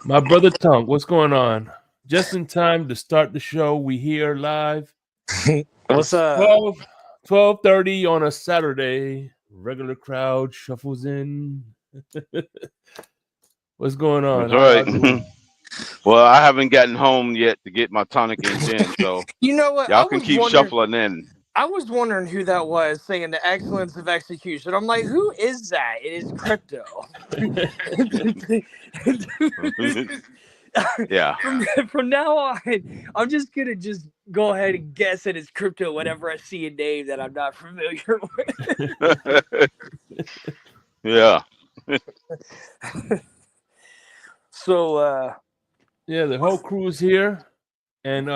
My brother Tunk, what's going on? Just in time to start the show. We here live. What's It's up? 12:30 on a Saturday. Regular crowd shuffles in. What's going on? That's How y'all right. doing? Well, I haven't gotten home yet to get my tonic and gin, so You know what? y'all can keep shuffling in. I was wondering who that was saying the excellence of execution. I'm like, who is that? It is crypto. Yeah. From now on, I'm just gonna go ahead and guess that it's crypto whenever I see a name that I'm not familiar with. Yeah. So Yeah, the whole crew is here, and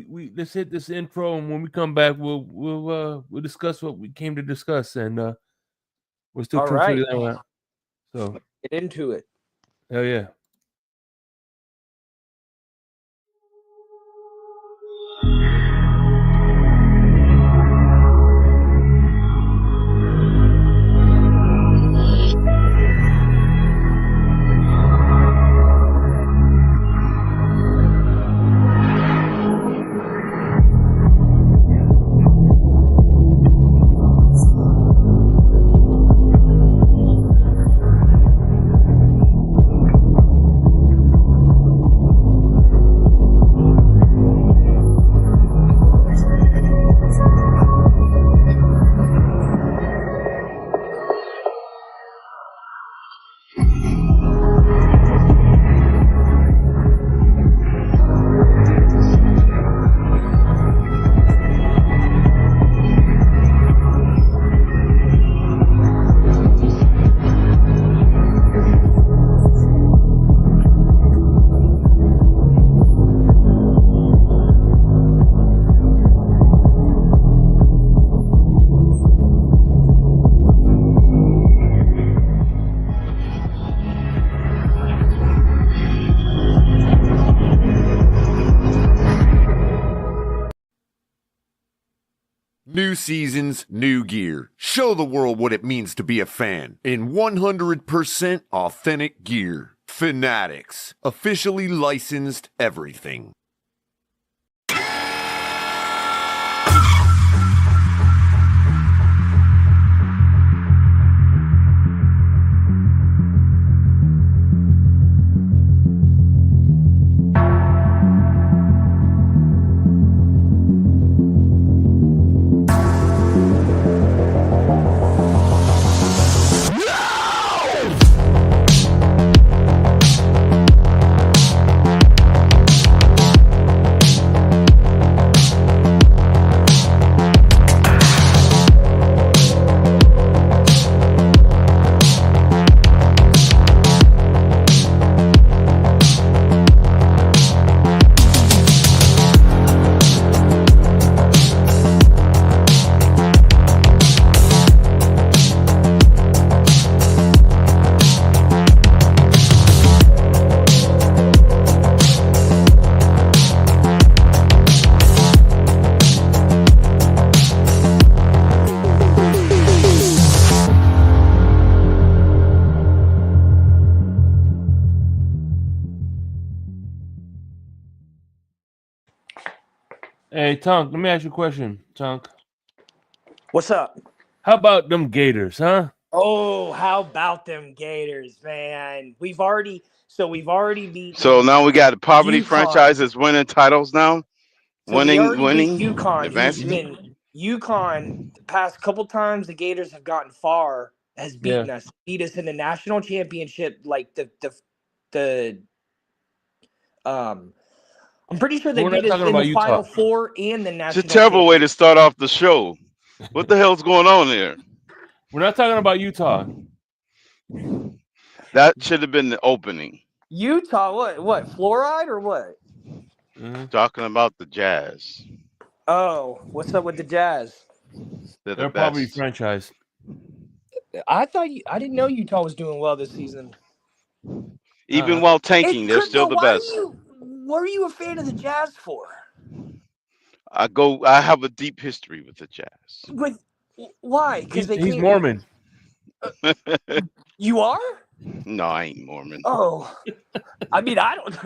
we let's hit this intro, and when we come back, we'll discuss what we came to discuss, and we're still all trying to right, figure that one out. So get into it. hell yeah. New seasons, new gear. Show the world what it means to be a fan in 100% authentic gear. Fanatics. Officially licensed everything. Hey Tunk, let me ask you a question, Tunk. What's up? How about them Gators, huh? Oh, how about them Gators, man? We've already beaten So now we got a poverty UConn. franchises winning titles now. So we already beat Winning, UConn, who's advancing. been UConn the past couple times the Gators have gotten far has beaten us, beat us in the national championship, like the I'm pretty sure they We're not beat us talking in about the Utah. Final Four and the It's a national terrible way to championship. start off the show. What the hell's going on here? We're not talking about Utah. That should have been the opening. Utah, what? Fluoride or what? Mm-hmm. Talking about the Jazz. Oh, what's up with the Jazz? They're They're the probably best. franchise. I didn't know Utah was doing well this season. Even while tanking, It's they're still crypto. the best. What are you a fan of the Jazz for? I have a deep history with the Jazz. Why? Because they He's can't. Mormon. You are? No, I ain't Mormon. Oh, I mean, I don't.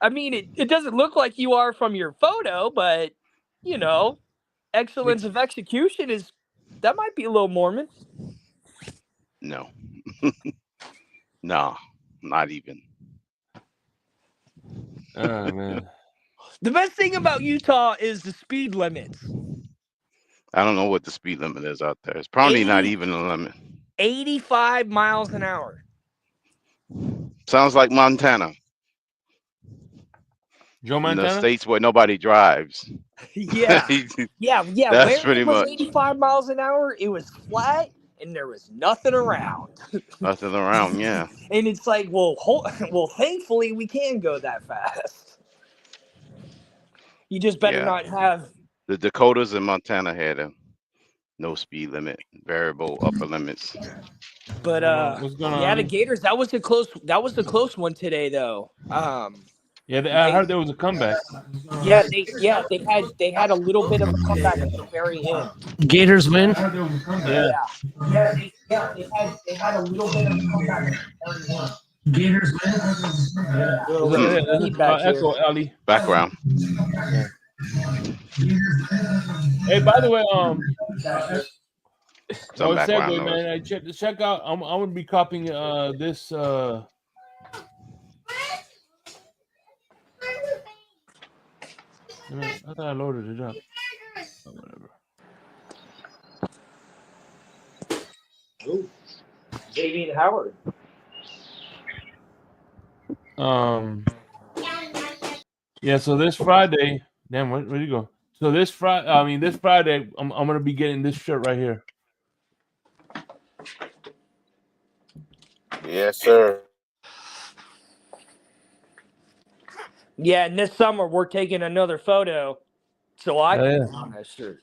I mean, it doesn't look like you are from your photo, but you know, excellence of execution that might be a little Mormon. No. No, not even. Oh man. The best thing about Utah is the speed limits. I don't know what the speed limit is out there. It's probably not 80 even a limit. 85 miles an hour. Sounds like Montana. Joe In the Montana? states where nobody drives. Yeah. Yeah. That's Where pretty it was much 85 miles an hour, it was flat and there was nothing around. nothing around. Yeah. And it's like, well, thankfully we can go that fast. You just better Yeah. not have. The Dakotas and Montana had a no speed limit, variable upper limits. But What's going on? yeah, the Gators. That was a close one today, though. Yeah, I heard there was a comeback. Yeah, they had a little bit of a comeback at the very end. Gators win. Yeah. They had a little bit of a comeback at the very end. Gators win. Feedback here. Echo, Ali. Background. Hey, by the way, Some background segue, noise. man. Check out. I'm gonna be copying this. I thought I loaded it up. Oh, whatever. Ooh. Xavier Howard. Yeah. So this Friday, damn, where'd you go? So this Friday, I'm gonna be getting this shirt right here. Yes, sir. Yeah, and this summer we're taking another photo, so I can put on that shirt.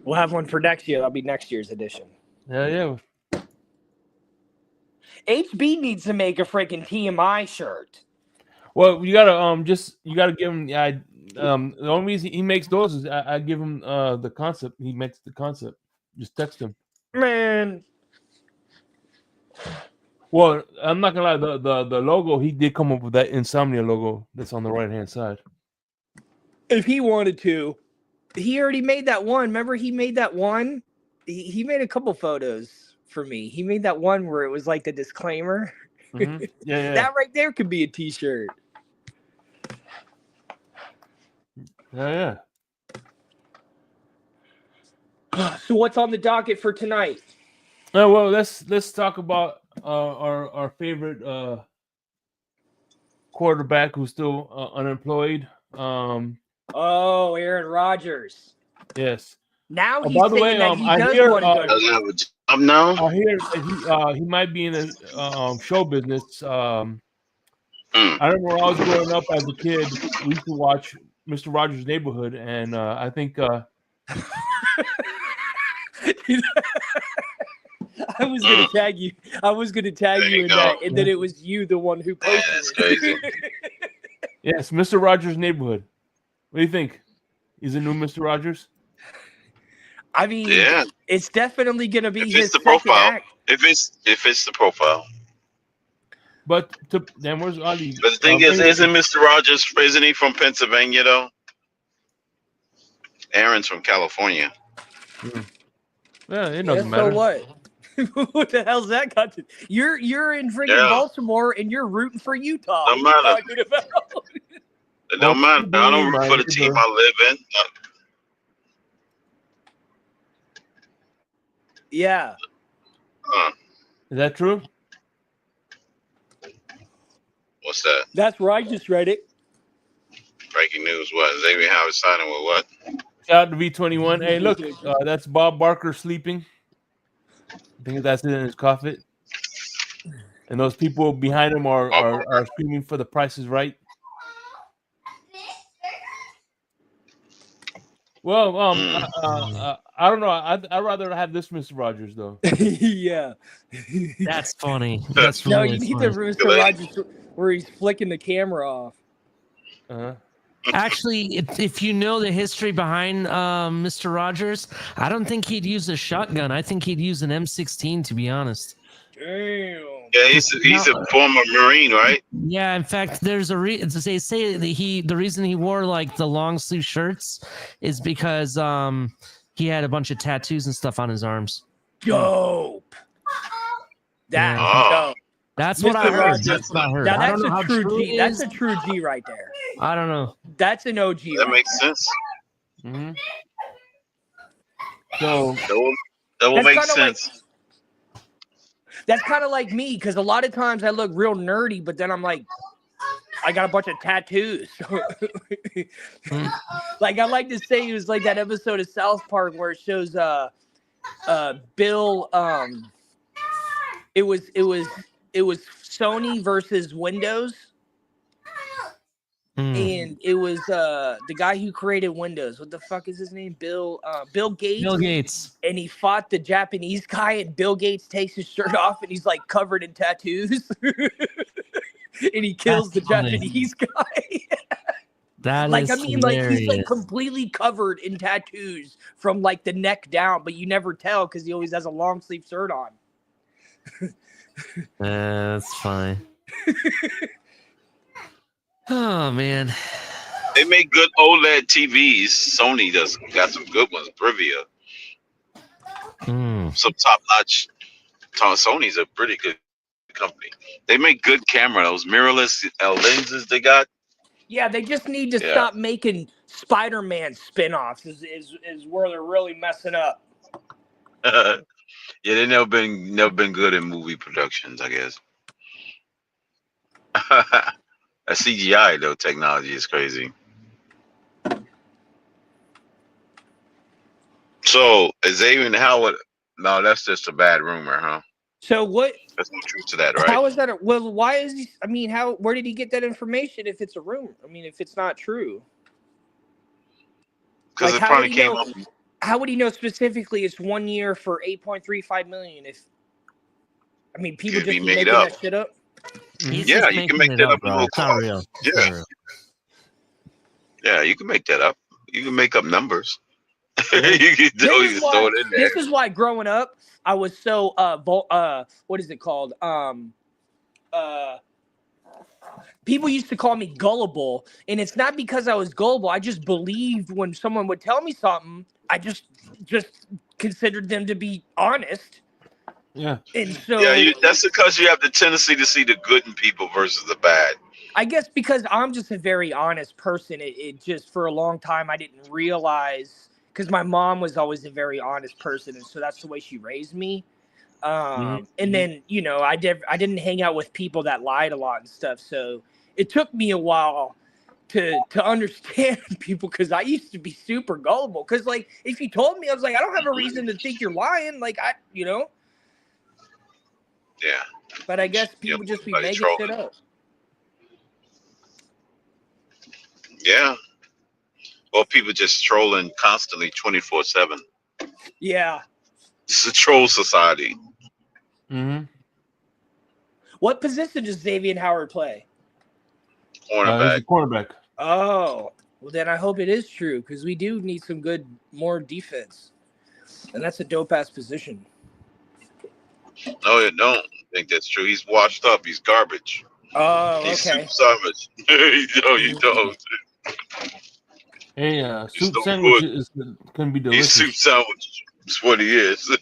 We'll have one for next year. That'll be next year's edition. Yeah. HB needs to make a freaking TMI shirt. Well, you gotta give him the only reason he makes those is I give him the concept. He makes the concept. Just text him. Man. Well, I'm not gonna lie. The logo, he did come up with that Insomnia logo that's on the right hand side. If he wanted to, he already made that one. Remember, he made that one. He made a couple photos for me. He made that one where it was like the disclaimer. Mm-hmm. Yeah. That right there could be a T-shirt. Yeah. So what's on the docket for tonight? Well, let's talk about our favorite quarterback who's still unemployed. Aaron Rodgers. Yes. Now he's by the way, that he I does hear, want to go. now. I hear that he might be in the show business. I remember when I was growing up as a kid, we used to watch Mr. Rogers' Neighborhood, and I think. I was gonna tag you. In that, and then it was you, the one who posted it. Yes, Mr. Rogers' Neighborhood. What do you think? He's a new Mr. Rogers? I mean, it's definitely gonna be his the second profile. act. If it's the profile. But then where's Ali? But the thing is, isn't Mr. Rogers, isn't he from Pennsylvania though? Aaron's from California. Yeah, it doesn't matter. So what? What the hell's that got to? You're in freaking Baltimore and you're rooting for Utah. Don't matter. Talking about? It don't matter. I don't root for the team I live in. Yeah. Is that true? What's that? That's where I just read it. Breaking news. What? Xavier Howard signing with what? Shout out to V21. Hey, look, that's Bob Barker sleeping. I think that's it in his coffin. And those people behind him are screaming for the Price is Right. Well, I don't know. I'd rather have this Mr. Rogers though. Yeah. That's funny. That's really you need funny. the Mr. Rogers where he's flicking the camera off. Uh-huh. Actually, if you know the history behind Mr. Rogers, I don't think he'd use a shotgun. I think he'd use an M16, to be honest. Damn. Yeah, he's a former Marine, right? Yeah, in fact, there's a reason. They say that the reason he wore like the long sleeve shirts is because he had a bunch of tattoos and stuff on his arms. Dope. That's Yeah. dope. That's what I Mr. heard. Rogers. That's what I heard. Now I that's don't know a how true true G. it That's is. a true G right there. I don't know. That's an OG. That right makes there. sense. Mm-hmm. So That will That's make kinda like- sense. That's kind of like me because a lot of times I look real nerdy, but then I'm like, I got a bunch of tattoos. Like I like to say, it was like that episode of South Park where it shows Bill. It was Sony versus Windows. And it was the guy who created Windows. What the fuck is his name? Bill Gates. Bill Gates. And he fought the Japanese guy, and Bill Gates takes his shirt off, and he's like covered in tattoos. And he kills That's the funny. Japanese guy. That Like is I mean, like he's like hilarious. completely covered in tattoos from like the neck down, but you never tell because he always has a long sleeve shirt on. That's fine. Oh man. They make good OLED TVs. Sony does got some good ones. Privia, some top notch. Sony's a pretty good company. They make good camera. Those mirrorless lenses they got. Yeah, they just need to stop making Spider-Man spin-offs is where they're really messing up. Yeah, they never been good in movie productions, I guess. A CGI though technology is crazy. So Xavier Howard, no, that's just a bad rumor, huh? So what? There's no truth to that, right? How is that? Well, why is he? I mean, how? Where did he get that information? If it's a rumor, I mean, if it's not true, Because like, it probably came up. How would he know specifically it's 1 year for 8.35 million? If I mean, people Could just be be made making up. that shit up. He's Yeah, just you can making make it that up a bro. little It's not cost. real. It's Yeah. not real. Yeah, you can make that up. You can make up numbers. You can throw it in there. This is why growing up, I was so what is it called? People used to call me gullible, and it's not because I was gullible. I just believed when someone would tell me something, I just considered them to be honest. Yeah. And so That's because you have the tendency to see the good in people versus the bad. I guess because I'm just a very honest person, it just for a long time I didn't realize because my mom was always a very honest person, and so that's the way she raised me. And then I didn't hang out with people that lied a lot and stuff, so it took me a while to understand people because I used to be super gullible. Because like if you told me, I was like, I don't have a reason to think you're lying. Like Yeah. But I guess people just be everybody making trolling. shit up. Yeah. Or people just trolling constantly 24/7. Yeah. It's a troll society. Mm-hmm. What position does Xavier Howard play? Cornerback. He's a cornerback. Oh, well then I hope it is true because we do need some more defense, and that's a dope ass position. No, you don't think that's true. He's washed up. He's garbage. Oh, He's okay. soup sandwich. No, you don't. Hey, He's soup no sandwich can be He's delicious. soup sandwich. That's what he is.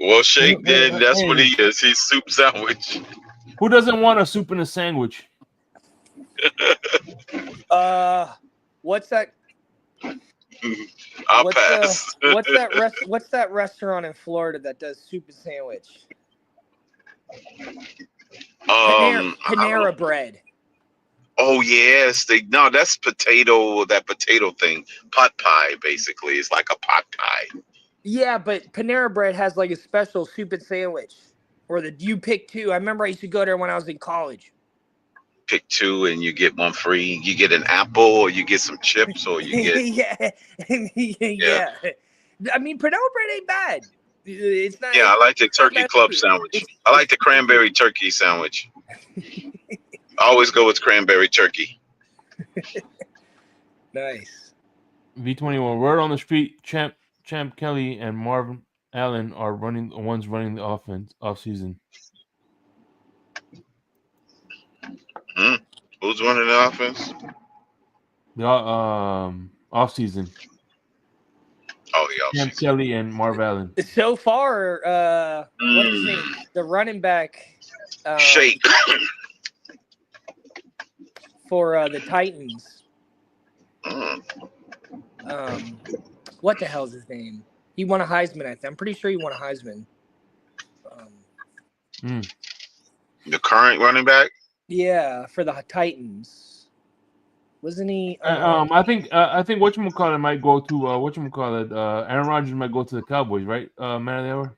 Well, Shake then, that's what he is. He's soup sandwich. Who doesn't want a soup and a sandwich? What's that? I'll pass. What's that restaurant in Florida that does soup and sandwich? Panera Bread. Oh yes, that's potato. That potato thing, pot pie. Basically, it's like a pot pie. Yeah, but Panera Bread has like a special soup and sandwich, or you pick two. I remember I used to go there when I was in college. Pick two and you get one free. You get an apple, or you get some chips, or you get yeah. I mean, Panera Bread ain't bad. It's not. Yeah, I like the turkey club sandwich. I like the cranberry turkey sandwich. I always go with cranberry turkey. Nice. V21. Word on the street. Champ Kelly and Marvin Allen are running the offense off season. Who's running the offense? The off season. Oh, the Champ offseason. Kelly and Marv Allen. So far, what's his name? The running back Shake. for the Titans. Mm. What the hell's his name? He won a Heisman, I think. I'm pretty sure he won a Heisman. The current running back? Yeah, for the Titans. Wasn't he? I think whatchamacallit might go to Aaron Rodgers might go to the Cowboys, right? Man of the hour.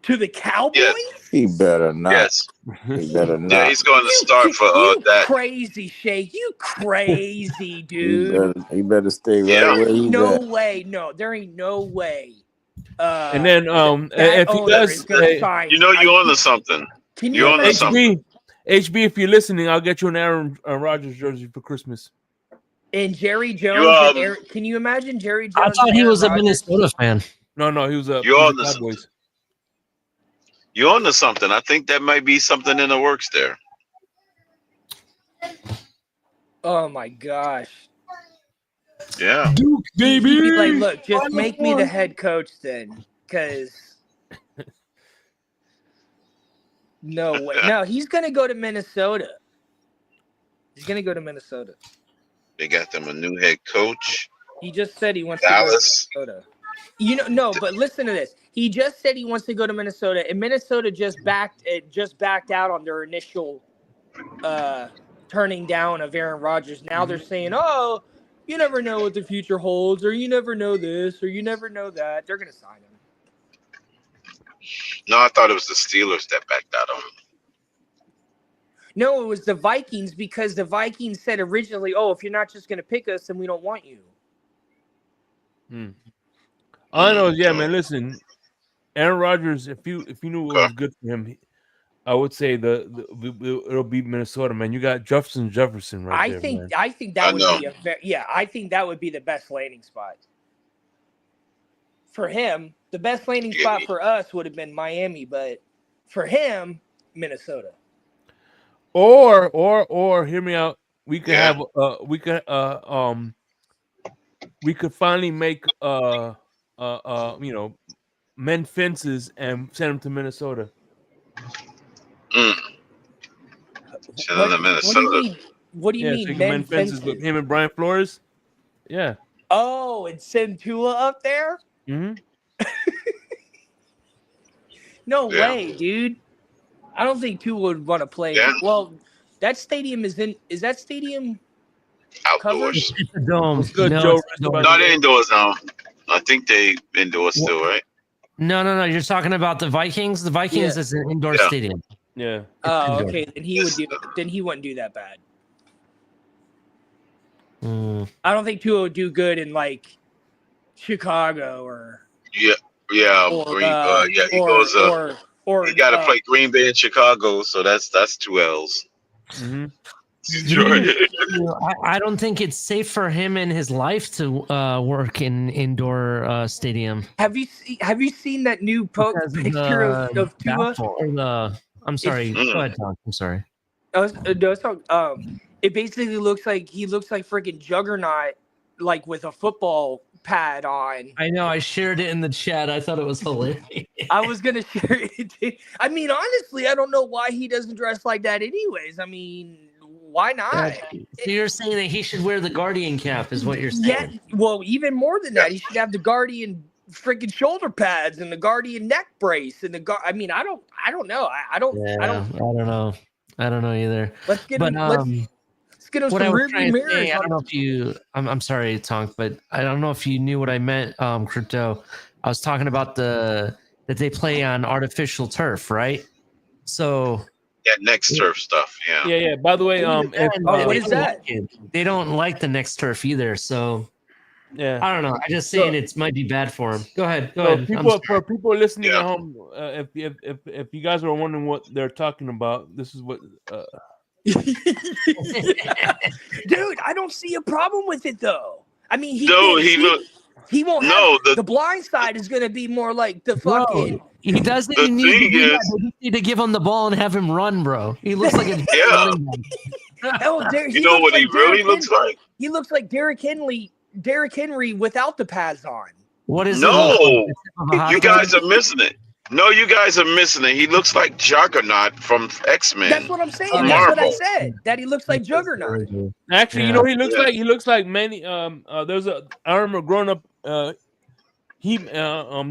To the Cowboys? Yeah. He better not. Yes. He better not. Yeah, he's going to start for you that. crazy, Shake. You crazy, dude. He better stay right Yeah. where he's No at. way. No, there ain't no way. And then that if he owner does, is gonna sign. You know you're on to something. Can you're you on to imagine? something. HB, if you're listening, I'll get you an Aaron Rodgers jersey for Christmas. And Jerry Jones. Can you imagine Jerry Jones? I thought he Aaron was a Rodgers? Minnesota fan. No, he was a You're on Cowboys. something. You're on to something. I think that might be something in the works there. Oh my gosh. Yeah. Duke, He'd baby. be like, look, just make me the head coach then, because no way. No, he's gonna go to Minnesota. He's gonna go to Minnesota. They got them a new head coach. He just said he wants Dallas. to go to Minnesota. No, but listen to this. He just said he wants to go to Minnesota, and Minnesota just backed out on their initial turning down of Aaron Rodgers. Now they're saying, "Oh, you never know what the future holds, or you never know this, or you never know that." They're gonna sign him. No, I thought it was the Steelers that backed out on him. No, it was the Vikings, because the Vikings said originally, "Oh, if you're not just gonna pick us, then we don't want you." All I know is, yeah, man. Listen, Aaron Rodgers. If you knew what was good for him, I would say it'll be Minnesota, man. You got Jefferson right there. Man. I think that would be I think that would be the best landing spot for him. The best landing spot for us would have been Miami, but for him, Minnesota. Or hear me out. We could have we could finally make mend fences and send them to Minnesota. Send them to Minnesota. What do you mean so mend fences with him and Brian Flores? Yeah. Oh, and send Tua up there? Mm-hmm. No way, dude. I don't think Tua would want to play. Yeah. Well, that stadium is that stadium Outdoors. It's a dome. Good, No, Joe. it's a dome. Not indoors now. I think they indoors still, right? No. You're talking about the Vikings. The Vikings is an indoor stadium. Yeah. Oh, okay. Then he wouldn't do that bad. I don't think Tua would do good in like Chicago or Yeah. He goes. He got to play Green Bay and Chicago, so that's 2 L's. Mm-hmm. I don't think it's safe for him in his life to work in indoor stadium. Have you seen that new picture of Tua? I'm sorry. Go ahead, Tom. I'm sorry. It basically looks like freaking Juggernaut, like with a football pad on. I know. I shared it in the chat. I thought it was hilarious. I was gonna share it. I mean, honestly, I don't know why he doesn't dress like that. Anyways, I mean, why not? So you're saying that he should wear the Guardian cap, is what you're saying? Yeah. Well, even more than that, he should have the Guardian freaking shoulder pads and the Guardian neck brace and I mean, I don't know. I don't know. I don't know either. Let's get him. Let's get him some rearview mirrors. I don't know if you. I'm sorry, Tonk, but I don't know if you knew what I meant. Crypto. I was talking about that they play on artificial turf, right? So. Yeah, next turf stuff. Yeah. Yeah. By the way, what is that? They don't like the next turf either. So. Yeah. I don't know. I'm just saying it might be bad for him. Go ahead. For people listening at home, if you guys are wondering what they're talking about, this is what Dude, I don't see a problem with it though. I mean, he No, can't he see. look. He won't No, have the blind side is going to be more like the Bro, fucking. he doesn't The need to thing do that. is- They just need to give him the ball and have him run, bro. He looks like a Yeah. running back. Hell, You know what he really looks like? He looks like Derrick Henry without the pads on. What is No, it? you guys are missing it. No, you guys are missing it. He looks like Juggernaut from X-Men. That's what I'm saying. Oh, That's what I Marvel. said. That he looks like Juggernaut. Actually, you Yeah. know, he looks Yeah. like many. There's a. I remember growing up. I'm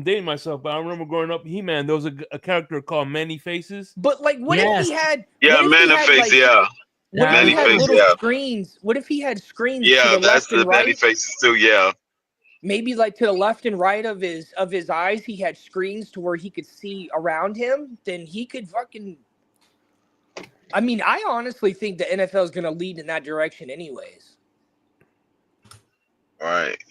dating myself, but I remember growing up. He-Man. There was a character called Many Faces. But like, what if he had? Yeah, what if he had, Many-Face, like, yeah. What if Many he had Face, little yeah. screens? What if he had screens to Yeah, the that's left and the right? Many-Faces too, yeah. Maybe like to the left and right of his eyes, he had screens to where he could see around him. Then he could fucking. I mean, I honestly think the NFL is going to lead in that direction, anyways. Right.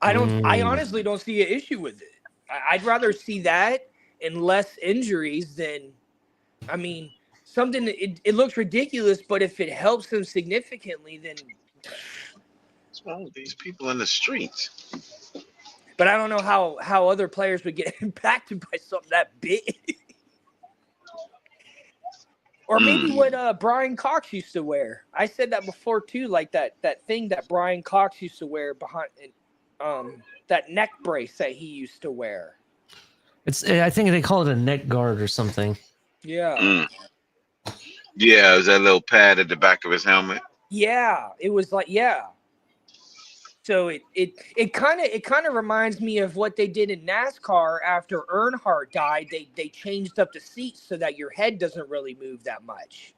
I honestly don't see an issue with it. I'd rather see that and less injuries than. I mean, something. It looks ridiculous, but if it helps him significantly, then. What's wrong with these people in the streets? But I don't know how other players would get impacted by something that big. Or maybe what Brian Cox used to wear. I said that before too, like that thing that Brian Cox used to wear behind that neck brace that he used to wear. I think they call it a neck guard or something. Yeah. Yeah, it was that little pad at the back of his helmet. Yeah. It was like, yeah. So it kind of reminds me of what they did in NASCAR after Earnhardt died. They changed up the seats so that your head doesn't really move that much.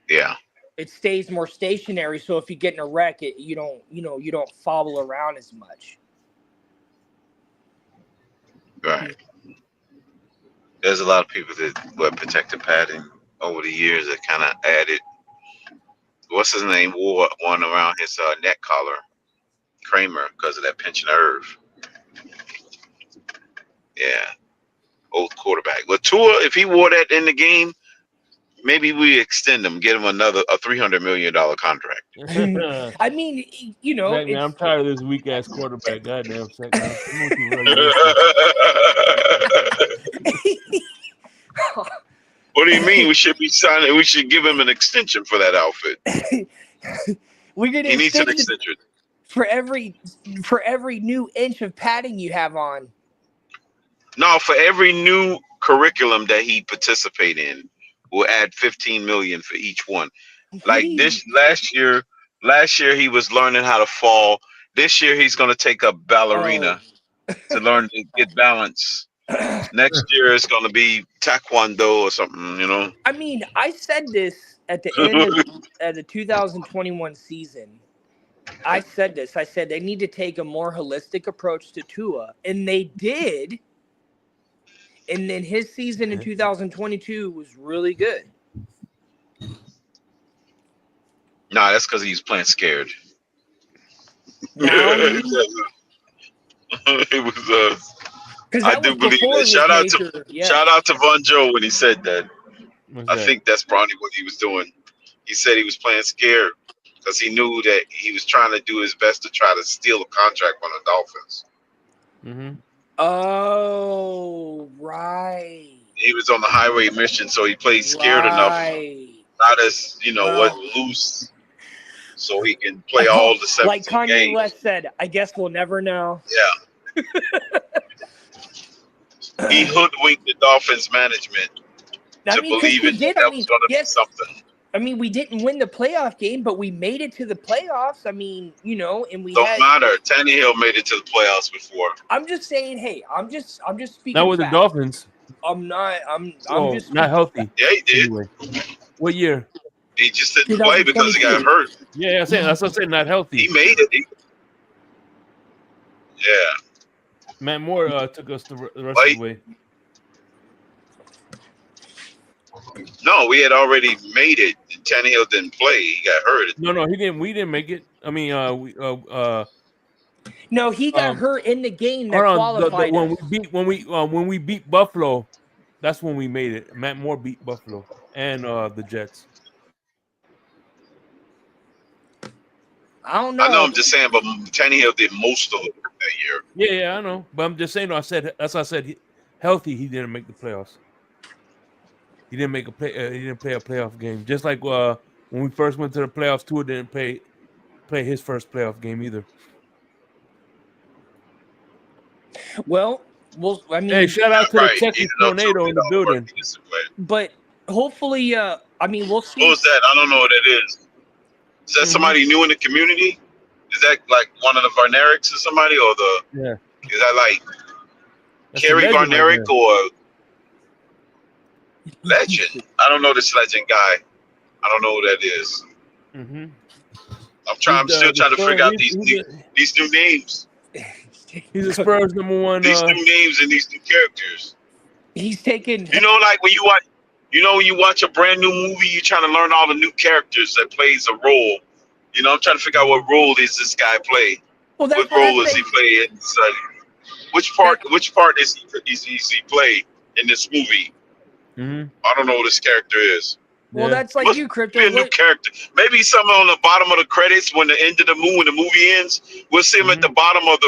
Yeah. It stays more stationary. So if you get in a wreck, you don't follow around as much. Right. There's a lot of people that wear protective padding over the years that kind of added. What's his name? Wore one around his neck collar, Kramer, because of that pinched nerve. Yeah, old quarterback. But Tua, if he wore that in the game, maybe we extend him, get him a $300 million contract. I mean, you know, Heck, man, I'm tired of this weak ass quarterback. Goddamn second. What do you mean? We should be signing. We should give him an extension for that outfit. We're gonna He needs an extend it extension. for every new inch of padding you have on. No, for every new curriculum that he participate in, we'll add 15 million for each one. Like this last year he was learning how to fall. This year he's gonna take up ballerina to learn to get balance. Next year it's gonna be taekwondo or something, you know. I mean, I said this at the end of the 2021 season. I said this. I said they need to take a more holistic approach to Tua, and they did. And then his season in 2022 was really good. Nah, that's because he's playing scared. Now It was because I do believe that. Shout out to Von Joe when he said that. I think that's probably what he was doing. He said he was playing scared because he knew that he was trying to do his best to try to steal a contract from the Dolphins. Mm-hmm. Oh, right. He was on the highway mission, so he played scared enough, not as loose, so he can play all the 17 like Kanye games. West said, I guess we'll never know. Yeah. He hoodwinked the Dolphins management to believe that was going to be something. I mean, we didn't win the playoff game, but we made it to the playoffs. I mean, you know, and we don't matter. Tannehill made it to the playoffs before. I'm just saying, hey, I'm just speaking. Not with the Dolphins. I'm just not healthy. Yeah, he did. Anyway. What year? He just didn't play because he got hurt. Yeah, that's what I'm saying. Not healthy. He made it. Yeah. Matt Moore took us the rest of the way. No, we had already made it. Tannehill didn't play. He got hurt. No, he didn't. We didn't make it. I mean, no, he got hurt in the game that qualified when we beat Buffalo. That's when we made it. Matt Moore beat Buffalo and the Jets. I don't know. I know. I'm just saying, but Tannehill did most of it that year. Yeah, I know. But I'm just saying. I said that's why I said healthy. He didn't make the playoffs. He didn't make a play. He didn't play a playoff game. Just like when we first went to the playoffs, Tua didn't play his first playoff game either. Well, I mean, Hey, shout out to the Right. Texas tornado in the building. but hopefully, I mean, we'll see. What was that? I don't know what that is. Is that somebody new in the community? Is that like one of the Varnerics or somebody, or the? Yeah. Is that like That's a Kerry legend right Varneric there. or legend? I don't know this legend guy. I don't know who that is. Mm-hmm. I'm still trying to figure out these new names. He's a Spurs #1. These new names and these new characters. He's taking. You know, like when you watch a brand new movie, you're trying to learn all the new characters that plays a role. You know, I'm trying to figure out what role does this guy play. Well, that's What role does he play in? Which part is he play in this movie? Mm-hmm. I don't know who this character is. Well, that's like you, Crypto. Be a new character. Maybe something on the bottom of the credits when the end of the movie, when the movie ends, we'll see him at the bottom of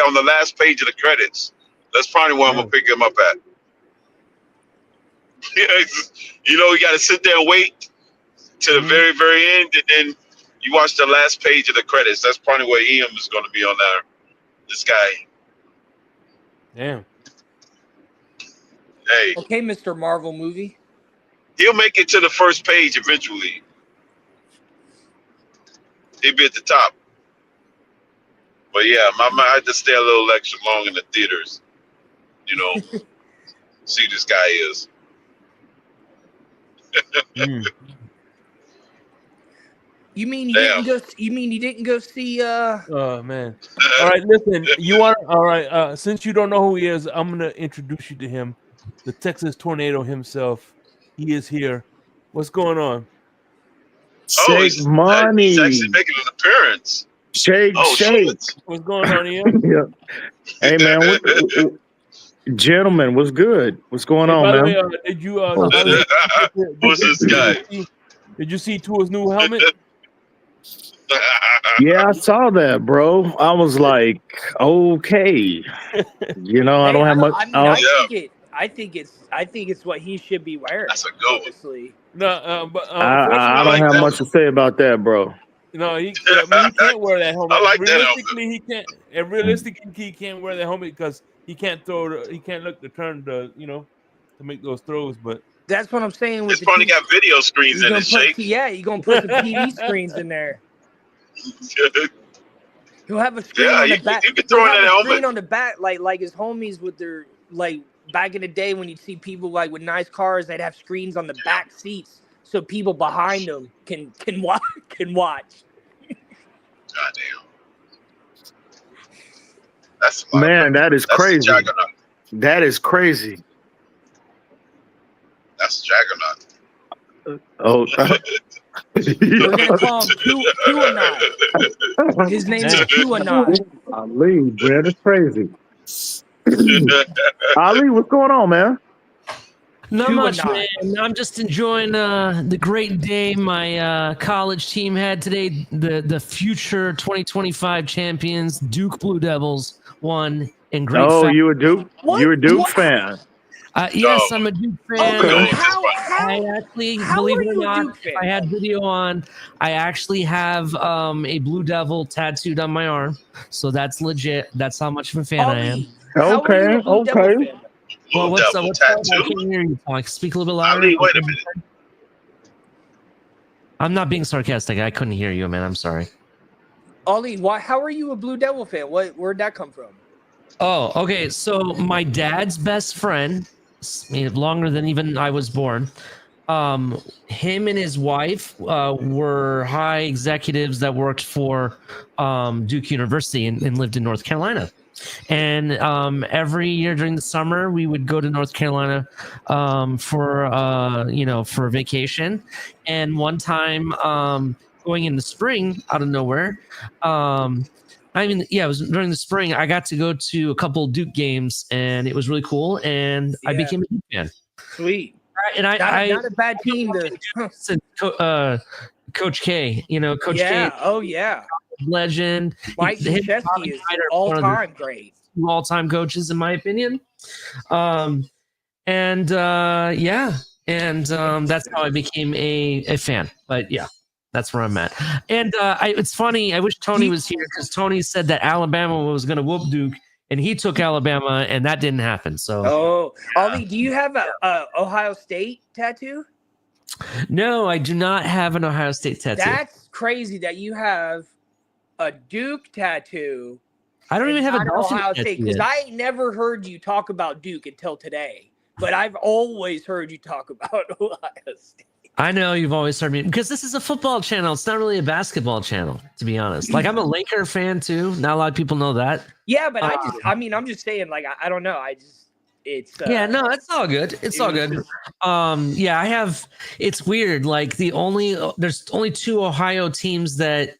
on the last page of the credits. That's probably where I'm gonna pick him up at. You know, you got to sit there and wait to the very, very end, and then you watch the last page of the credits. That's probably where Ian is going to be on there. This guy. Damn. Hey. Okay, Mr. Marvel movie. He'll make it to the first page eventually. He'll be at the top. But yeah, I might have to stay a little extra long in the theaters. You know, see who this guy is. You mean you didn't go see? Oh man! All right, listen. You want? All right. Since you don't know who he is, I'm gonna introduce you to him, the Texas Tornado himself. He is here. What's going on? Shake money. He's actually making an appearance. Shake. What's going on, Ian? Yeah. Hey man, gentlemen, what's good? What's going on, man? Way, did you? Who's this guy? Did you see Tua's new helmet? Yeah, I saw that, bro. I was like, okay, you know, I don't have much. I think it's what he should be wearing. That's a good one. No, but I don't have much to say about that, bro. No, he can't wear that helmet. I like realistically, he can't. And realistically, he can't wear that helmet because he can't throw. He can't look to turn to to make those throws. But that's what I'm saying. It's probably got video screens in it. Shake. Yeah, you're gonna put some TV screens in there. He'll have a screen on the back. You can throw in that helmet. Screen on the back, like his homies with their back in the day when you'd see people with nice cars, they'd have screens on the back seats so people behind them can watch. Goddamn. That's man. That is crazy. That is crazy. That's a juggernaut. Oh. We're gonna call him Q-Anot. His name is Q-Anot. Ali, man, that's crazy. Ali, what's going on, man? Not much, man. I'm just enjoying the great day my college team had today. The future 2025 champions, Duke Blue Devils, won in great. Oh, you a Duke? You a Duke fan? Yes, I'm a Duke fan. Okay. I actually, believe it or not, if I had video on, I actually have a Blue Devil tattooed on my arm. So that's legit. That's how much of a fan I am. Okay. Well, what's up? I can't hear you, Talk. Speak a little bit louder. Ali, wait a minute. I'm not being sarcastic. I couldn't hear you, man. I'm sorry. Ollie, how are you a Blue Devil fan? Where'd that come from? Oh, okay. So my dad's best friend, longer than even I was born, him and his wife were high executives that worked for Duke University and lived in North Carolina. And every year during the summer, we would go to North Carolina for vacation. And one time, going in the spring, out of nowhere, it was during the spring. I got to go to a couple Duke games, and it was really cool. And I became a Duke fan. Sweet. And Not a bad team to. Coach K, Coach Yeah. K, Oh yeah. legend. Mike Him and Krzyzewski Bobby is Knight are one of the all-time great. all-time coaches, in my opinion. And that's how I became a fan. But yeah, that's where I'm at. And it's funny. I wish Tony was here because Tony said that Alabama was going to whoop Duke, and he took Alabama, and that didn't happen. So, Ollie, do you have a Ohio State tattoo? No, I do not have an Ohio State tattoo. That's crazy that you have a Duke tattoo. I don't even have a Dolphin Ohio tattoo State because I ain't never heard you talk about Duke until today. But I've always heard you talk about Ohio State. I know you've always heard me because this is a football channel. It's not really a basketball channel, to be honest. Like I'm a Laker fan too. Not a lot of people know that. Yeah, but I'm just saying, like, I don't know. It's it's all good. It's all good. I have. It's weird. Like there's only 2 Ohio teams that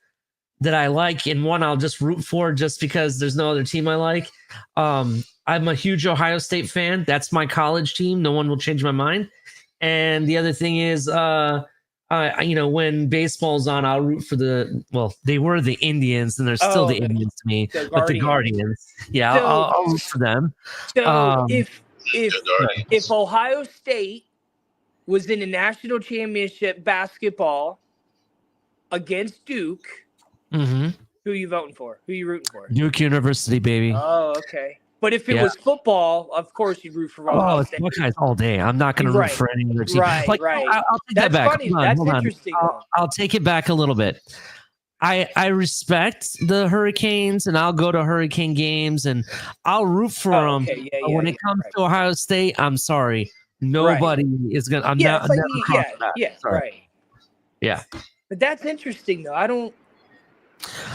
I like, and one I'll just root for just because there's no other team I like. I'm a huge Ohio State fan. That's my college team. No one will change my mind. And the other thing is, when baseball's on, I'll root for they were the Indians, and they're still the Indians to me, but the Guardians. Yeah, So, I'll root for them. So if Ohio State was in a national championship basketball against Duke, mm-hmm. Who are you voting for? Who are you rooting for? Duke University, baby. Oh, okay. But if it was football, of course you'd root for Ohio State. It's Buckeyes all day. I'm not going to root for any other team. Right. I'll take that back. Funny. That's interesting. I'll take it back a little bit. I respect the Hurricanes, and I'll go to Hurricane games, and I'll root for them. Okay. But when it comes to Ohio State, I'm sorry. Nobody is going to. I'm never that. Right. Yeah. But that's interesting, though. I don't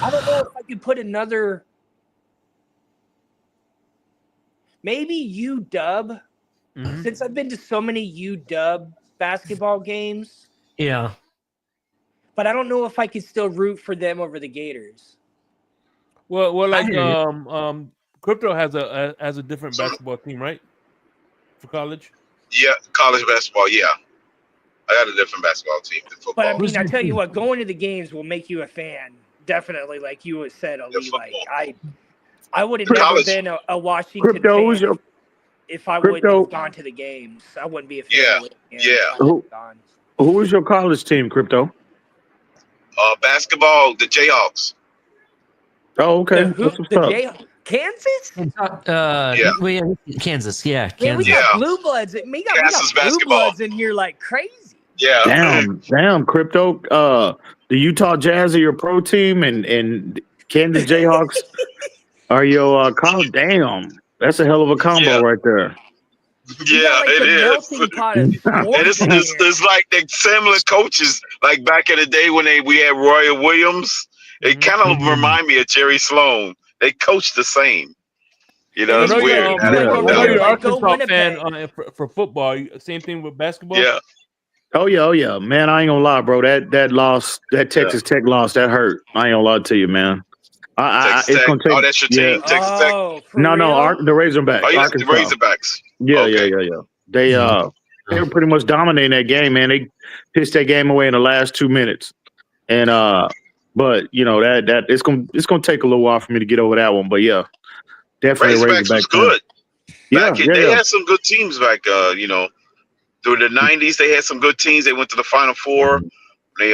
know if I could put another. Maybe UW, since I've been to so many UW basketball games. Yeah. But I don't know if I could still root for them over the Gators. Well, like Crypto has a different basketball team, right? For college. Yeah, college basketball. Yeah, I got a different basketball team than football. But I mean, I tell you what, going to the games will make you a fan. Definitely, like you said, Ali. Like I would have never been a Washington fan if I wouldn't have gone to the games. I wouldn't be a fan. Who was your college team, Crypto? Basketball, the Jayhawks. Oh, okay. Kansas? Kansas. Yeah, Kansas. Man, we got blue bloods. We got blue bloods in here like crazy. Yeah. Damn, Crypto. The Utah Jazz are your pro team, and Kansas Jayhawks are your college. Damn, that's a hell of a combo right there. Yeah, it is. It's like the similar coaches, like back in the day when we had Roy Williams. It kind of remind me of Jerry Sloan. They coach the same. It's weird. You're an Arkansas fan for football. Same thing with basketball. Yeah. Oh yeah. Man, I ain't gonna lie, bro. That loss, that Texas Tech loss, that hurt. I ain't gonna lie to you, man. It's gonna take. That's your team, Texas Tech. No, the Razorbacks. The Razorbacks. Yeah. They were pretty much dominating that game, man. They pitched that game away in the last 2 minutes, and but that it's gonna take a little while for me to get over that one. But yeah, definitely Razorbacks was good. They had some good teams back. Through the 90s, they had some good teams. They went to the Final Four. They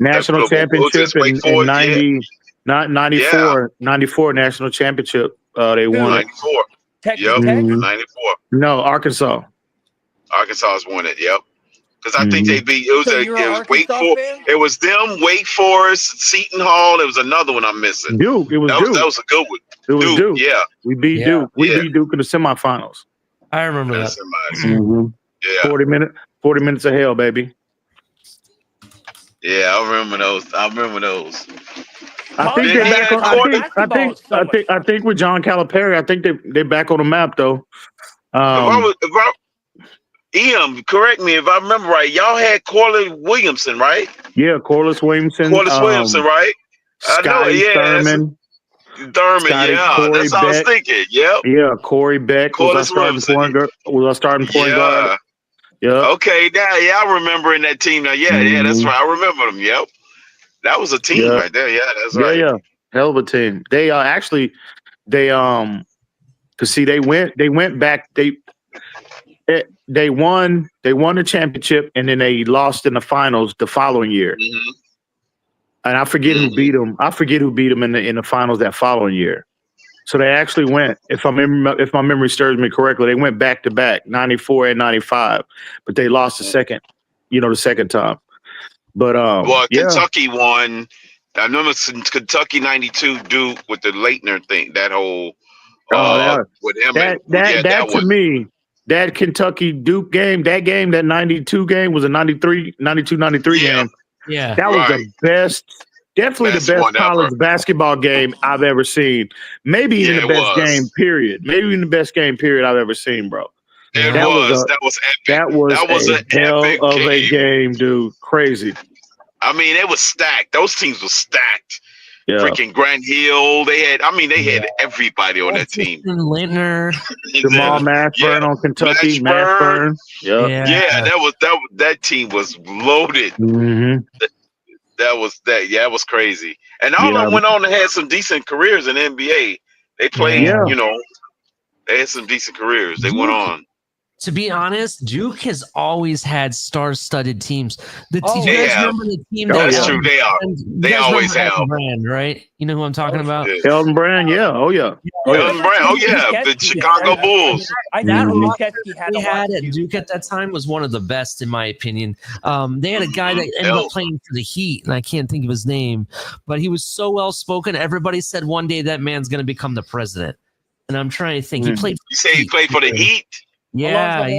national championship in 94 national championship. They won 94. Texas Tech? 94. No, Arkansas. Arkansas won it. Yep. Because I think they beat. It was Wake Forest. It was them, Wake Forest, Seton Hall. There was another one I'm missing. Duke. It was Duke. That was a good one. It was Duke. Yeah. We beat Duke. We beat Duke in the semifinals. I remember that. Yeah. 40 minutes of hell, baby. Yeah, I remember those. I think they're back on. I think with John Calipari, I think they're back on the map though. Ian, correct me if I remember right. Y'all had Corliss Williamson, right? Yeah, Corliss Williamson. Williamson, right? Scotty I know. Yeah, Thurman. Scotty, yeah, Corey that's what I was Beck. thinking. Yep. Yeah, Corey Beck was our starting point guard. Yeah. Yeah. Okay, now yeah, I remember in that team now. Yeah, that's right. I remember them. Yep. That was a team Yeah. right there. Yeah, that's Yeah, right. yeah. Hell of a team. They actually cause see they went back, they won the championship and then they lost in the finals the following year. Mm-hmm. And I forget who beat them. I forget who beat them in the finals that following year. So they actually went, if my memory serves me correctly, they went back to back, 94 and 95, but they lost the second time. But Well, yeah. Kentucky won. I remember Kentucky '92 Duke with the Leitner thing. That whole with him that to me, that Kentucky Duke game, that 92 game was a 92-93 game. Yeah. That was the best, definitely Best the best one college ever. basketball game I've ever seen. Maybe even the best game period. Maybe even the best game period I've ever seen, bro. That was epic. That was an a hell epic of a game. game, dude. Crazy. I mean, it was stacked. Those teams were stacked. Yeah. Freaking Grant Hill. They had everybody on that team. Lintner. Jamal Mashburn on Kentucky. Mashburn. Yeah. That team was loaded. Mm-hmm. That was crazy. And all of them went on to have some decent careers in the NBA. They played, they had some decent careers. They went on. To be honest, Duke has always had star-studded teams. You guys remember the team? That's true. They are. They always have. Brand, right? You know who I'm talking about? Elton Brand, yeah. Oh, yeah. Elton Brand, oh, yeah. The Chicago Bulls. They had at Duke at that time was one of the best, in my opinion. They had a guy that ended up playing for the Heat, and I can't think of his name, but he was so well-spoken. Everybody said one day that man's going to become the president. And I'm trying to think. He played. You say he played for the Heat? Yeah. I think,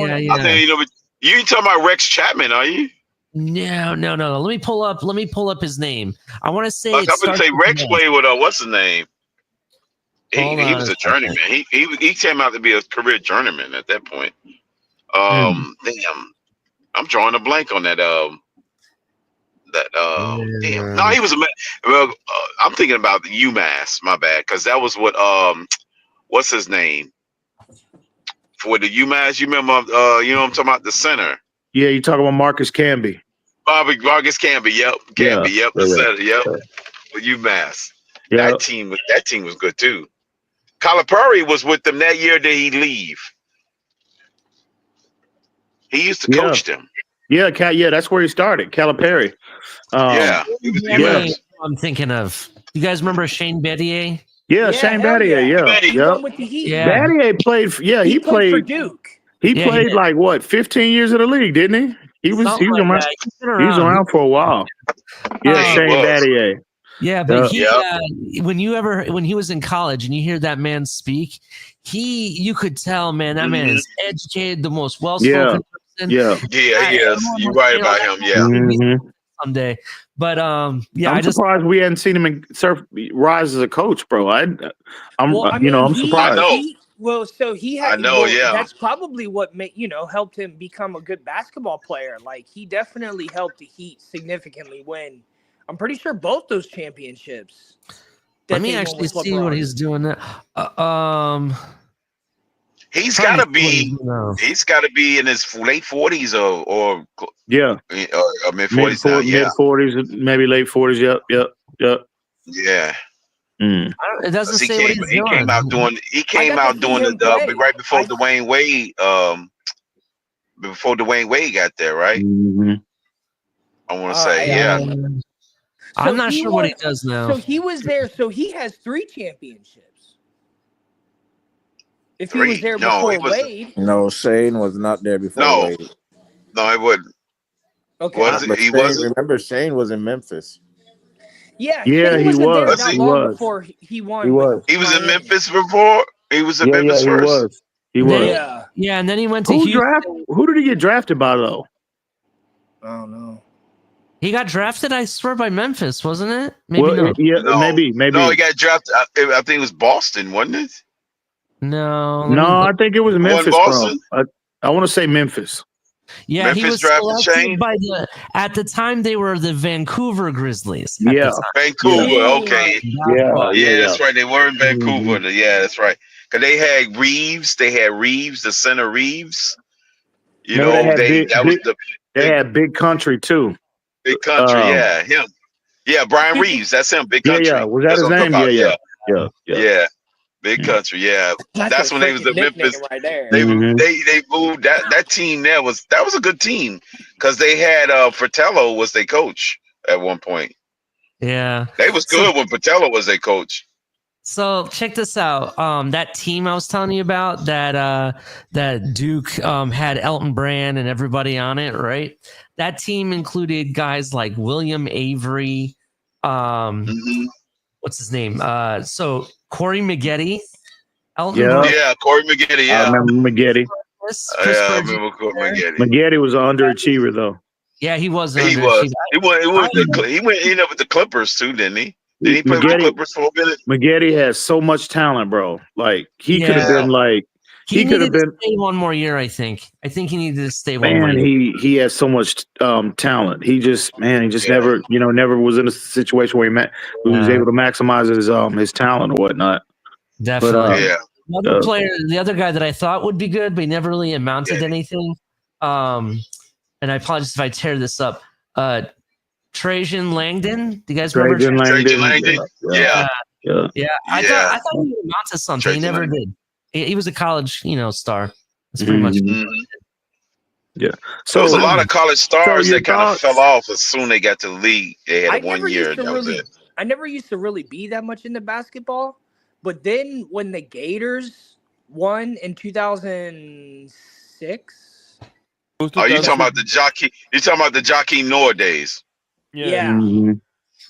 you ain't talking about Rex Chapman, are you? No. Let me pull up his name. I want to say. I was going to say Rex played with what's his name? He was a journeyman. He came out to be a career journeyman at that point. Damn, I'm drawing a blank on that. Damn. No, he was I'm thinking about the UMass. My bad, because that was what what's his name? For the UMass, you remember, you know what I'm talking about, the center. Yeah, you talking about Marcus Camby. Marcus Camby, yep. The center, yep. For UMass. Yeah. That team was good too. Calipari was with them that year. Did he leave? He used to coach them. Yeah, that's where he started, Calipari. I'm thinking of. You guys remember Shane Battier? Yeah, Shane Battier. Battier played. He played for Duke. He played like what, 15 years in the league, didn't he? He was around for a while. Yeah, Shane Battier. Yeah, but when he was in college and you hear that man speak, you could tell, man, that man is educated, the most well-spoken person. Yeah, he is. You're right about him. Yeah. Someday. But I'm surprised we hadn't seen him rise as a coach, bro. I'm surprised. He had. That's probably what helped him become a good basketball player. Like, he definitely helped the Heat significantly win. I'm pretty sure both those championships. Let me actually see what he's doing now. He's got to be. He's got to be in his late 40s or mid 40s. Mid 40s, maybe late 40s. Yep. Yeah. It doesn't say what he's doing. He came out doing it right before Dwayne Wade. Before Dwayne Wade got there, right? Mm-hmm. I want to say, I'm not sure what he does now. So he was there. So he has 3 championships. If he was there before Wade. No, Shane was not there before Wade. No, he wouldn't. Okay. Remember, Shane was in Memphis. Yeah, he was. Before he won. He was. He was in Memphis before. He was in Memphis first. He was. Yeah, and then he went to Houston. Who did he get drafted by, though? I don't know. He got drafted, I swear, by Memphis, wasn't it? Maybe not. Yeah, maybe. No, he got drafted. I think it was Boston, wasn't it? No, I think it was Memphis. Boston? I want to say Memphis. Yeah, Memphis he was drafted selected by at the time they were the Vancouver Grizzlies. Vancouver. Okay. Yeah, that's right. They were in Vancouver. Yeah, that's right. Because they had Reeves. The center Reeves. You Remember know, they big, had Big Country too. big country. Um, Yeah, him. Yeah, Brian Reeves. That's him. Big yeah, country. yeah. Was that That's his what I'm name? talking about. Yeah, Yeah, yeah, yeah, yeah. yeah. Big country. Yeah, That's that's a when they was freaking at nickname Memphis. right there. They Mhm. they moved that team there that was a good team because they had Fratello was their coach at one point. Yeah. They was So good when Fratello was their coach. So check this out. That team I was telling you about, that Duke had Elton Brand and everybody on it, right? That team included guys like William Avery, Hmm. what's his name? So Corey Maggette, Elton Yeah. Brand, Yeah, Corey Maggette. I Yeah, remember Maggette. Chris yeah, I Bridges. remember Corey Maggette. Maggette was an underachiever though. Yeah, he was an He was. underachiever. He went ended up with the Clippers too, didn't he? Did he play with the Clippers for a minute? Maggette has so much talent, bro. Like he could have Yeah. been like He could have needed to been. stay one more year, I think. I think he needed to stay one more Man, year. he has so much talent. He just Yeah. never was in a situation where he was able to maximize his talent or whatnot. Definitely. Yeah. Another player, the other guy that I thought would be good, but he never really amounted to anything. And I apologize if I tear this up. Trajan Langdon. Do you guys remember Trajan Langdon? Yeah. Yeah. I thought he would amount to something. Trajan he never Langdon. did. He was a college, star. That's pretty much. Yeah. So there was a lot of college stars that kind of thoughts? fell off as soon as they got to the league. They had 1 year. And that was it. I never used to really be that much into basketball, but then when the Gators won in 2006. Oh, you talking about the jockey? You talking about the Jockey Noah days? Yeah. Mhm.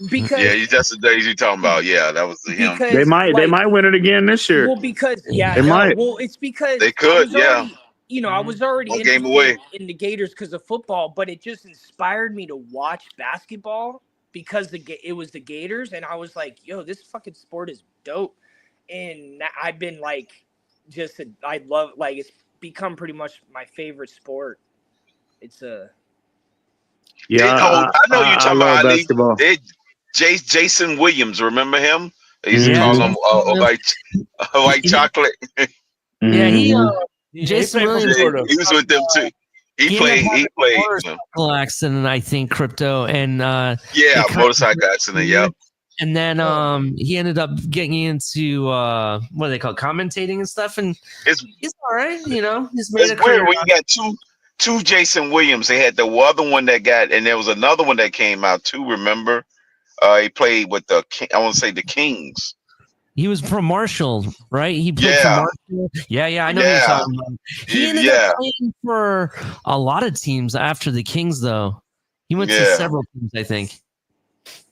Because that's the days you talking about. Yeah, that was him. They might win it again this year. Well, because They might. Well, it's because They could. Yeah. I was already One game interested away. in the Gators because of football, but it just inspired me to watch basketball because it was the Gators, and I was like, "Yo, this fucking sport is dope," and I've been like, I love it's become pretty much my favorite sport. It's a I know you're talking about Ali. basketball. Jason Williams, remember him? They used to Yeah. call him white chocolate. Yeah, He Jason played for Williams. Florida. He was with them too. He played. Motorcycle accident, I think, crypto, and motorcycle accident. Yep. And then he ended up getting into what do they call commentating and stuff, and It's all right, He's made it's weird when you got two Jason Williams. They had the other one that got, and there was another one that came out too. Remember, he played with the I want to say the Kings. He was from Marshall, right? He played for Marshall. Yeah, I know who you're talking about. He ended up playing for a lot of teams after the Kings, though. He went to several teams, I think.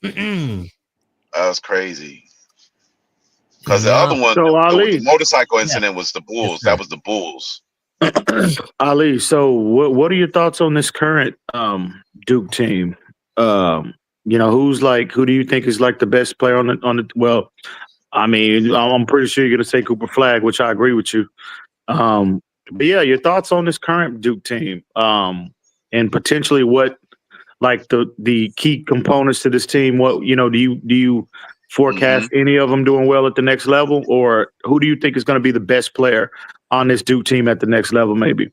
That was crazy. Because the other one, Ali, the motorcycle incident was the Bulls. That was the Bulls. Ali, so what are your thoughts on this current Duke team? Who do you think is like the best player on the well, I mean, I'm pretty sure you're gonna say Cooper Flagg, which I agree with you. But yeah, your thoughts on this current Duke team, and potentially what like the key components to this team. What do you forecast any of them doing well at the next level, or who do you think is going to be the best player on this Duke team at the next level? Maybe.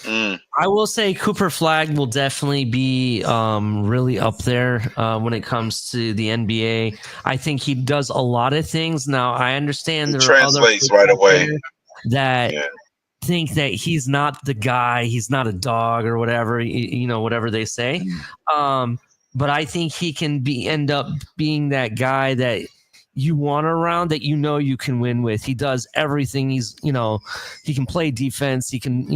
I will say Cooper Flagg will definitely be really up there when it comes to the NBA. I think he does a lot of things. Now, I understand there are translates right away that think that he's not the guy, he's not a dog or whatever, whatever they say. But I think he can end up being that guy that you want around, that you can win with. He does everything. He's he can play defense, he can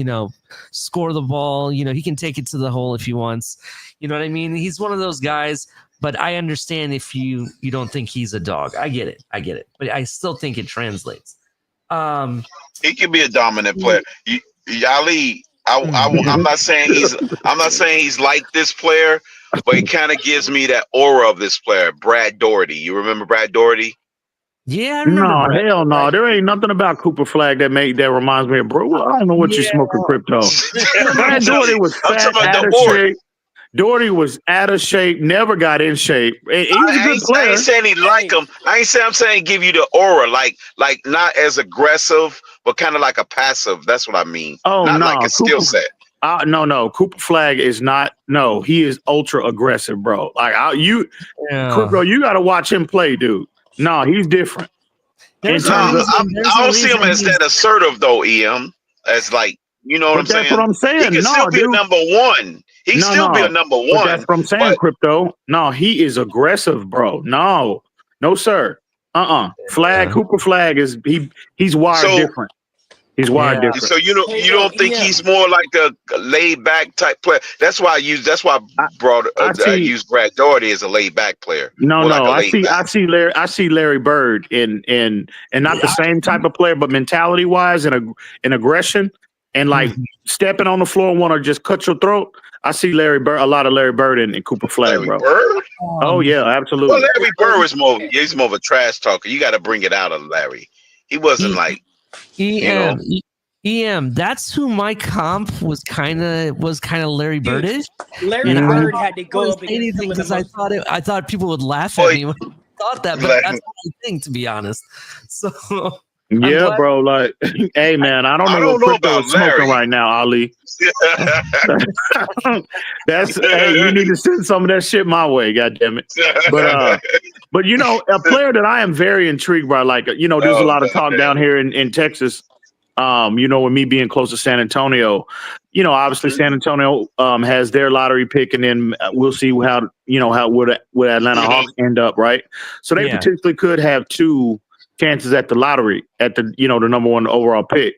score the ball, he can take it to the hole if he wants. You know what I mean? He's one of those guys, but I understand if you don't think he's a dog. I get it, but I still think it translates. He can be a dominant player. Ali, I'm not saying he's like this player, but he kind of gives me that aura of this player, Brad Daugherty. You remember Brad Daugherty? Yeah, I remember. No, Brad. hell no. There ain't nothing about Cooper Flagg that reminds me of bro. I don't know what you smoking, crypto. Brad Daugherty was fat, out of shape. Daugherty was out of shape, never got in shape. He was a good player. I ain't saying he like him. I'm saying give you the aura, like not as aggressive, but kind of like a passive. That's what I mean. Oh, not no. like a skill set. no. Cooper Flag is not. No, he is ultra aggressive, bro. Like Cooper, you got to watch him play, dude. No, he's different. There's In a terms of, reason. There's I a don't see him reason as he's- that assertive though, EM. As like, you know what I'm but that's saying? what I'm He saying. can No, still be dude. a number one. He can still be a number But that's one. what I'm saying, But Crypto. No, he is aggressive, bro. No, sir. Flag, Yeah. Cooper Flag he's wired so different. He's wired Yeah. different. so you don't think EM. he's more like a laid back type player? That's why I used Brad Daugherty as a laid back player. No, More like a I laid back. see Larry Bird in not the same type of player, but mentality wise and aggression and like stepping on the floor and want to just cut your throat. I see a lot of Larry Bird in Cooper Flag, Larry bro. Bird? Oh yeah, Well, absolutely. Larry Bird was he's more of a trash talker. You got to bring it out of Larry. He wasn't like, EM. EM. That's who my comp was kind of Larry Dude, Birdish. Larry And Bird I had to go up didn't say against anything some of the because I thought people would laugh Well, at me when I thought that, but Larry- that's what I think, to be honest. So Yeah, glad- bro. Like, hey, man, I don't know what Crypto about is smoking Larry. right now, Ali. Hey, you need to send some of that shit my way, goddamn it. But you know, a player that I am very intrigued by, like, you know, there's a lot of talk down here in Texas. You know, with me being close to San Antonio, you know, obviously San Antonio has their lottery pick, and then we'll see how would Atlanta Hawks end up, right? So they potentially could have two chances at the lottery at the the number one overall pick.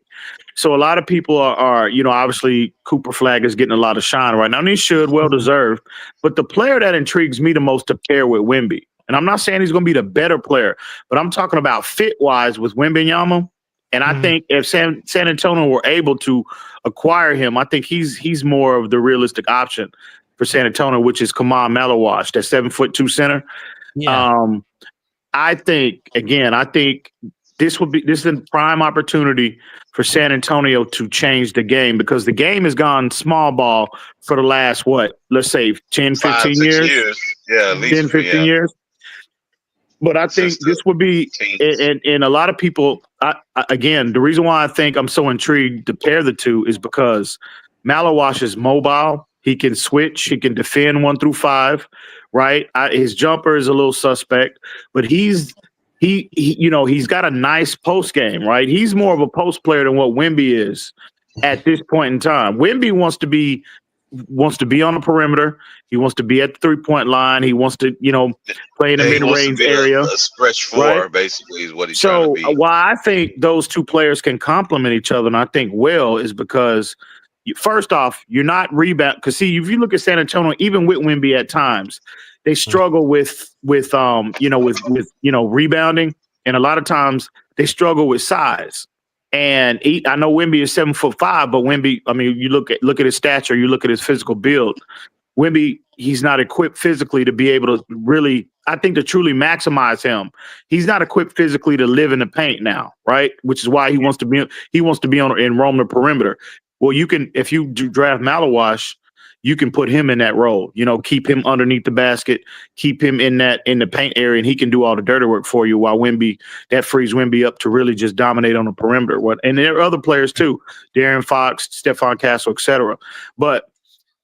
So a lot of people are you know, obviously Cooper Flag is getting a lot of shine right now, and he should, well deserved. But the player that intrigues me the most to pair with Wemby, and I'm not saying he's going to be the better player, but I'm talking about fit wise with Wembanyama. And I think if San Antonio were able to acquire him, I think he's more of the realistic option for San Antonio, which is Kamal Malawash, that 7'2" center. yeah. I think this is a prime opportunity for San Antonio to change the game, because the game has gone small ball for the last, let's say 10, 5, 15 6 years. Yeah, at least 10, 15 years. But I think this would be, and a lot of people, again, the reason why I think I'm so intrigued to pair the two is because Malawash is mobile. He can switch. He can defend 1 through 5, right? His jumper is a little suspect, but he's got a nice post game, right? He's more of a post player than what Wemby is at this point in time. Wemby wants to be on the perimeter. He wants to be at the 3-point line. He wants to, play in the mid-range area. A stretch 4, right? basically, is what he's trying to be. Why I think those two players can complement each other, and I think is because, first off, you're not rebound. Because see, if you look at San Antonio, even with Wemby at times, they struggle with rebounding, and a lot of times they struggle with size. And I know Wemby is 7'5", but Wemby, I mean, you look at his stature, you look at his physical build. Wemby, he's not equipped physically to be able to really, I think, to truly maximize him. He's not equipped physically to live in the paint now, right? Which is why he wants to be in roam the perimeter. Well, if you draft Malawash, you can put him in that role. Keep him underneath the basket, keep him in the paint area, and he can do all the dirty work for you. While that frees Wemby up to really just dominate on the perimeter. And there are other players too, De'Aaron Fox, Stephon Castle, etc. But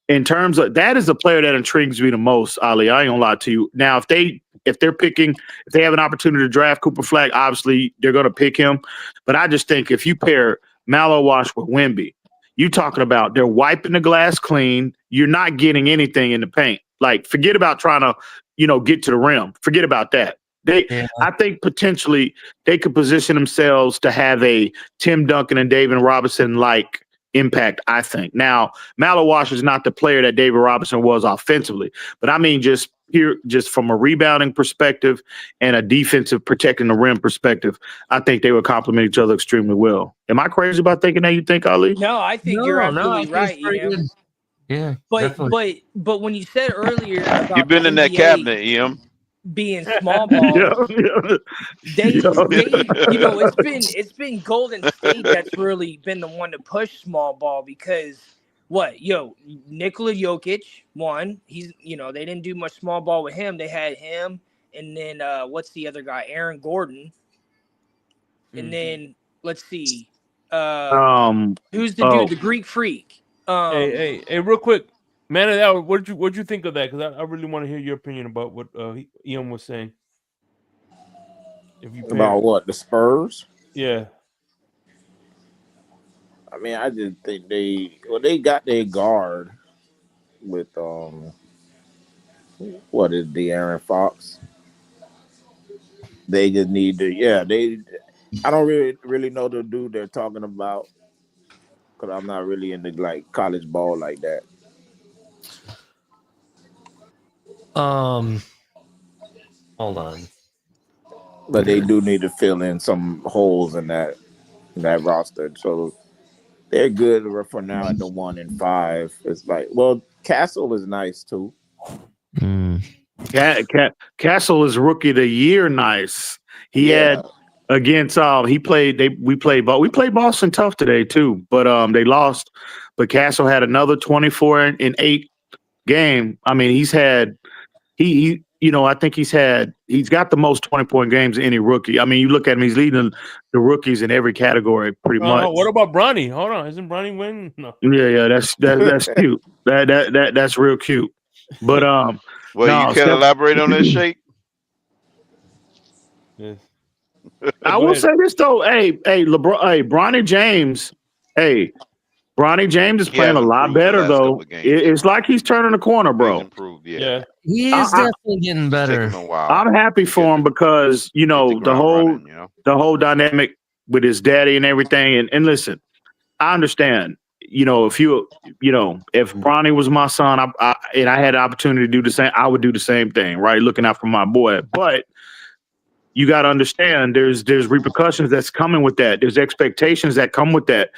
in terms of that, is the player that intrigues me the most, Ali. I ain't gonna lie to you. Now, if they have an opportunity to draft Cooper Flag, obviously they're gonna pick him. But I just think if you pair Malawash with Wemby, you talking about they're wiping the glass clean. You're not getting anything in the paint. Like, forget about trying to, get to the rim. Forget about that. I think potentially they could position themselves to have a Tim Duncan and David Robinson like impact, I think. Now, Malawash is not the player that David Robinson was offensively, but I mean just from a rebounding perspective and a defensive protecting the rim perspective, I think they would complement each other extremely well. Am I crazy about thinking that you think, Ali? No, I think you're absolutely right. Yeah, but when you said earlier about You've been the in that NBA cabinet, Em. being small ball, it's been Golden State that's really been the one to push small ball, because Nikola Jokic won. He's they didn't do much small ball with him. They had him, and then what's the other guy? Aaron Gordon, and then let's see, who's the dude? The Greek Freak. Hey, real quick, man of the hour. What'd you think of that? Because I really want to hear your opinion about what Ian was saying. If you About what, the Spurs? yeah. I mean, I just think they got their guard with what is De'Aaron Fox. They just need to I don't really know the dude they're talking about because I'm not really into like college ball like that. Hold on. But they do need to fill in some holes in that roster. So they're good for now at the 1-5. It's like, well, Castle is nice too. Castle is rookie of the year. Nice. He had against we played Boston tough today too, but they lost. But Castle had another 24-8 game. I mean, he's had I think he's got the most 20-point games of any rookie. I mean, you look at him, he's leading the rookies in every category pretty much. What about Bronny? Hold on, isn't Bronny winning? No. Yeah, that's cute. That's real cute. But well, you can elaborate on that, Shake. Yes. I will say this though, LeBron, Bronny James, Bronny James is playing a lot better though. It's like he's turning the corner, bro. He's improved, yeah. He is definitely getting better. I'm happy for him because the whole dynamic with his daddy and everything. And listen, I understand. If Bronny was my son, and I had the opportunity to do the same, I would do the same thing, right? Looking out for my boy, but you got to understand there's repercussions that's coming with that. There's expectations that come with that.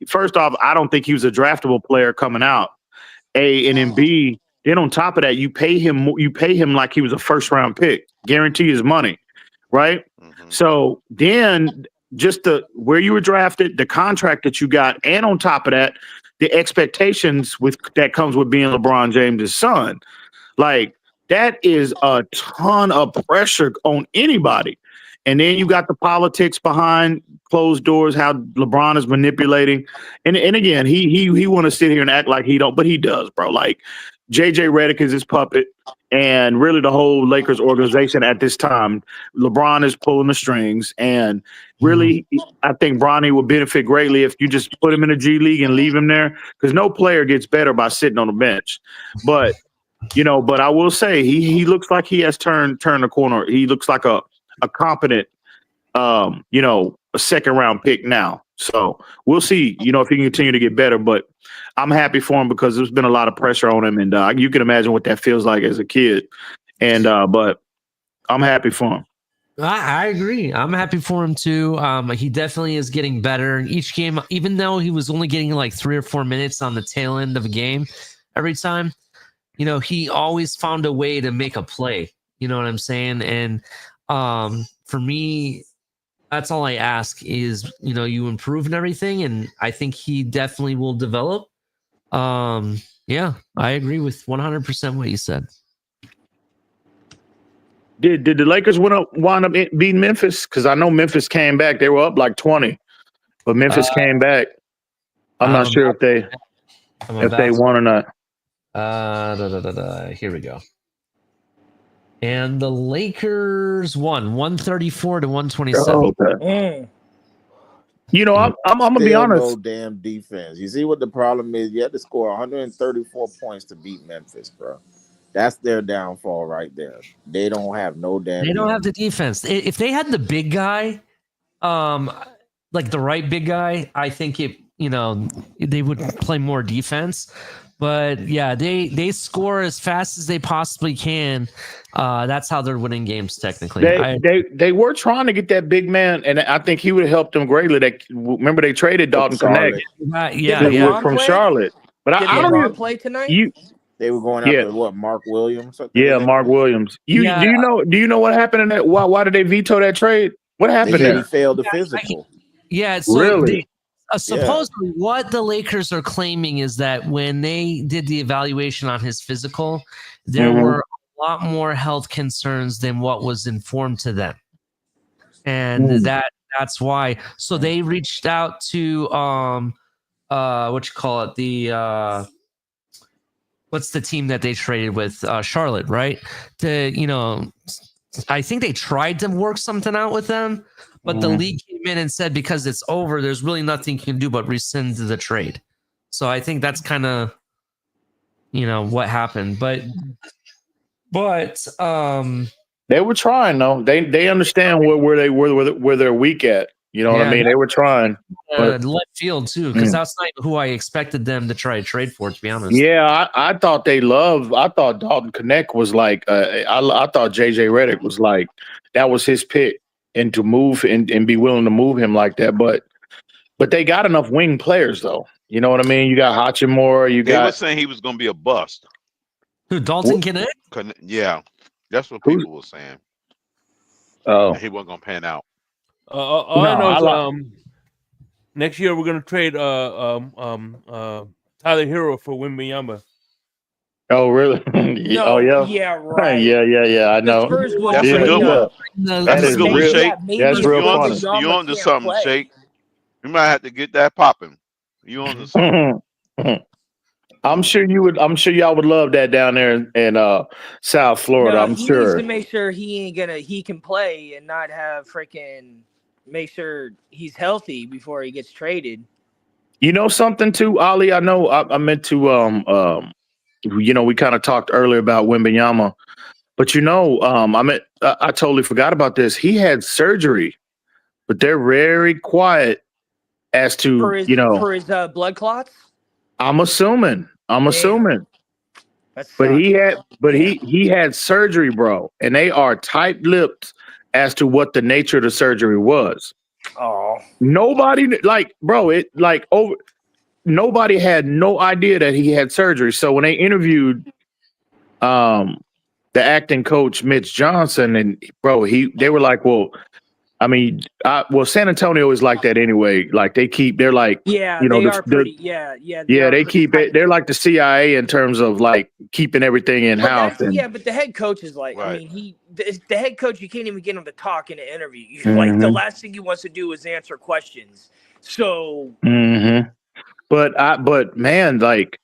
First off, I don't think he was a draftable player coming out. And then B, then on top of that, you pay him like he was a first round pick, guarantee his money, right? Mm-hmm. So then just where you were drafted, the contract that you got, and on top of that, the expectations that comes with being LeBron James' son. Like, that is a ton of pressure on anybody. And then you got the politics behind closed doors, how LeBron is manipulating. And again, he want to sit here and act like he don't, but he does, bro. Like, JJ Redick is his puppet, and really the whole Lakers organization at this time, LeBron is pulling the strings. And really, I think Bronny would benefit greatly if you just put him in a G League and leave him there, because no player gets better by sitting on the bench. But but I will say he looks like he has turned the corner. He looks like a competent, a second round pick now. So we'll see, if he can continue to get better. But I'm happy for him because there's been a lot of pressure on him, and you can imagine what that feels like as a kid. And but I'm happy for him. I agree. I'm happy for him too. He definitely is getting better each game, even though he was only getting like 3 or 4 minutes on the tail end of a game every time. He always found a way to make a play. You know what I'm saying? And for me, that's all I ask is, you improve and everything. And I think he definitely will develop. Yeah, I agree with 100% what you said. Did the Lakers wind up beating Memphis? Because I know Memphis came back. They were up like 20, but Memphis came back. I'm not sure if they won or not. Here we go. And the Lakers won 134 to 127. Oh, okay. I'm gonna be honest. No damn defense. You see what the problem is? You had to score 134 points to beat Memphis, bro. That's their downfall right there. They don't have no damn. They don't have the defense. If they had the big guy, like the right big guy, I think they would play more defense. But yeah, they score as fast as they possibly can. That's how they're winning games technically. They were trying to get that big man, and I think he would have helped them greatly. Remember they traded Dalton Connect, from Charlotte. But I don't even play tonight. They were going after what, Mark Williams? Mark Williams. Do you know what happened in that? Why did they veto that trade? What happened there? He failed the physical. So really? Supposedly, what the Lakers are claiming is that when they did the evaluation on his physical, there were a lot more health concerns than what was informed to them, and that's why. So they reached out to what you call it, the what's the team that they traded with, Charlotte, right? I think they tried to work something out with them, but the league came in and said because it's over, there's really nothing you can do but rescind the trade. So I think that's kind of what happened, but they were trying though. They understand where they're weak at. You know what I mean? They were trying. Left field too, because that's not who I expected them to try to trade for. To be honest, I thought I thought Dalton Connect was like. I thought JJ Redick was like that was his pick, and to move and be willing to move him like that. But they got enough wing players though. You know what I mean? You got Hachimura. They were saying he was going to be a bust. Who, Dalton Connect? Yeah, that's what people were saying. Oh, he wasn't going to pan out. All I know is next year we're gonna trade Tyler Hero for Wembanyama. Oh really? No, oh yeah. Yeah, right. yeah. I know. That's a good one. That's a good one, Shake. That's real funny. You on to something, Shake? You might have to get that popping. You on to something? I'm sure y'all would love that down there in South Florida. No, I'm he sure. needs to make sure he can play and not have freaking make sure he's healthy before he gets traded. You know something too, Ali? I know I meant to we kind of talked earlier about Wembanyama, but I totally forgot about this. He had surgery, but they're very quiet as to for his blood clots. I'm assuming. That But sucks. he had surgery, bro, and they are tight-lipped as to what the nature of the surgery was. Oh, Nobody nobody had no idea that he had surgery. So when they interviewed the acting coach Mitch Johnson, and bro, they were like, well, I mean, San Antonio is like that anyway. Like they're like, they are pretty. They keep it. They're like the CIA in terms of like keeping everything in house. But the head coach is like, right. I mean, the head coach. You can't even get him to talk in an interview. Mm-hmm. Like the last thing he wants to do is answer questions. So, but man, like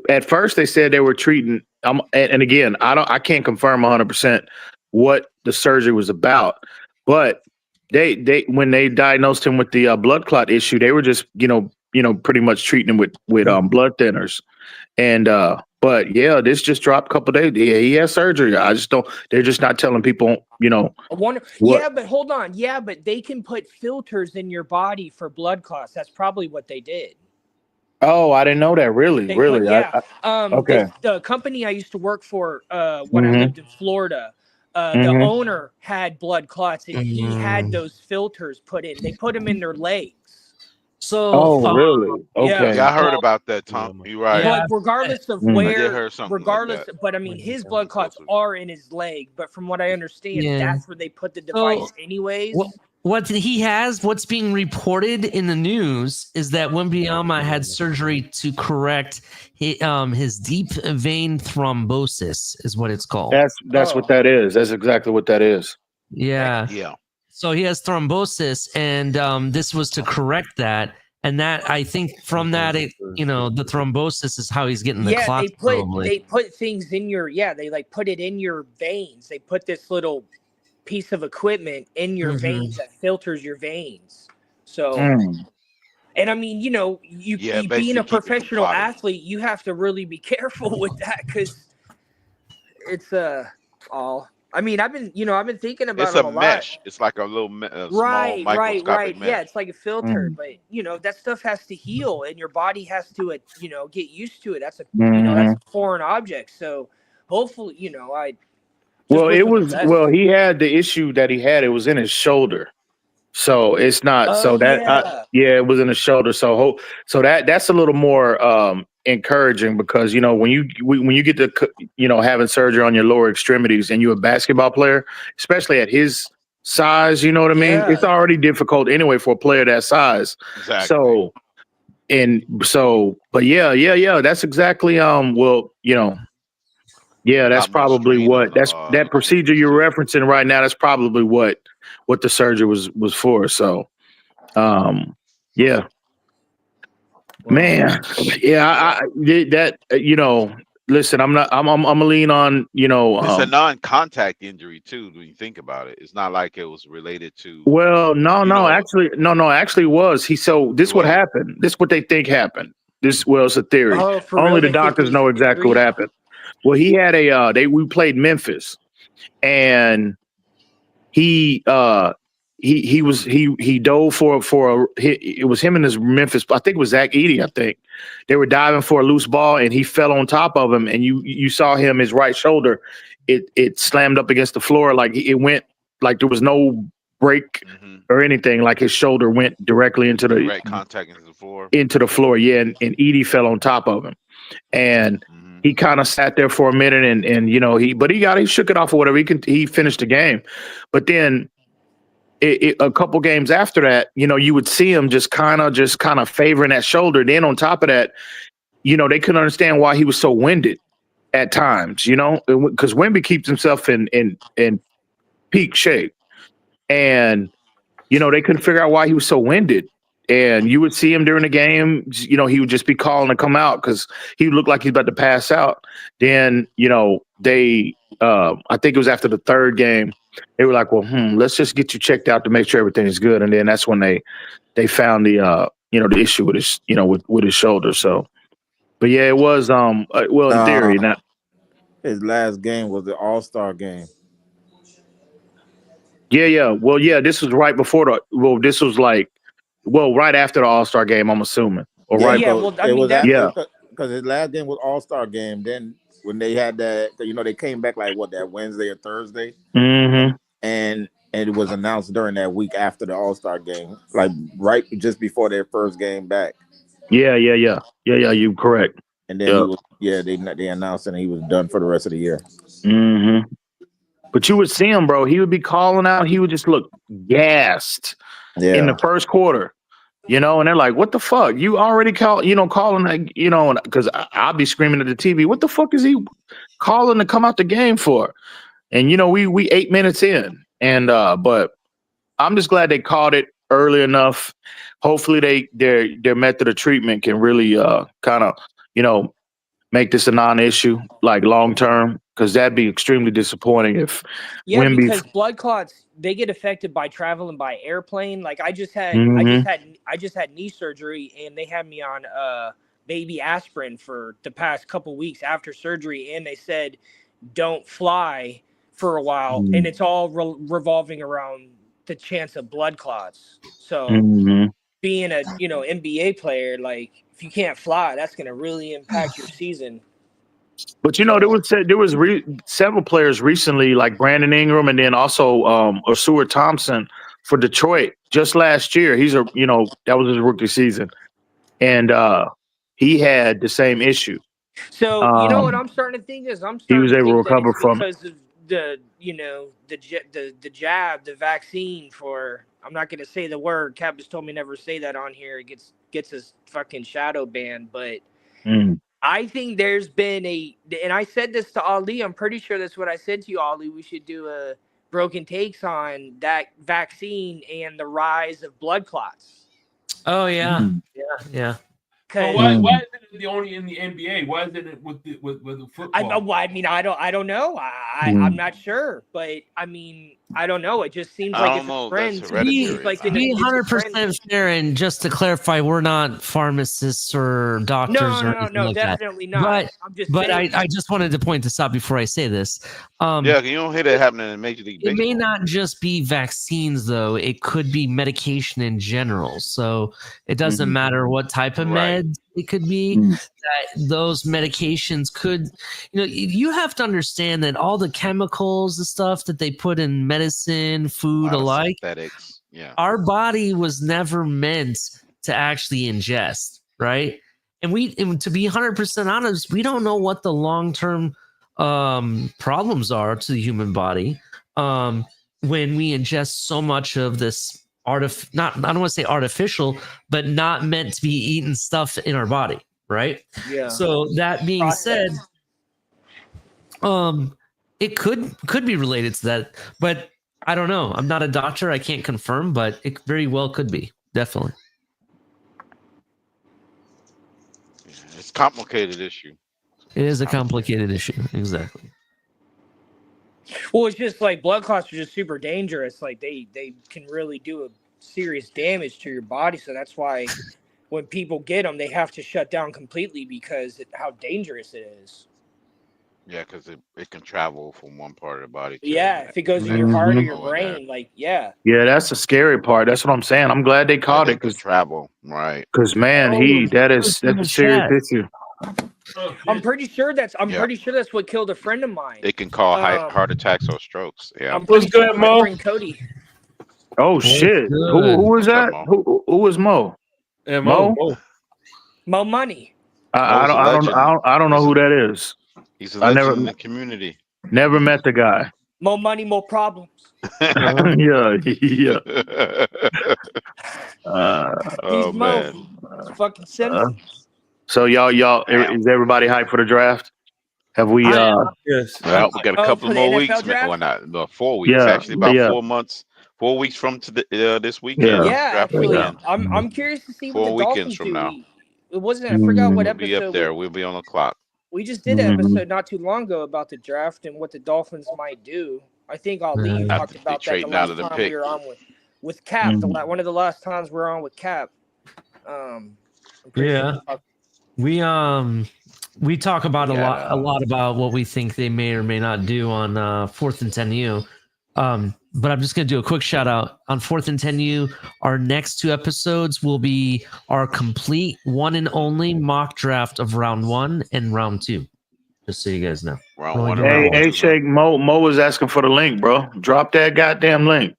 at first they said they were treating. And again, I can't confirm 100% what the surgery was about, but. They when they diagnosed him with the blood clot issue, they were just pretty much treating him with blood thinners, and but yeah, this just dropped a couple days. Yeah, he has surgery. I just don't. They're just not telling people. I wonder. Yeah, but hold on. Yeah, but they can put filters in your body for blood clots. That's probably what they did. Oh, I didn't know that. Really. Okay. The company I used to work for when I lived in Florida. The owner had blood clots, and he had those filters put in. They put them in their legs. So, really? Okay. Yeah, I heard about that, Tom. You're right. But regardless of where, like but I mean, his blood clots are in his leg. But from what I understand, that's where they put the device, anyways. What's being reported in the news is that Wembanyama had surgery to correct his deep vein thrombosis, is what it's called. That's what that is. That's exactly what that is. Yeah. So he has thrombosis, and this was to correct that. And that, I think, from that, the thrombosis is how he's getting the clots. They put things in your they like put it in your veins. They put this little piece of equipment in your veins that filters your veins. So, and I mean, you being a professional athlete, you have to really be careful with that because it's all. I mean, I've been thinking about it a mesh. lot. It's like a little right. Mesh. Yeah, it's like a filter, but that stuff has to heal, and your body has to get used to it. That's that's a foreign object. So hopefully, he had the issue that he had. It was in his shoulder, so it's not. It was in his shoulder. So that's a little more encouraging because when you get to having surgery on your lower extremities and you're a basketball player, especially at his size, you know what I mean. It's already difficult anyway for a player that size. Exactly. But that's exactly that's probably what that procedure you're referencing right now. That's probably what the surgery was for. So, Man, yeah, that you know. Listen, I'm not. I'm gonna lean on It's a non-contact injury too. When you think about it, it's not like it was related to. Well, no, you no, know, actually, no, actually, it was he. So it this what wasn't. happened. This what they think happened. This well, it's a theory. Oh, for Only real? the They think it doctors was know an exactly what injury? happened. Well, he had a. We played Memphis, and he he dove for it was him and his Memphis. I think it was Zach Edey. I think they were diving for a loose ball, and he fell on top of him, and you saw him his right shoulder. It slammed up against the floor like it went like there was no break or anything. Like his shoulder went directly into the Direct contact into the floor. Yeah, and Edey fell on top of him, and he kind of sat there for a minute, and you know he shook it off or whatever. He finished the game, but then a couple games after that, you know, you would see him just kind of favoring that shoulder. Then on top of that, you know, they couldn't understand why he was so winded at times, you know, because Wemby keeps himself in peak shape, and you know they couldn't figure out why he was so winded. And you would see him during the game, you know, he would just be calling to come out because he looked like he's about to pass out. Then, you know, I think it was after the third game, they were like, well, let's just get you checked out to make sure everything is good. And then that's when they found the, you know, the issue with his, you know, with his shoulder. So, but yeah, it was, well, in theory, not. His last game was the All-Star game. Yeah. Well, yeah, this was right before this was like, right after the All-Star game, I'm assuming. Or right. Yeah, well, I mean, because his last game was All-Star game. Then when they had that, you know, they came back like that Wednesday or Thursday, and it was announced during that week after the All-Star game, like right just before their first game back. Yeah. You correct. And then they announced and he was done for the rest of the year. But you would see him, bro. He would be calling out. He would just look gassed in the first quarter, you know. And they're like, "What the fuck? You already calling that, you know?" Because I'll be screaming at the TV, "What the fuck is he calling to come out the game for?" And you know, we 8 minutes in, and but I'm just glad they caught it early enough. Hopefully, their method of treatment can really kind of, you know, make this a non-issue like long term, because that'd be extremely disappointing if because blood clots, they get affected by traveling by airplane. Like I just had knee surgery, and they had me on baby aspirin for the past couple weeks after surgery, and they said don't fly for a while, and it's all revolving around the chance of blood clots. So being a NBA player, like if you can't fly, that's going to really impact your season. But you know, there was several players recently, like Brandon Ingram, and then also Osua Thompson for Detroit just last year. That was his rookie season, and he had the same issue. So you know what I'm starting to think is he was able to recover from because of the jab, the vaccine for. I'm not going to say the word. Cap just told me never say that on here. It gets his fucking shadow banned. But I think there's been and I said this to Ali. I'm pretty sure that's what I said to you, Ali. We should do a broken takes on that vaccine and the rise of blood clots. Oh yeah, yeah. So why is it only in the NBA? Why is it with the football? I mean, I don't know. I'm not sure, but I mean, I don't know. It just seems like it's a trend. To be 100% fair, and just to clarify, we're not pharmacists or doctors. No, definitely not. But I just wanted to point this out before I say this. You don't hear that happening in Major League Baseball. It may not just be vaccines, though. It could be medication in general. So it doesn't matter what type of meds it could be. That those medications could, you have to understand that all the chemicals, the stuff that they put in medicine, food alike, synthetics. Yeah, our body was never meant to actually ingest, right? And to be 100% honest, we don't know what the long-term problems are to the human body when we ingest so much of this I don't want to say artificial, but not meant to be eaten stuff in our body, right? Yeah. So that being said, it could be related to that, but I don't know. I'm not a doctor. I can't confirm, but it very well could be. Definitely. It's a complicated issue. It is a complicated issue. Exactly. Well, it's just like blood clots are just super dangerous. Like they can really do a serious damage to your body. So that's why when people get them, they have to shut down completely because how dangerous it is. Yeah, because it can travel from one part of the body to Yeah, the if it goes in next. your heart or Mhm. your brain, like yeah. Yeah, that's the scary part. That's what I'm saying. I'm glad they Yeah, caught they it can travel, right? because man, that's a serious issue. I'm pretty sure that's what killed a friend of mine. They can cause heart attacks or strokes. Yeah. I'm pretty sure my friend Cody. Oh shit! Who was What's up, that? Mo? Who was Mo? Yeah, Mo? Mo Money. I Mo's a legend. don't know who that is. He's a legend in the community. Never met the guy. More money, more problems. Yeah. Oh man. It's fucking Simpsons. So y'all, is everybody hyped for the draft? Have we? Yes. Well, we got a couple for the more NFL weeks. draft? Well, not 4 weeks. Yeah, Actually, about yeah. 4 months. 4 weeks from this weekend. Yeah, Draft actually, weekend. I'm curious to see what 4 the weekends Dolphins from do. now. It wasn't. I forgot what We'll be up episode. there. We'll be on the clock. We just did an episode not too long ago about the draft and what the Dolphins might do. I think Ali talked about that the last time we were on with Cap. One of the last times we were on with Cap. Yeah, we talk about a lot about what we think they may or may not do on 4th and 10U. But I'm just gonna do a quick shout out on 4th and 10U. Our next 2 episodes will be our complete one and only mock draft of round 1 and round 2. Just so you guys know. Hey, Shake, Mo was asking for the link, bro. Drop that goddamn link.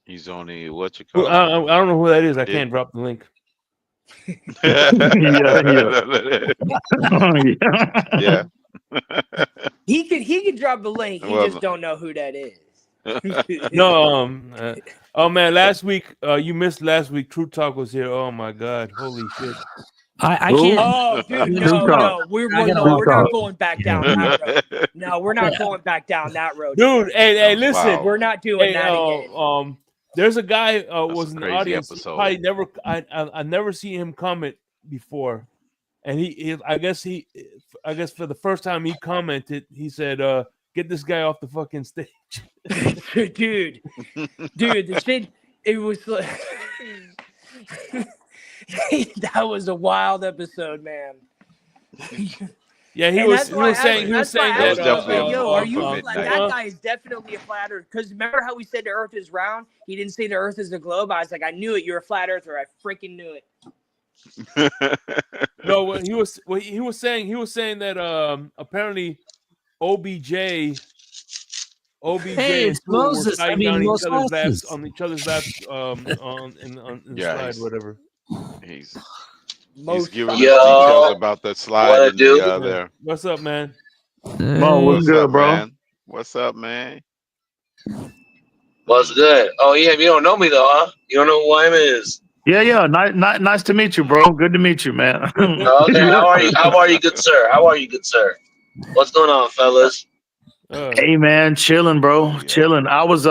He's only what you call. Well, I don't know who that is. I can't drop the link. Yeah. He could drop the link. He just don't know who that is. No, oh man, last week you missed last week. True Talk was here. Oh my god, holy shit! I can't. Oh, dude, no, we're not going back down that road. No, we're not going back down that road, dude. Hey, listen, we're not doing that again. There's a guy was in the crazy audience. episode. I never seen him comment before, and I guess for the first time he commented, he said, "Get this guy off the fucking stage." dude, the shit. It was like that was a wild episode, man. Yeah, he was saying that. Definitely Yo, are you like that guy is definitely a flat earther? Because remember how we said the Earth is round? He didn't say the Earth is a globe. I was like, I knew it. You're a flat earther. I freaking knew it. No, what he was saying that apparently OBJ Hey, it's Moses. on each other's laps on slide, whatever. He's giving us details about that slide there. What's up, man? Mo, what's good, bro? Man? What's up, man? What's good? Oh yeah, you don't know me though, huh? You don't know who I is? Yeah. Nice to meet you, bro. Good to meet you, man. Okay, how are you? How are you, good sir? What's going on, fellas? Hey man, chilling, bro. Chilling. I was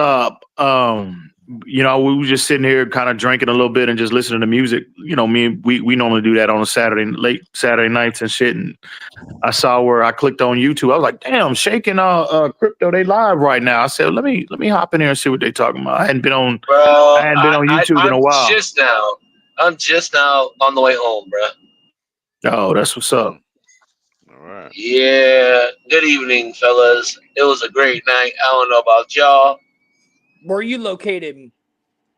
we were just sitting here kind of drinking a little bit and just listening to music. We normally do that on a late Saturday nights and shit. And I saw where I clicked on YouTube. I was like, damn, Shaking Crypto, they live right now. I said, let me hop in here and see what they talking about. I hadn't been on YouTube in a while. I'm just now on the way home, bro. Oh, that's what's up. All right. Yeah. Good evening, fellas. It was a great night. I don't know about y'all. Where are you located,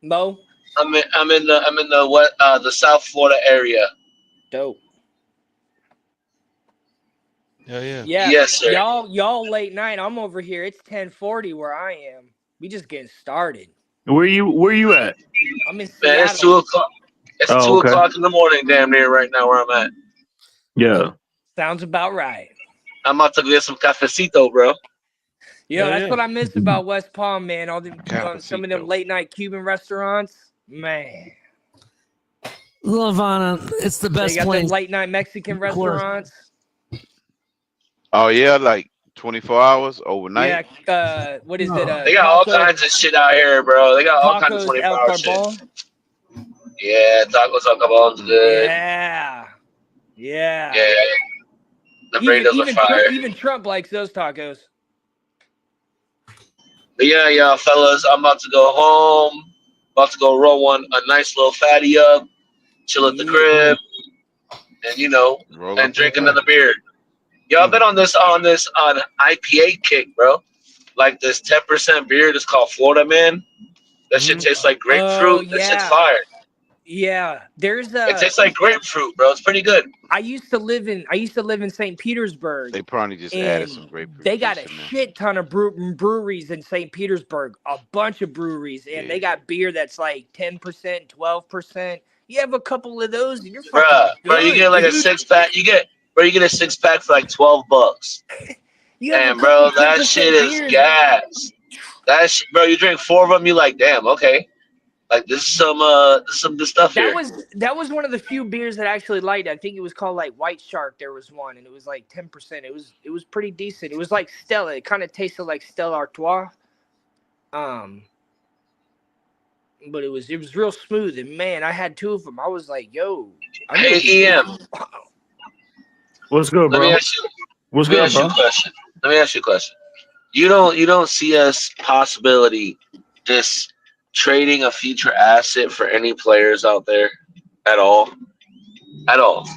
Mo? I'm in the South Florida area. Dope. Yeah. Yes, sir. Y'all late night. I'm over here. It's 10:40 where I am. We just getting started. Where you at? I'm in Seattle. Man, it's 2 o'clock. It's 2 o'clock in the morning, damn near right now where I'm at. Yeah. Sounds about right. I'm about to get some cafecito, bro. That's what I miss about West Palm, man. All them some of them late night Cuban restaurants, man. Lavana, it's the best They got place. them late night Mexican restaurants. Oh yeah, like 24 hours overnight. Yeah, what is it? They got all kinds of shit out here, bro. They got all kinds of 24-hour shit. Yeah, tacos, alcohol's good. Yeah. Yeah. Yeah, the burritos are fire. Even Trump likes those tacos. But yeah, y'all fellas, I'm about to go home. About to go roll a nice little fatty up, chill at the crib, and Roll and up drink a another beer. Y'all been on IPA kick, bro. Like this 10% beer that's called Florida Man. That shit tastes like grapefruit. Oh That shit's yeah. fire. Yeah. There's It tastes like grapefruit, bro. It's pretty good. I used to live in St. Petersburg. They probably just added And some grapefruit they got juice a in there. shit ton of breweries in St. Petersburg, a bunch of breweries, and they got beer that's like 10%, 12%. You have a couple of those, and you're fucking Bro, you good, get like a dude. 6-pack. You get a 6-pack for like $12. You have And a couple bro, that 10% shit is beers. gas. Bro, you drink 4 of them, you like, damn, okay. Like this is some good stuff here. That was one of the few beers that I actually liked. I think it was called like White Shark. There was one, and it was like 10%. It was pretty decent. It was like Stella. It kind of tasted like Stella Artois. But it was real smooth, and man, I had 2 of them. I was like, yo, Hey EM, What's good, let me bro? ask you What's let me good, ask you bro? a question. Let me ask you a question. You don't see us possibility just trading a future asset for any players out there at all? At all.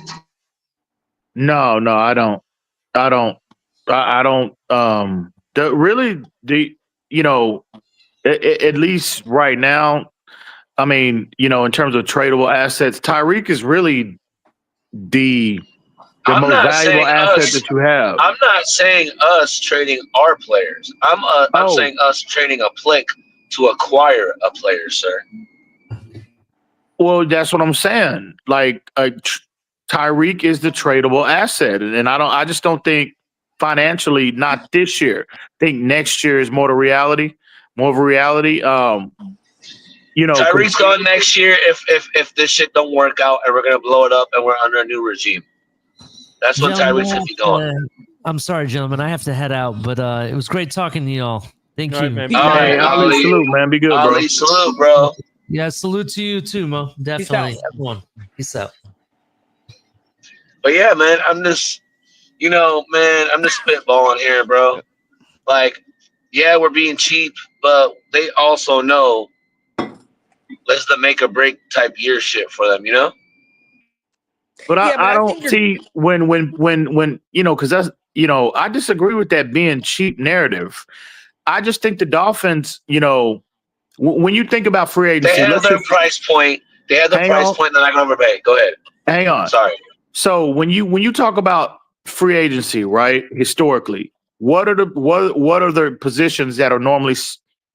No, I don't. I don't. At least right now. I mean, in terms of tradable assets, Tyreek is really the I'm most not valuable saying asset us. that you have. I'm not saying us trading our players. I'm saying us trading a plick to acquire a player, sir. Well, that's what I'm saying. Like, Tyreek is the tradable asset, and I just don't think financially, not this year. I think next year is more of a reality. Tyreek's gone next year if this shit don't work out and we're gonna blow it up and we're under a new regime. That's when Tyreek's gonna be gone. I'm sorry, gentlemen. I have to head out, but it was great talking to y'all. Thank All you. right, man. All right, Ali, salute, man. Be good, bro. Ali, salute, bro. Yeah, salute to you too, Mo. Definitely. Everyone. Peace out. But yeah, man, I'm just spitballing here, bro. Like, yeah, we're being cheap, but they also know this is the make or break type year shit for them, But Yeah, but I I don't think see when because that's I disagree with that being cheap narrative. I just think the Dolphins, when you think about free They agency, have their price point. They have the price point that I can overpay. Go ahead. Hang on. Sorry. So when you talk about free agency, right? Historically, what are the positions that are normally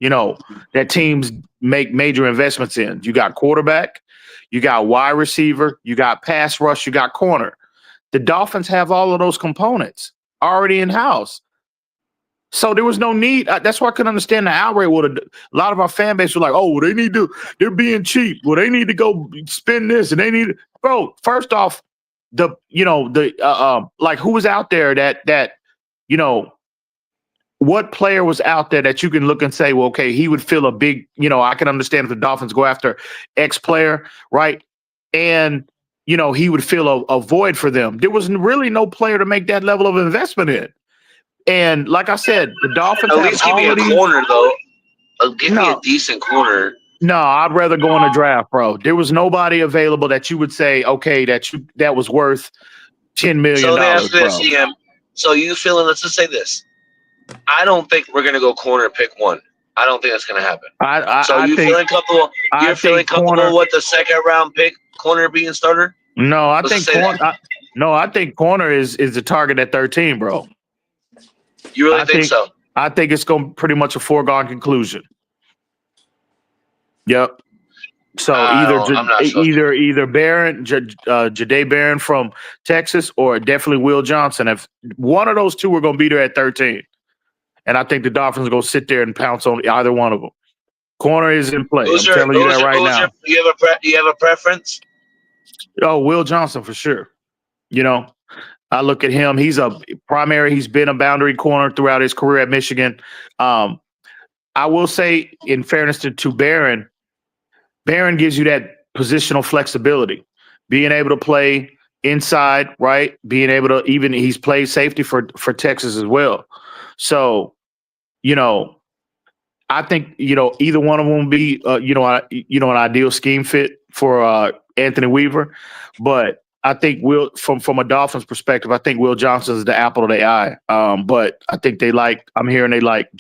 that teams make major investments in? You got quarterback, you got wide receiver, you got pass rush, you got corner. The Dolphins have all of those components already in house. So there was no need. That's why I couldn't understand the outrage. A lot of our fan base were like, "Oh, they're being cheap. Well, they need to go spend this, and they need." Bro, first off, like who was out there that what player was out there that you can look and say, well, okay, he would feel a big. I can understand if the Dolphins go after X player, right? And he would feel a void for them. There was really no player to make that level of investment in. And like I said, the Dolphins at have least give me a corner though. Give me a decent corner. No, I'd rather go in the draft, bro. There was nobody available that you would say, okay, that was worth $10 million. So let me ask this, bro. EM. So you feeling? Let's just say this. I don't think we're gonna go corner pick 1. I don't think that's gonna happen. Feeling comfortable? You're feeling comfortable with the second round pick corner being starter? No, I think corner is the target at 13, bro. You really think so? I think it's going pretty much a foregone conclusion. Yep. So either Barron, Jahdae Barron from Texas, or definitely Will Johnson. If one of those two are going to be there at 13, and I think the Dolphins are going to sit there and pounce on either one of them. Corner is in play. I'm telling you that right now. You have a preference? Oh, Will Johnson for sure. I look at him. He's a primary. He's been a boundary corner throughout his career at Michigan. I will say, in fairness to Barron gives you that positional flexibility, being able to play inside, right? Being able to he's played safety for Texas as well. So, I think either one of them will be an ideal scheme fit for Anthony Weaver, but I think from a Dolphins perspective, I think Will Johnson is the apple of the eye. But I think I'm hearing they like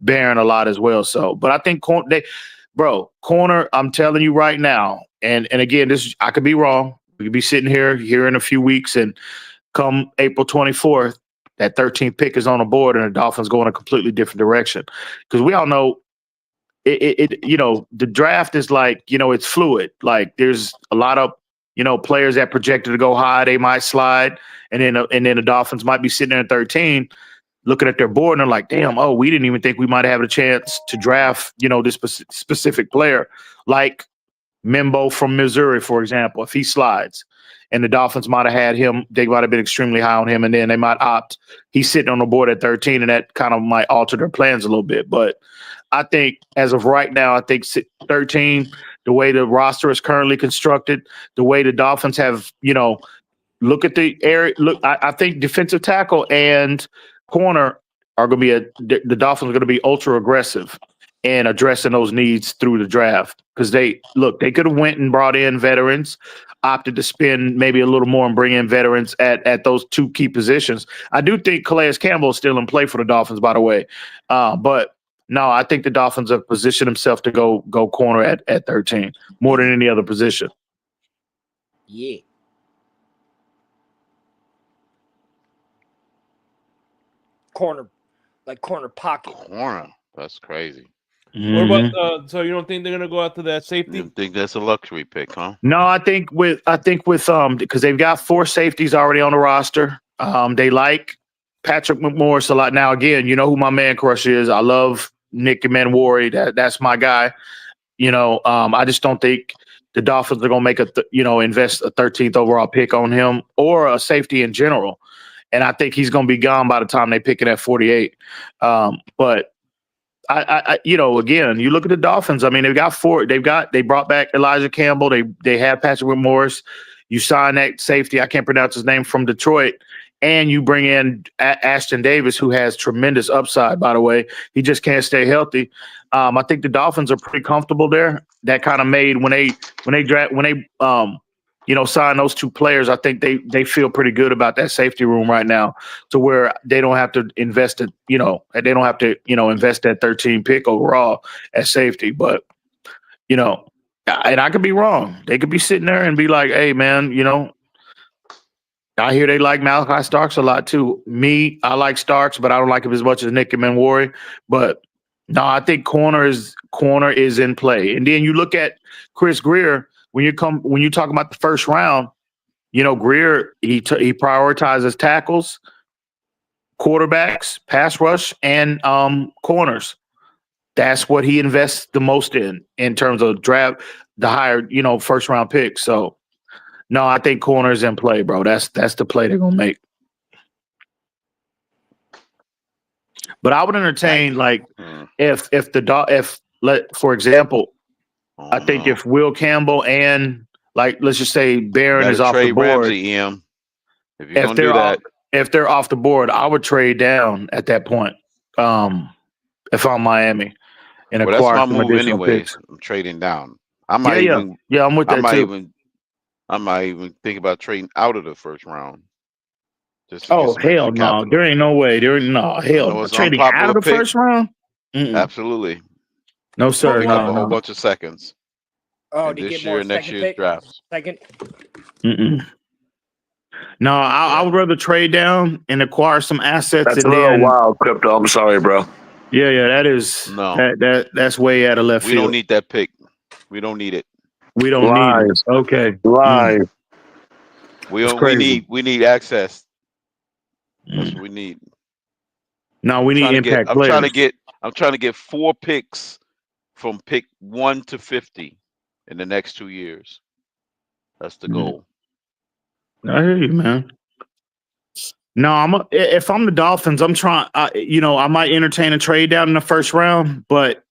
Barron a lot as well. So, but I think corner, I'm telling you right now, and again, I could be wrong. We could be sitting here in a few weeks, and come April 24th, that 13th pick is on the board, and the Dolphins go in a completely different direction. Because we all know the draft is it's fluid. Like there's a lot of players that projected to go high, they might slide, and then the Dolphins might be sitting there at 13, looking at their board, and they're like, "Damn, we didn't even think we might have a chance to draft this specific player, like Mimbo from Missouri, for example. If he slides, and the Dolphins might have had him, they might have been extremely high on him, and then they might opt. He's sitting on the board at 13, and that kind of might alter their plans a little bit. But I think as of right now, I think 13, the way the roster is currently constructed, the way the Dolphins have, look at the area. Look, I think defensive tackle and corner are going to be the Dolphins are going to be ultra aggressive and addressing those needs through the draft, because they could have went and brought in veterans, opted to spend maybe a little more and bring in veterans at those two key positions. I do think Calais Campbell is still in play for the Dolphins, by the way, but no, I think the Dolphins have positioned themselves to go corner at 13 more than any other position. Yeah. Corner pocket. Corner. That's crazy. What about so you don't think they're gonna go after that safety? You think that's a luxury pick, huh? No, I think with because they've got 4 safeties already on the roster. They like Patrick McMorris a lot. Now again, you know who my man crush is. I love Nick Manwari. That's my guy. I just don't think the Dolphins are gonna make invest a 13th overall pick on him or a safety in general. And I think he's gonna be gone by the time they pick it at 48. But I again, you look at the Dolphins. I mean, they've got 4. They brought back Elijah Campbell. They have Patrick Morris. You sign that safety, I can't pronounce his name, from Detroit, and you bring in Ashton Davis, who has tremendous upside. By the way, he just can't stay healthy. I think the Dolphins are pretty comfortable there. That kind of made when they sign those 2 players, I think they feel pretty good about that safety room right now, to where they don't have to invest invest that 13 pick overall at safety. But, and I could be wrong. They could be sitting there and be like, "Hey man, I hear they like Malachi Starks a lot too." Me, I like Starks, but I don't like him as much as Nick Manwari. But no, I think corner is in play. And then you look at Chris Greer. When you talk about the first round, Greer, he prioritizes tackles, quarterbacks, pass rush, and corners. That's what he invests the most in terms of draft, the higher, first round picks. So no, I think corner is in play, bro. That's the play they're gonna make. But I would entertain for example, I think if Will Campbell and let's just say Barron is off the board, Ramsey, if they're off the board, I would trade down at that point. If I'm Miami and acquire some additional picks. I'm trading down. I'm with that too. I might even think about trading out of the first round. Hell no! There ain't no way. Trading out of the first round. Absolutely. No, sir. Pick up a whole bunch of seconds. Oh, to this year and next year's drafts. Second. No, I would rather trade down and acquire some assets. That's a little wild, Crypto. I'm sorry, bro. Yeah, that is that's way out of left field. We don't need that pick. We don't need it. We don't need it. Okay. Live. We need access. That's what we need. No, we need impact players. I'm trying to get 4 picks from pick 1 to 50 in the next 2 years. That's the goal. I hear you, man. No, if I'm the Dolphins, I'm trying. I might entertain a trade down in the first round, but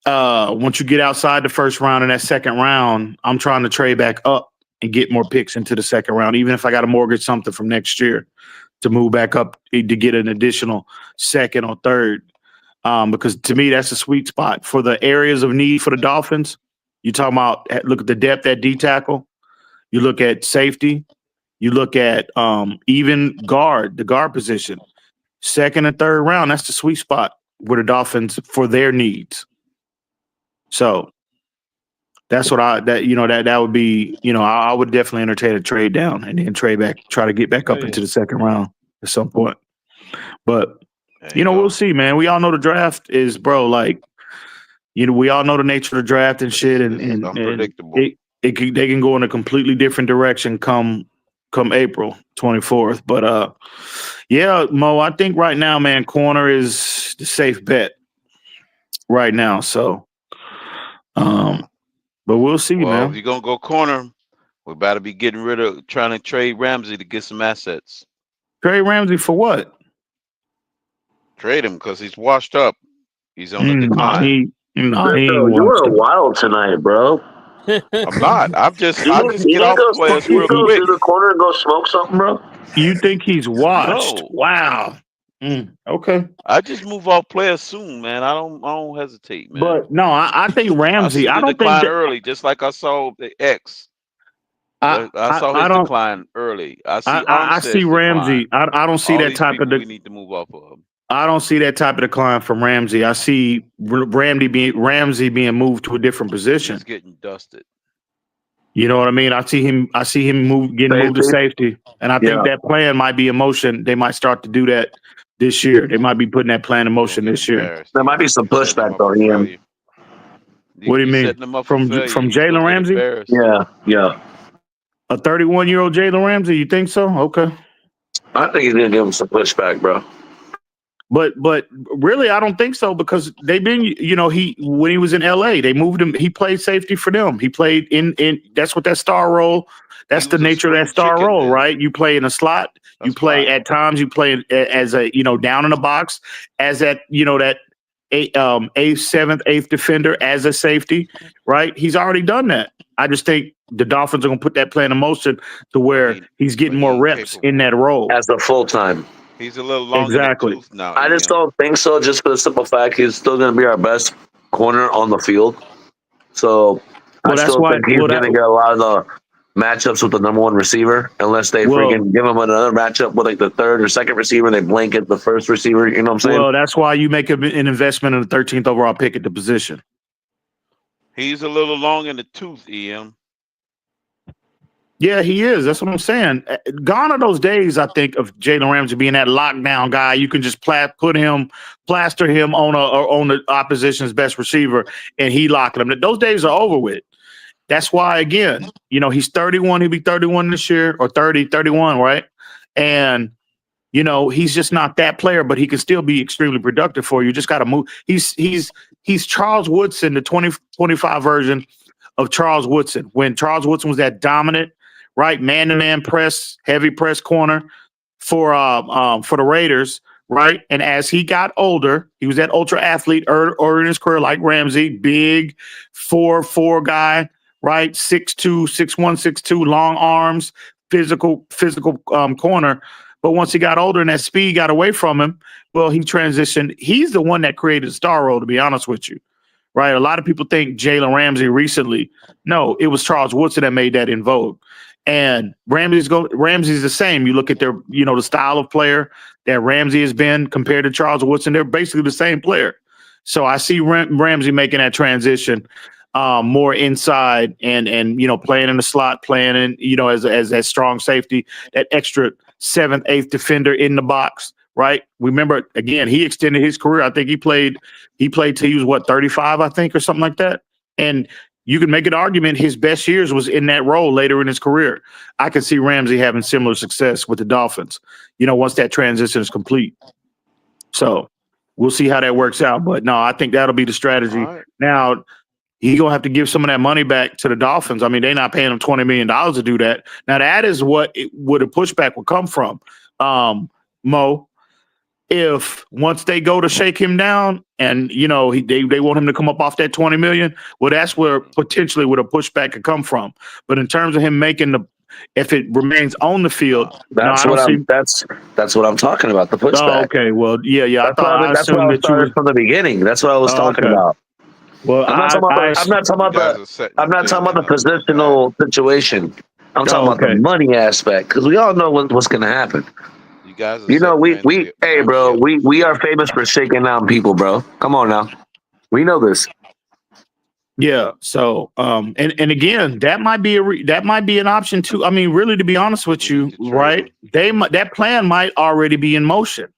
once you get outside the first round in that second round, I'm trying to trade back up and get more picks into the second round, even if I got to mortgage something from next year to move back up to get an additional second or third. Because to me, that's a sweet spot for the areas of need for the Dolphins. You talking about look at the depth at D tackle. You look at safety. You look at even the guard position. Second and third round, that's the sweet spot with the Dolphins for their needs. So that's what that would be, I would definitely entertain a trade down and then trade back, try to get back up into the second round at some point. But we'll see, man. We all know the draft is, bro, like, we all know the nature of the draft and shit, and unpredictable. They can go in a completely different direction come April 24th. But yeah, Mo, I think right now, man, corner is the safe bet right now. So but we'll see, man. If you're gonna go corner, we better be trying to trade Ramsey to get some assets. Trade Ramsey for what? Trade him because he's washed up. He's on the decline. You're wild tonight, bro. I'm not. I'm just get off players real go quick. to the corner and go smoke something, bro. You think he's washed? No. Wow. Okay. I just move off players soon, man. I don't hesitate, man. But no, I think Ramsey. I don't think early, just like I saw the X. I saw his decline early. I see Ramsey. I don't see that type of. We need to move off of him. I don't see that type of decline from Ramsey. I see Ramsey being moved to a different position. He's getting dusted. You know what I mean? I see him getting moved to safety, and I think that plan might be in motion. They might start to do that this year. They might be putting that plan in motion this year. There might be some pushback though, Ian. What do you mean? From Jalen Ramsey? Yeah. A 31-year-old Jalen Ramsey? You think so? Okay. I think he's gonna give him some pushback, bro. But really, I don't think so because they've been, when he was in LA, they moved him. He played safety for them. He played in that's what that star role. That's the nature of that star role, right? You play in a slot. You play at times. You play as a down in the box as that that eighth, seventh, eighth defender as a safety, right? He's already done that. I just think the Dolphins are going to put that plan in motion to where he's getting more reps in that role as a full time. He's a little longer exactly now. I just don't think so, just for the simple fact he's still going to be our best corner on the field. So I still think he's going to get a lot of the matchups with the number one receiver, unless they freaking give him another matchup with like the third or second receiver and they blanket the first receiver. You know what I'm saying? Well, that's why you make an investment in the 13th overall pick at the position. He's a little long in the tooth, EM. Yeah, he is. That's what I'm saying. Gone are those days, I think, of Jalen Ramsey being that lockdown guy. You can just plaster him on the opposition's best receiver, and he locking him. Those days are over with. That's why, again, he's 31. He'll be 31 this year, or 30, 31, right? And he's just not that player, but he can still be extremely productive for you. Just got to move. He's Charles Woodson, the 2025 version of Charles Woodson. When Charles Woodson was that dominant, right, man-to-man press, heavy press corner for the Raiders, right? And as he got older, he was that ultra athlete early in his career, like Ramsey, big 4'4" guy, right? 6'2", 6'1", 6'2", long arms, physical corner. But once he got older and that speed got away from him, well, he transitioned. He's the one that created the star role, to be honest with you, right? A lot of people think Jalen Ramsey recently. No, it was Charles Woodson that made that in vogue. And Ramsey's the same. You look at their, the style of player that Ramsey has been compared to Charles Woodson. They're basically the same player. So I see Ramsey making that transition more inside and playing in the slot, playing in, as that strong safety, that extra 7th, 8th defender in the box, right? Remember, again, he extended his career. I think he played till he was 35, I think, or something like that. And you can make an argument his best years was in that role later in his career. I can see Ramsey having similar success with the Dolphins, once that transition is complete. So we'll see how that works out. But no, I think that'll be the strategy. Right. Now, he's going to have to give some of that money back to the Dolphins. I mean, they're not paying him $20 million to do that. Now, that is where the pushback will come from, Mo. if once they go to shake him down and they want him to come up off that 20 million, well, that's where potentially where the pushback could come from. But in terms of him if it remains on the field, that's what I'm talking about. The pushback. Oh, okay. Well, yeah. That's what I started from the beginning. That's what I was talking about. Well, I'm not talking about the positional situation. I'm talking about the money aspect because we all know what's going to happen. You guys, hey, bro, we are famous for shaking down people, bro. Come on now, we know this. Yeah. So, and again, that might be an option too. I mean, really, to be honest with you, right? That plan might already be in motion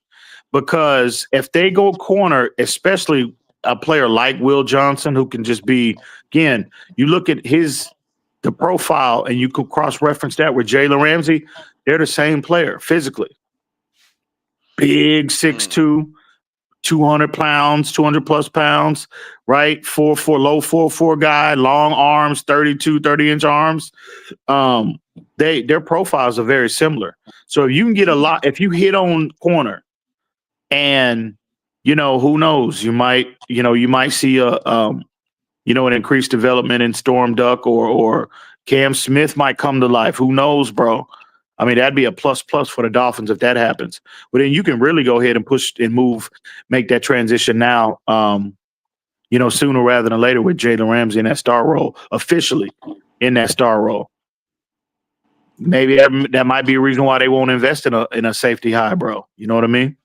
because if they go corner, especially a player like Will Johnson, who can just be, again, you look at the profile and you could cross-reference that with Jalen Ramsey, they're the same player physically. Big 6'2", 200 pounds, 200 plus pounds, right? 4'4", low 4'4" guy, long arms, 30-inch arms. Their profiles are very similar. So if you can get if you hit on corner and who knows, you might see an increased development in Storm Duck or Cam Smith might come to life. Who knows, bro? I mean, that'd be a plus for the Dolphins if that happens. But then you can really go ahead and push and make that transition now, sooner rather than later with Jalen Ramsey in that star role, officially in that star role. Maybe that might be a reason why they won't invest in a safety high, bro. You know what I mean?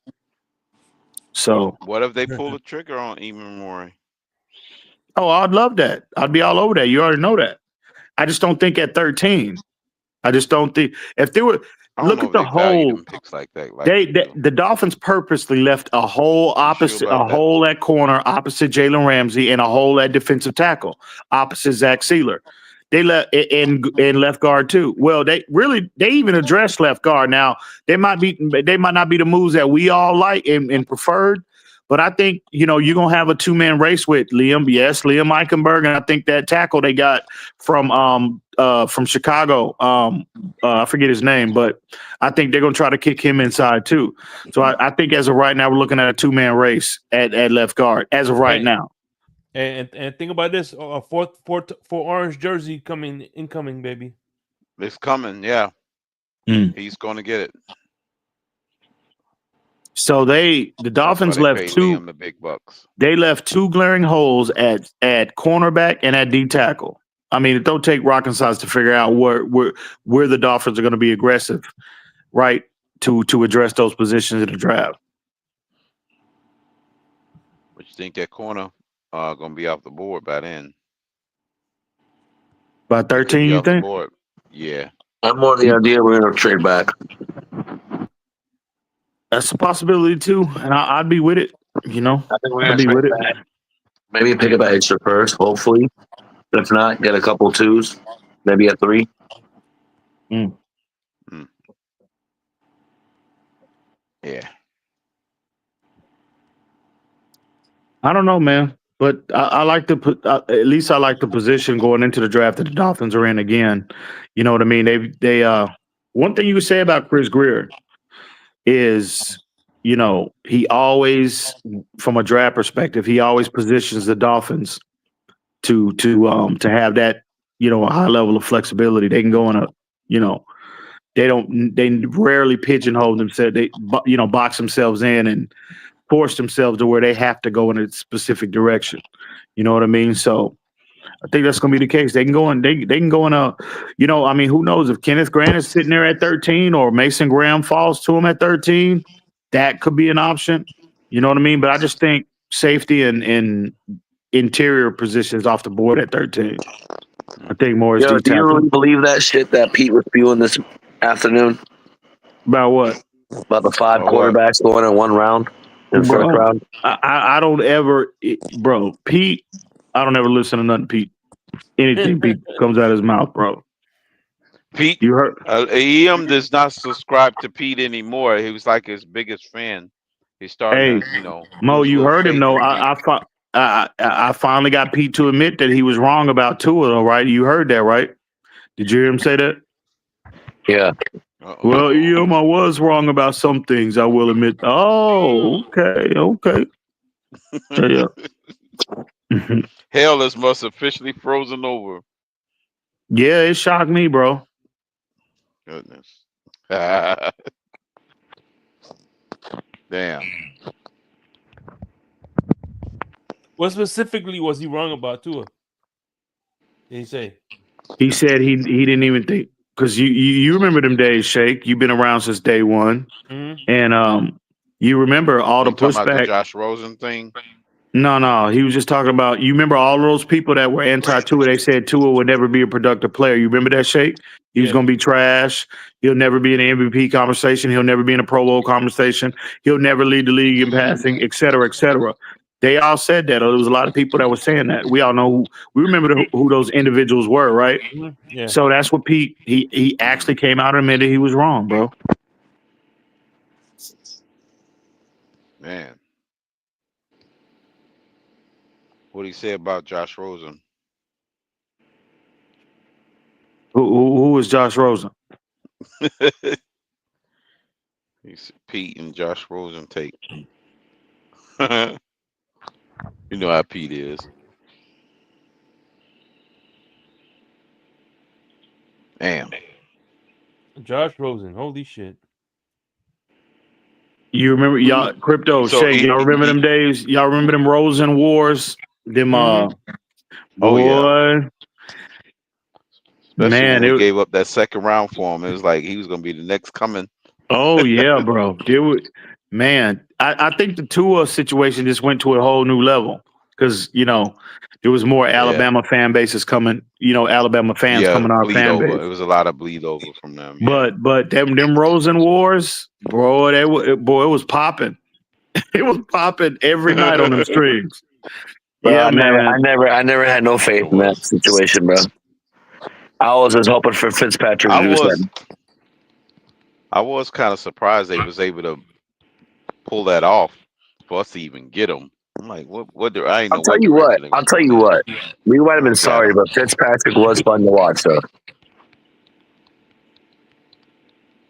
So what if they pull the trigger on Eamon Murray? Oh, I'd love that. I'd be all over that. You already know that. I just don't think at 13. I just don't think if they were look at the whole picks like that. The Dolphins purposely left a hole at corner opposite Jalen Ramsey and a hole at defensive tackle opposite Zach Sealer. They left in left guard too. Well, they even addressed left guard. Now they might not be the moves that we all like and preferred. But I think, you're going to have a two-man race with Liam Eichenberg, and I think that tackle they got from Chicago, I forget his name, but I think they're going to try to kick him inside too. So I think as of right now, we're looking at a two-man race at left guard as of right now. And think about this: four orange jersey incoming, baby. It's coming, yeah. He's going to get it. So the Dolphins left the big bucks. They left two glaring holes at cornerback and at D tackle. I mean, it don't take rocket science to figure out where the Dolphins are going to be aggressive, right? To address those positions in the draft. But you think that corner going to be off the board by then? By 13, you think? Yeah. I'm more the idea we're going to trade back. That's a possibility too, and I'd be with it. I think we're going to be with it. Back. Maybe pick up an extra first, hopefully. If not, get a couple twos, maybe a 3. Yeah. I don't know, man, but I like at least I like the position going into the draft that the Dolphins are in again. You know what I mean? They one thing you could say about Chris Grier is, he always, from a draft perspective, he always positions the Dolphins to have that, a high level of flexibility. They can go in they rarely pigeonhole themselves. They, box themselves in and force themselves to where they have to go in a specific direction. You know what I mean? So I think that's going to be the case. They can go in. They can go in who knows if Kenneth Grant is sitting there at 13 or Mason Graham falls to him at 13, that could be an option. You know what I mean? But I just think safety and interior positions off the board at 13. I think more is. Do you really believe that shit that Pete was spewing this afternoon? About what? About the 5 quarterbacks going in one round in first round. I don't ever, bro. Pete. I don't ever listen to nothing Pete. Anything Pete comes out of his mouth, bro. Pete, you heard? EM does not subscribe to Pete anymore. He was like his biggest fan. He started, Mo, you heard him though. I finally got Pete to admit that he was wrong about Tua, though, right? You heard that, right? Did you hear him say that? Yeah. Well, I was wrong about some things. I will admit. Oh, okay. Yeah. Hell is must officially frozen over. Yeah, it shocked me, bro. Goodness. Damn. What specifically was he wrong about, Tua? Did he say? He said he didn't even think, because you remember them days, Shake. You've been around since day one, and you remember all the talking about the pushback. Josh Rosen thing? No, he was just talking about. You remember all those people that were anti-Tua? They said Tua would never be a productive player. You remember that, Shake? He was going to be trash. He'll never be in the MVP conversation. He'll never be in a Pro Bowl conversation. He'll never lead the league in passing, et cetera, et cetera. They all said that. There was a lot of people that were saying that. We all know we remember who those individuals were, right? Yeah. So that's what Pete, he actually came out and admitted he was wrong, bro. Man. What did he say about Josh Rosen? Who was Josh Rosen? He's Pete and Josh Rosen take. You know how Pete is. Damn. Josh Rosen, holy shit. You remember y'all crypto Shake? Y'all remember them days? Y'all remember them Rosen wars? Them boy. Yeah. Especially Man, when we gave up that second round for him. It was like he was gonna be the next coming. Oh yeah, bro. Man, I think the Tua situation just went to a whole new level because there was more Alabama fan bases coming. Alabama fans coming our fan over. base. It was a lot of bleed over from them. But them Rosen wars, bro, it was popping. It was popping every night on them streams. Bro, Yeah, I never had no faith in that situation, bro. I was just hoping for Fitzpatrick to do something. I was kind of surprised they was able to pull that off for us to even get him. I'm like, what? I ain't know. I'll tell you what. We might have been sorry, but Fitzpatrick was fun to watch, though.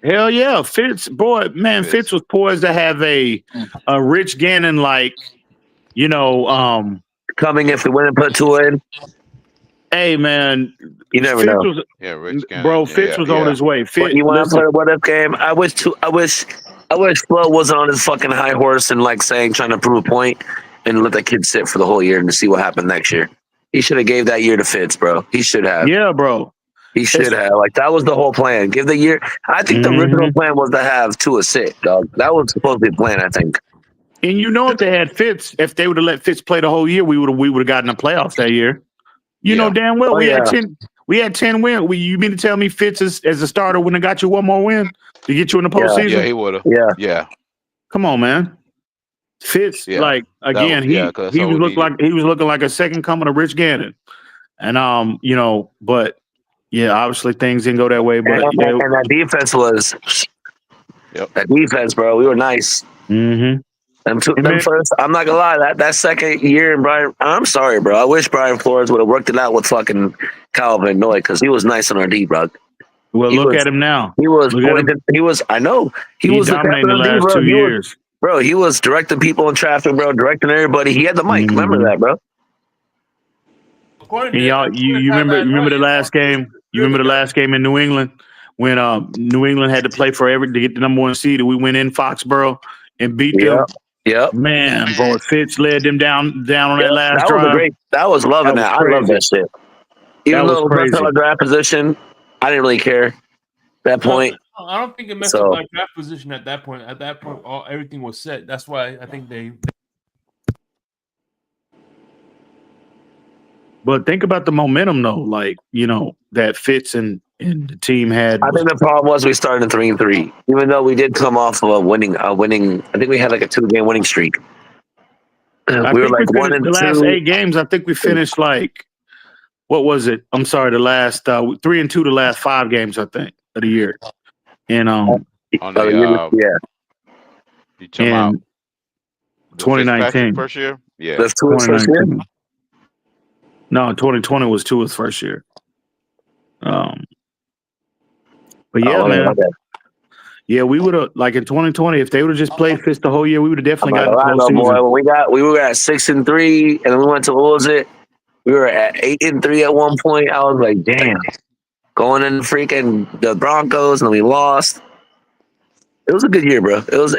Hell yeah, Fitz was poised to have a Rich Gannon coming if the winner put Tua in. Hey man, you never know. Rich Gannon. Bro, Fitz was on his way. Fitz, you want to play a what if game? I wish Flo wasn't on his fucking high horse and trying to prove a point and let that kid sit for the whole year and to see what happened next year. He should have gave that year to Fitz, bro. He should have. Yeah, bro. He should have. That was the whole plan. Give the year. I think the original plan was to have Tua sit, dog. That was supposed to be the plan, I think. And if they had Fitz, if they would have let Fitz play the whole year, we would have gotten the playoffs that year. You know damn well we had 10 wins. You mean to tell me Fitz as a starter wouldn't have got you one more win to get you in the postseason? Yeah, he would have. Yeah. Come on, man. Fitz, again, he was looking like a second coming of Rich Gannon. And but obviously things didn't go that way. But and that defense was that defense, bro. We were nice. Mm-hmm. Them first, I'm not gonna lie, that second year in Brian, I'm sorry, bro. I wish Brian Flores would have worked it out with fucking Calvin Noy because he was nice on our D, bro. Well, look at him now. He was. I know. He was dominating the last 2 years. Bro, he was directing people in traffic, bro, directing everybody. He had the mic. Remember that, bro. And y'all, you remember the last game? You remember the last game in New England when New England had to play to get the number 1 seed, and we went in Foxborough and beat them. Yep. Man, boy, Fitz led them down on that last drive. That was loving that. I love that shit. Even though it was our draft position, I didn't really care at that point. I don't think it messed up my draft position at that point. At that point, everything was set. That's why I think they. But think about the momentum, though. That Fitz and the team had. I think the problem was we started 3-3, even though we did come off of a winning. I think we had a 2-game winning streak. We were 1-2. The last 8 games, I think we finished what was it? I'm sorry, the last 3-2. The last 5 games, I think, of the year. And you talking about 2019 first year? Yeah, that's Tua's first year. No, 2020 was Tua's first year. But yeah, man. Yeah, we would have like in 2020 if they would have just played Fist the whole year, we would have definitely gotten a no, boy. postseason. When we were at 6-3, and then we went to what was it? We were at 8-3 at one point. I was like, damn, going in freaking the Broncos, and we lost. It was a good year, bro. It was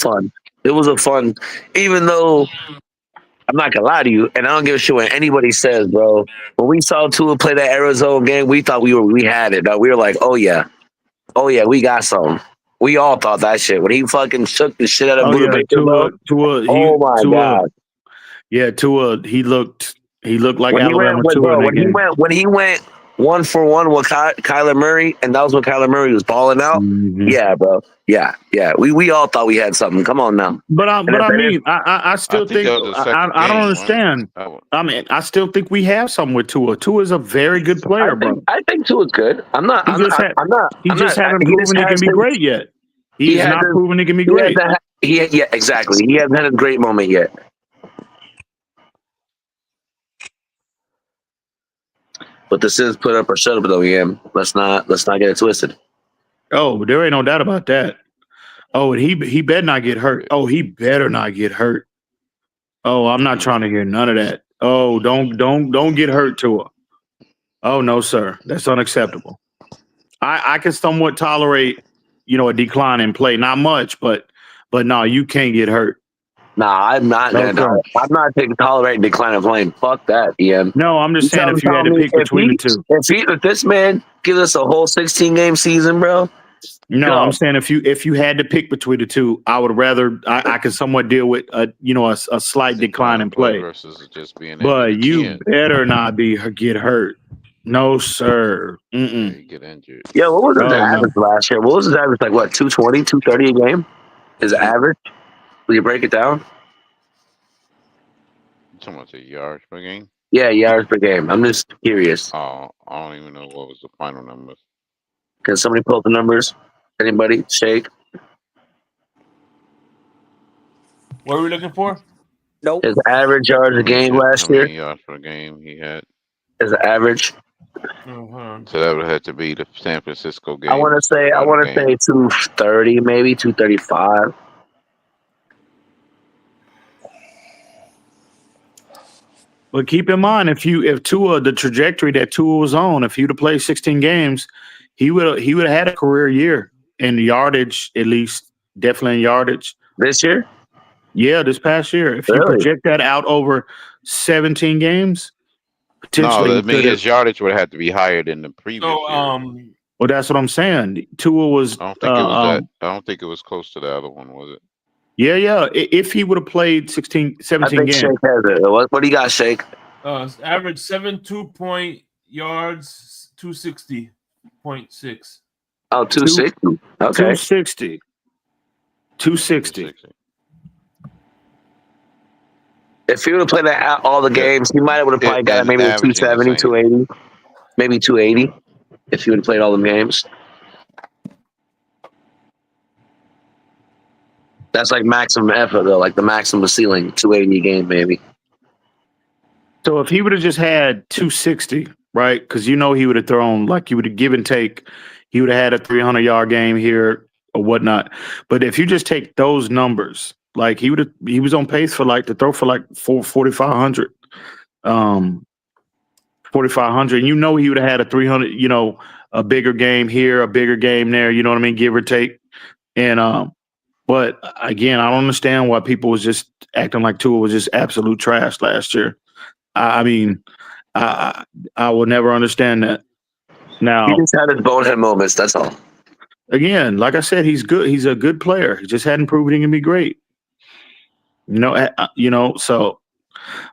fun. It was a fun, even though I'm not gonna lie to you, and I don't give a shit what anybody says, bro. When we saw Tua play that Arizona game, we thought we had it. We were like, oh yeah, we got something. We all thought that shit. When he fucking shook the shit out of Buda Baker, bro. Oh my god. Yeah, Tua. He looked like when Alabama Tua in that game. When he went 1-for-1 with Kyler Murray, and that was when Kyler Murray was balling out. Mm-hmm. Yeah, bro. Yeah. We all thought we had something. Come on now. I still think I don't understand. I mean, I still think we have something with Tua. Tua is a very good player, bro. I think Tua's good. He just hasn't proven he can be great yet. He's not proven he can be great. Yeah, exactly. He hasn't had a great moment yet. But the Sims put up or shut up though, EM. Let's not get it twisted. Oh, there ain't no doubt about that. Oh, and he better not get hurt. Oh, he better not get hurt. Oh, I'm not trying to hear none of that. Oh, don't get hurt, Tua. Oh no, sir. That's unacceptable. I can somewhat tolerate, a decline in play. Not much, but no, you can't get hurt. Nah, I'm not tolerating decline of playing. Fuck that, EM. No, I'm just saying if you had to pick between the two. If this man gives us a whole 16-game season, bro. No, I'm saying if you had to pick between the two, I would rather I could somewhat deal with a slight decline in play versus just being. But you better not get hurt. No, sir. You get injured. Yeah, what was his average last year? What was his average? Like what? 220, 230 a game? His average? Will you break it down? So much yards per game? Yeah, yards per game. I'm just curious. Oh, I don't even know what was the final number. Can somebody pull up the numbers? Anybody? Shake? What are we looking for? Nope. His average yards a game last year? Yards per game he had. His average? So that would have to be the San Francisco game. I want to say 230, maybe 235. But keep in mind, if Tua, the trajectory that Tua was on, if he'd have played 16 games, he would have had a career year in yardage, at least, definitely in yardage. This year? Yeah, this past year. If you project that out over 17 games, potentially. No, I mean his yardage would have to be higher than the previous year. Well, that's what I'm saying. Tua was. I don't think it was that. I don't think it was close to the other one, was it? Yeah. If he would have played 17 games. Shake has it. What do you got, Shake? Average 7.2 yards, 260.6. Oh, 260. Okay. 260. If he would have played that all the games, he might have probably got maybe 270, 280, maybe 280. If he would have played all the games. That's like maximum effort, though, like the maximum ceiling, 280 a game, maybe. So if he would have just had 260, right? Because he would have thrown, like he would have give and take. He would have had a 300-yard game here or whatnot. But if you just take those numbers, like he was on pace for to throw for 4,500. 4,500. He would have had a 300, a bigger game here, a bigger game there, you know what I mean? Give or take. And, but again, I don't understand why people was just acting like Tua was just absolute trash last year. I mean, I will never understand that. Now he just had his bonehead moments. That's all. Again, like I said, he's good. He's a good player. He just hadn't proven he can be great. So,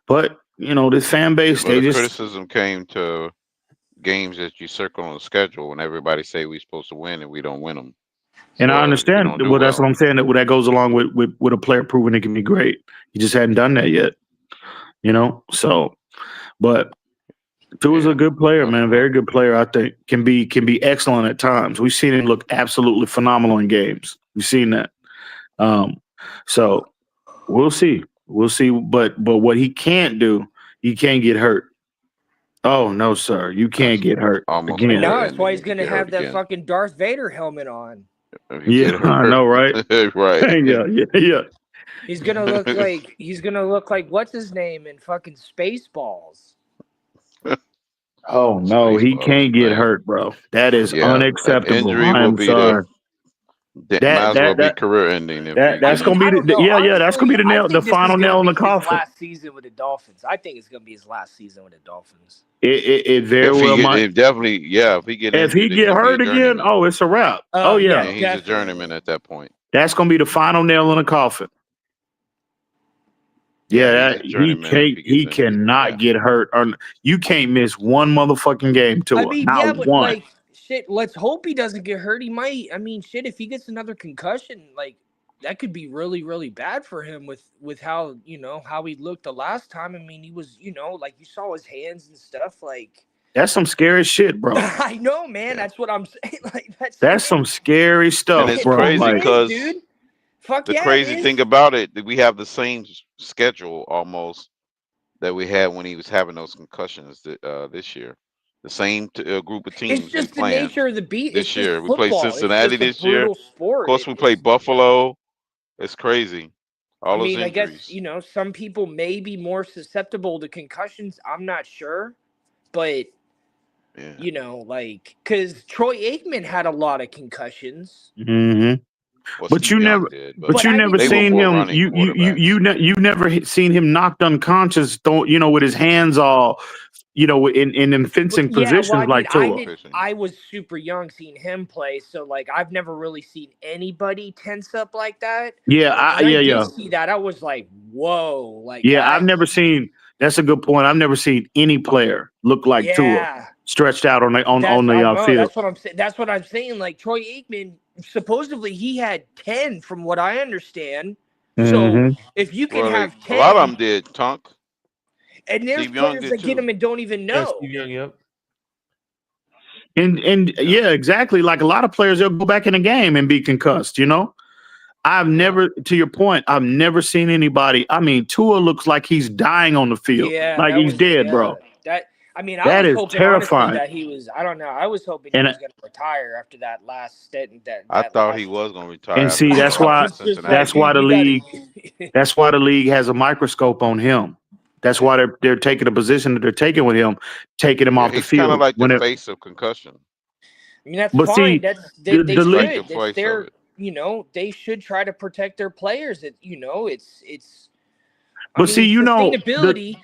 but this fan base, criticism came to games that you circle on the schedule when everybody say we're supposed to win and we don't win them. And I understand. Well, that's what I'm saying. That goes along with a player proving it can be great. He just hadn't done that yet. So, but Tua's a good player, man. Very good player. I think can be excellent at times. We've seen him look absolutely phenomenal in games. We've seen that. So we'll see. But what he can't do, he can't get hurt. Oh no, sir, you can't get hurt. No, that's why he's gonna have that fucking Darth Vader helmet on. If he get I hurt. know, right? Right. yeah. He's gonna look like what's his name in fucking Spaceballs. Oh no, he Spaceballs, can't get man. hurt, bro. That is Yeah, an unacceptable. injury I will am be the sorry. might as well be career ending if you That's get gonna hurt. be I don't know. that's gonna Honestly, be the I nail, the think this is final gonna nail in be the his coffin. last season with the Dolphins. I think it's gonna be his last season with the Dolphins. It very If he well get, might. if definitely, yeah. If he get If he injured, then get he'll be a hurt again, journeyman. oh, it's a wrap. Oh Yeah, yeah, And he's a definitely. journeyman at that point. that's gonna be the final nail in the coffin. Yeah, Yeah, he's a journeyman if he gets he injured. cannot Yeah. get hurt, or you can't miss one motherfucking game to I it. mean, Not yeah, but one. like shit, let's hope he doesn't get hurt. He might. I mean, shit, if he gets another concussion, like that could be really, really bad for him with how, how he looked the last time. I mean, he was, like you saw his hands and stuff, like That's some scary shit, bro. I know, man. Yeah. That's what I'm saying. Like That's some scary stuff, And it's bro. crazy Like, because dude. Fuck the yeah, crazy it is. thing about it, that we have the same schedule almost that we had when he was having those concussions this year. The same group of teams It's just we the playing nature of the beat. this It's just year. We play football. It's Cincinnati just a this year. brutal Of sport. course, we play Buffalo. It's crazy. All I those mean, I guess, injuries. some people may be more susceptible to concussions. I'm not sure. But, Yeah. like, because Troy Aikman had a lot of concussions. mm-hmm. Well, But Steve you Young never, did, but you never they were seen more him. running quarterbacks. You never seen him knocked unconscious. With his hands all, in them fencing positions like Tua. I was super young seeing him play, so like I've never really seen anybody tense up like that. Yeah, When I did see that, I was like, "Whoa!" Like, yeah. I've never seen. That's a good point. I've never seen any player look like Tua stretched out on the field. That's what I'm saying. That's what I'm saying. Like Troy Aikman, supposedly he had 10, from what I understand. So if you can have 10, a lot of them did, Tunk. And there's players that get them and don't even know. Steve Young, yep. And yeah, exactly. Like a lot of players, they'll go back in the game and be concussed. I've never, to your point, I've never seen anybody. I mean, Tua looks like he's dying on the field. Yeah, like he's dead, bro. I was hoping terrifying. honestly that he was. I don't know. I was hoping he was going to retire after that last stint. I thought he was going to retire. And see, that's why the league. That's why the league has a microscope on him. That's why they're taking a position that they're taking with him, taking him off the field. He's kind of like the face of concussion. I mean, that's fine. They should. It's their, they should try to protect their players. It's. But see, sustainability.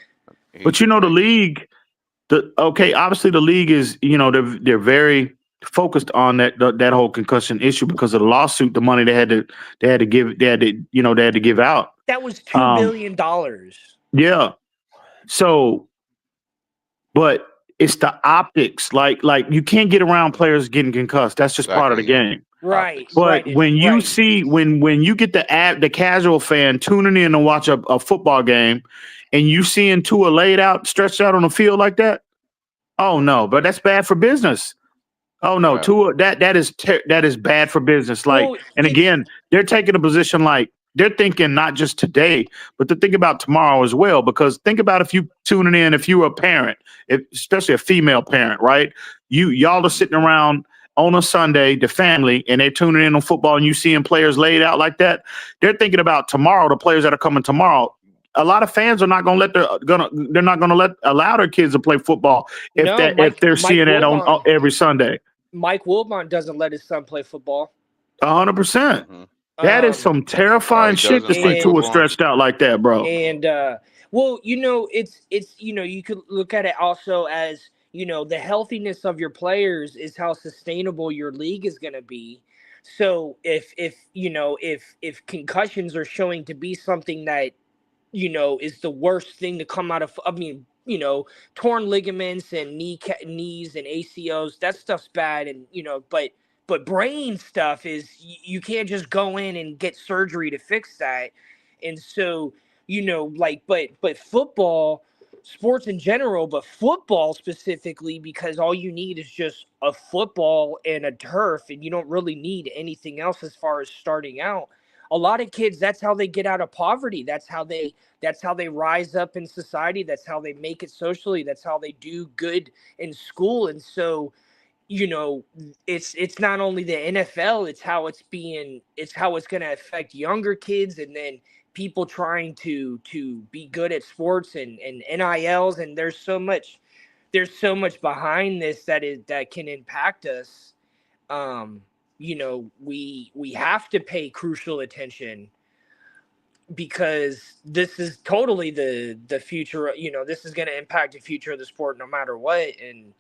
But the league. Obviously the league is, they're very focused on that whole concussion issue because of the lawsuit, the money they had to give out. That was $2 billion. Yeah. So, but it's the optics. Like you can't get around players getting concussed. That's just part of the game. Right. But when you see when you get the casual fan tuning in to watch a football game, and you seeing Tua laid out, stretched out on the field like that, oh no, but that's bad for business. Oh no, Tua, that is bad for business. Like, and again, they're taking a position like they're thinking not just today, but to think about tomorrow as well. Because think about if you tuning in, if you're a parent, especially a female parent, right? Y'all are sitting around on a Sunday, the family, and they're tuning in on football, and you seeing players laid out like that. They're thinking about tomorrow, the players that are coming tomorrow. A lot of fans are not going to allow their kids to play football if they're seeing that on every Sunday. Mike Wilbon doesn't let his son play football. 100%. That is some terrifying shit to see Tua stretched out like that, bro. And well, it's you could look at it also as the healthiness of your players is how sustainable your league is going to be. So if concussions are showing to be something that is the worst thing to come out of. I mean, torn ligaments and knees and ACOs. That stuff's bad, and but brain stuff is you can't just go in and get surgery to fix that. And so but football, sports in general, but football specifically, because all you need is just a football and a turf, and you don't really need anything else as far as starting out. A lot of kids, that's how they get out of poverty. That's how they rise up in society. That's how they make it socially. That's how they do good in school. And so you know, it's not only the NFL, it's how it's going to affect younger kids, and then people trying to be good at sports and NILs, and there's so much behind this that can impact us. You know, we have to pay crucial attention, because this is totally the future. You know, this is going to impact the future of the sport no matter what. And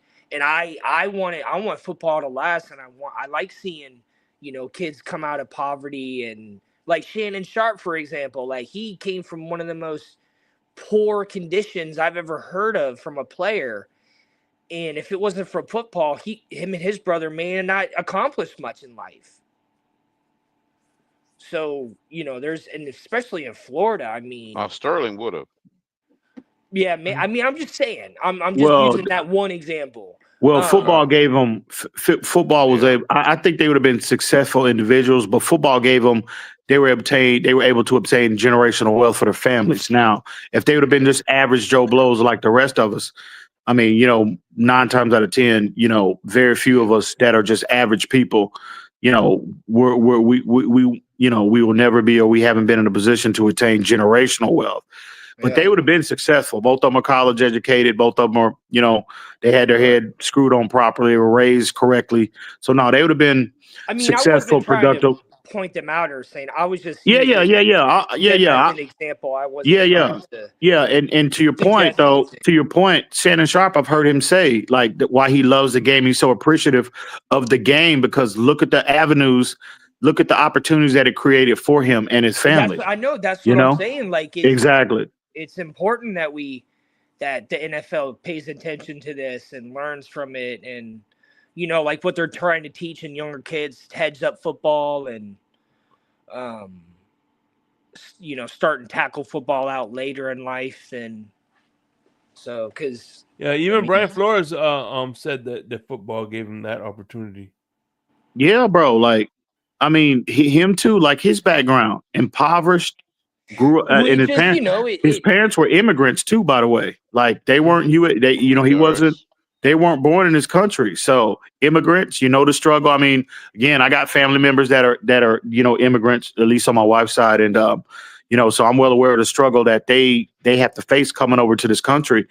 I want football to last, and I like seeing, you know, kids come out of poverty, and like Shannon Sharp, for example, like he came from one of the most poor conditions I've ever heard of from a player. And if it wasn't for football, him and his brother may not accomplish much in life. So, you know, and especially in Florida, I mean, Sterling would have. yeah, I mean, I'm just saying, I'm just using that one example. Well, football gave them. Football was I think they would have been successful individuals, but football gave them. They were able to obtain generational wealth for their families. Now, if they would have been just average Joe Blows like the rest of us, I mean, you know, 9 times out of 10, you know, very few of us that are just average people, you know, we you know, we will never be, or we haven't been in a position to attain generational wealth. But they would have been successful. Both of them are college educated. Both of them are, you know, they had their head screwed on properly, were raised correctly. So no, they would have been successful, productive. Point them out or saying, I was just yeah. as an example. I wasn't and to your point though, Shannon Sharp, I've heard him say like why he loves the game. He's so appreciative of the game because look at the avenues, look at the opportunities that it created for him and his family. That's what I'm saying. Like exactly. It's important that the NFL pays attention to this and learns from it, and you know, like what they're trying to teach in younger kids, heads up football, and you know, starting tackle football out later in life. And so, because even Brian Flores said that football gave him that opportunity. Yeah, bro. Like, I mean, him too. Like his background, impoverished, grew and his parents. You know, his parents were immigrants too, by the way. Like they weren't he wasn't. They weren't born in this country, so immigrants. You know the struggle. I mean, again, I got family members that are you know immigrants, at least on my wife's side, and you know, so I'm well aware of the struggle that they have to face coming over to this country,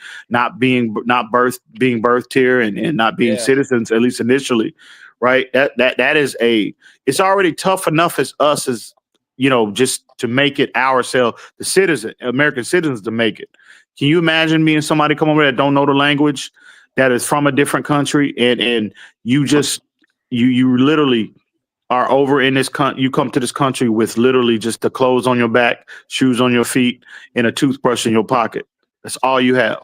being birthed here and not being citizens, at least initially, right? That is it's already tough enough as us as you know just to make it ourselves, the American citizens to make it. Can you imagine being somebody come over that don't know the language, that is from a different country, and you just you literally are over in this you come to this country with literally just the clothes on your back, shoes on your feet, and a toothbrush in your pocket. That's all you have.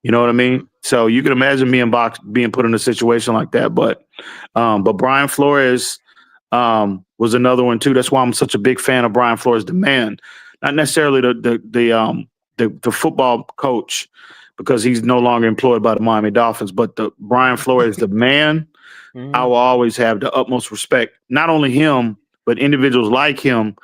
You know what I mean? So you can imagine being put in a situation like that. But Brian Flores was another one too. That's why I'm such a big fan of Brian Flores, the man, not necessarily the football coach, because he's no longer employed by the Miami Dolphins, but the Brian Flores, the man. I will always have the utmost respect, not only him, but individuals like him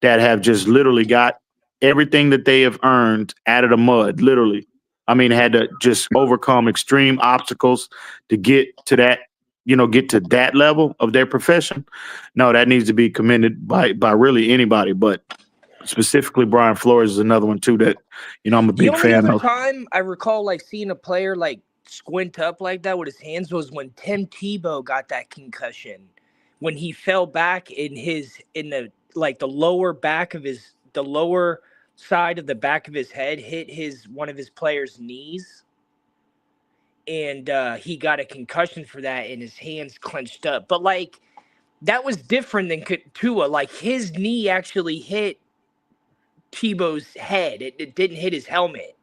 that have just literally got everything that they have earned out of the mud, literally. I mean, had to just overcome extreme obstacles to get to that, get to that level of their profession. No, that needs to be commended by really anybody, but specifically Brian Flores is another one too that, I'm a big fan of. The only other time I recall like seeing a player like squint up like that with his hands was when Tim Tebow got that concussion, when he fell back the lower side of the back of his head hit one of his players' knees, and he got a concussion for that, and his hands clenched up. But like that was different than Tua. Like his knee actually hit Tebow's head. It didn't hit his helmet.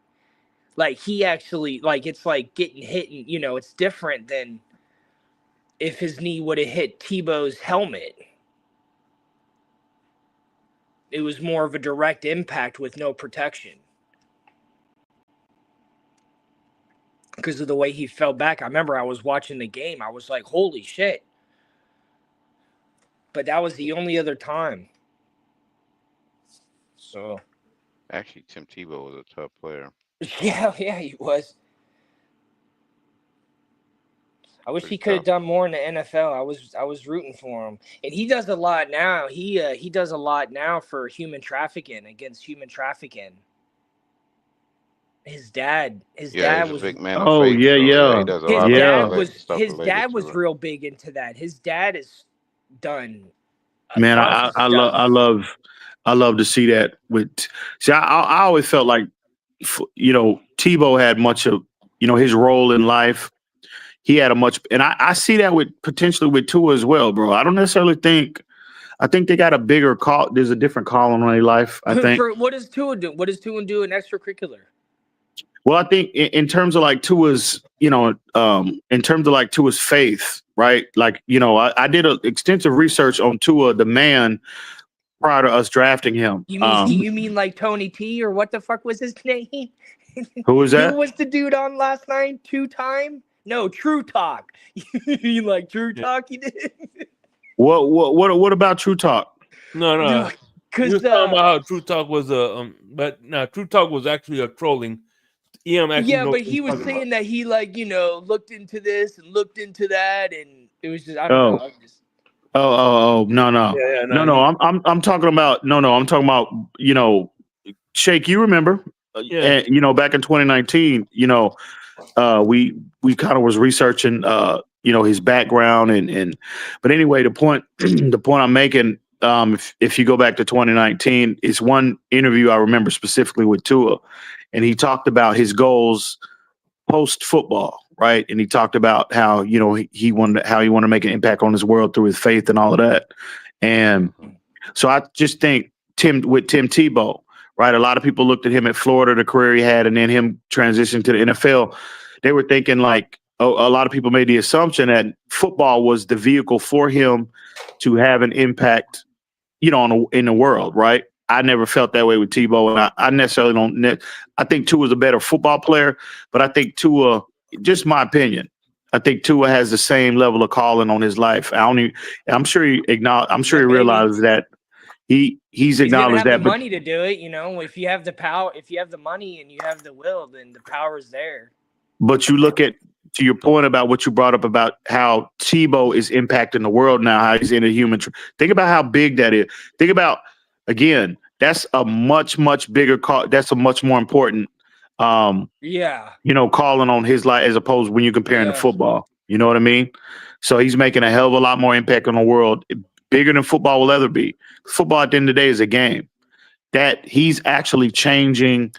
Like he actually, like it's like getting hit, and it's different than if his knee would have hit Tebow's helmet. It was more of a direct impact with no protection because of the way he fell back. I remember I was watching the game. I was like, holy shit. But that was the only other time. So. Actually, Tim Tebow was a tough player. Yeah, he was. I wish he could have done more in the NFL. I was rooting for him, and he does a lot now. He does a lot now for human trafficking, against human trafficking. His dad he's was a big man of Oh faith. yeah, So yeah, he yeah, does a his lot of dad yeah. stuff his related dad to was it. real big into that. His dad has done Man, tons of stuff. I love to see that. I always felt like, Tebow had much of, his role in life. He had a much, and I see that with potentially with Tua as well, bro. I don't necessarily think. I think they got a bigger call. There's a different calling on their life. I think. For what does Tua do? What does Tua do in extracurricular? Well, I think in terms of like Tua's, in terms of like Tua's faith, right? Like, I did extensive research on Tua, the man, prior to us drafting him. Do you mean like Tony T, or what the fuck was his name? Who was that? Who was the dude on last night? No, True Talk. You like True Talk? You did. What about True Talk? No. Because you was talking about how True Talk was but no, True Talk was actually a trolling. But he was saying that he looked into this and looked into that, and it was just I don't know. No. Yeah, no. I'm talking about I'm talking about Shake. You remember? And, back in 2019, we kind of was researching his background and but anyway, the point I'm making, if you go back to 2019, it's one interview I remember specifically with Tua, and he talked about his goals post football, right? And he talked about how he wanted to make an impact on his world through his faith and all of that. And so I just think Tim Tebow, right? A lot of people looked at him at Florida, the career he had, and then him transitioning to the NFL. They were thinking like a lot of people made the assumption that football was the vehicle for him to have an impact, in the world, right? I never felt that way with Tebow, and I necessarily don't. I think Tua's a better football player, but I think Tua, just my opinion, I think Tua has the same level of calling on his life. I'm sure he realizes that he's acknowledged gonna that. have the money to do it, If you have the power, if you have the money and you have the will, then the power is there. But you look at, to your point about what you brought up about how Tebow is impacting the world now, how he's in a human. Think about how big that is. Think about, again, that's a much, much bigger call. That's a much more important, calling on his life as opposed when you're comparing to football. You know what I mean? So he's making a hell of a lot more impact on the world, bigger than football will ever be. Football at the end of the day is a game. That he's actually changing,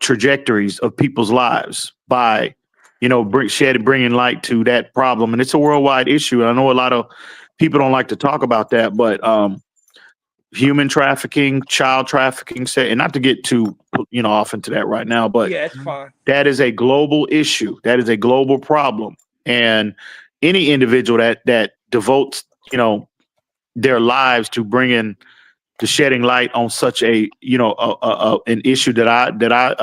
trajectories of people's lives by, bringing light to that problem. And it's a worldwide issue. I know a lot of people don't like to talk about that, but human trafficking, child trafficking, and not to get too, off into that right now, but yeah, it's fine. That is a global issue. That is a global problem. And any individual that devotes, their lives to bringing, to shedding light on such a, an issue that I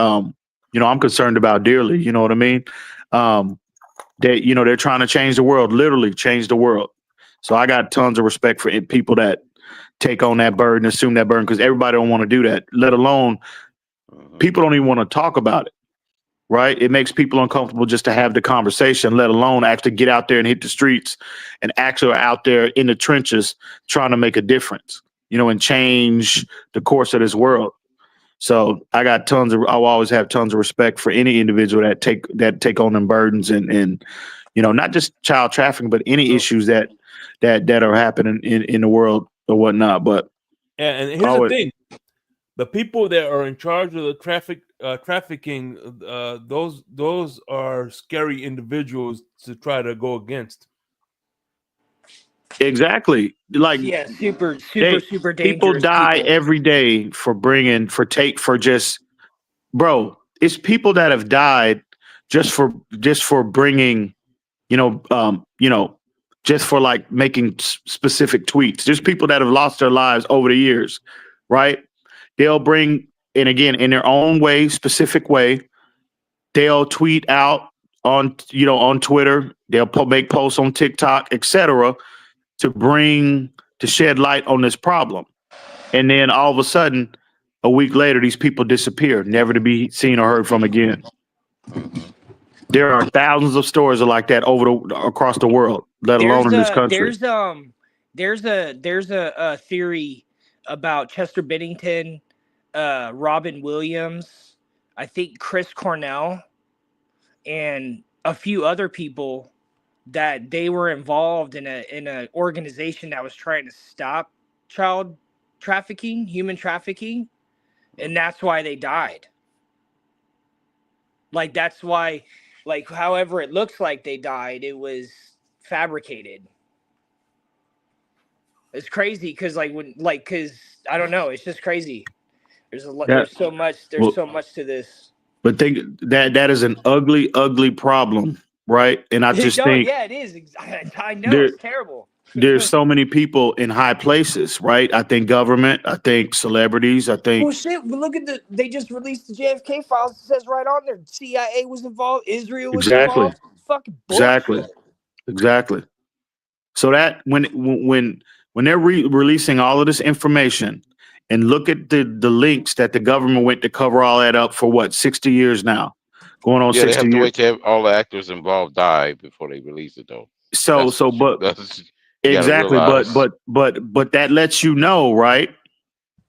I'm concerned about dearly. You know what I mean? They're trying to change the world, literally change the world. So I got tons of respect for people that take on that burden, assume that burden, because everybody don't want to do that, let alone people don't even want to talk about it, right? It makes people uncomfortable just to have the conversation, let alone actually get out there and hit the streets and actually are out there in the trenches trying to make a difference, and change the course of this world. So I I'll always have tons of respect for any individual that take on them burdens and not just child trafficking, but any issues that are happening in the world or whatnot. But and here's the thing: the people that are in charge of the trafficking, those are scary individuals to try to go against. Exactly. Like, super dangerous. People die every day it's people that have died just for bringing, just for like making specific tweets. There's people that have lost their lives over the years, right? They'll bring, and again, in their own way, specific way, they'll tweet out on Twitter, they'll make posts on TikTok, etc., to shed light on this problem. And then all of a sudden, a week later, these people disappear, never to be seen or heard from again. There are thousands of stores like that across the world, let alone in this country. There's a theory about Chester Bennington, Robin Williams, I think Chris Cornell, and a few other people that they were involved in a organization that was trying to stop child trafficking, human trafficking, and that's why they died. Like that's why, like however it looks like they died, it was fabricated. It's crazy because because I don't know, it's just crazy. There's so much to this. But think that is an ugly, ugly problem, right? And I just think it is. I know it's terrible. There's so many people in high places, right? I think government, I think celebrities, I think. Well, shit. Look at they just released the JFK files. It says right on there, CIA was involved, Israel was involved. Fucking bullshit. Exactly. So that when they're releasing all of this information, and look at the links that the government went to cover all that up for 60 years now, going on 60 years. They have to wait till all the actors involved die before they release it, though. Exactly, but that lets you know, right?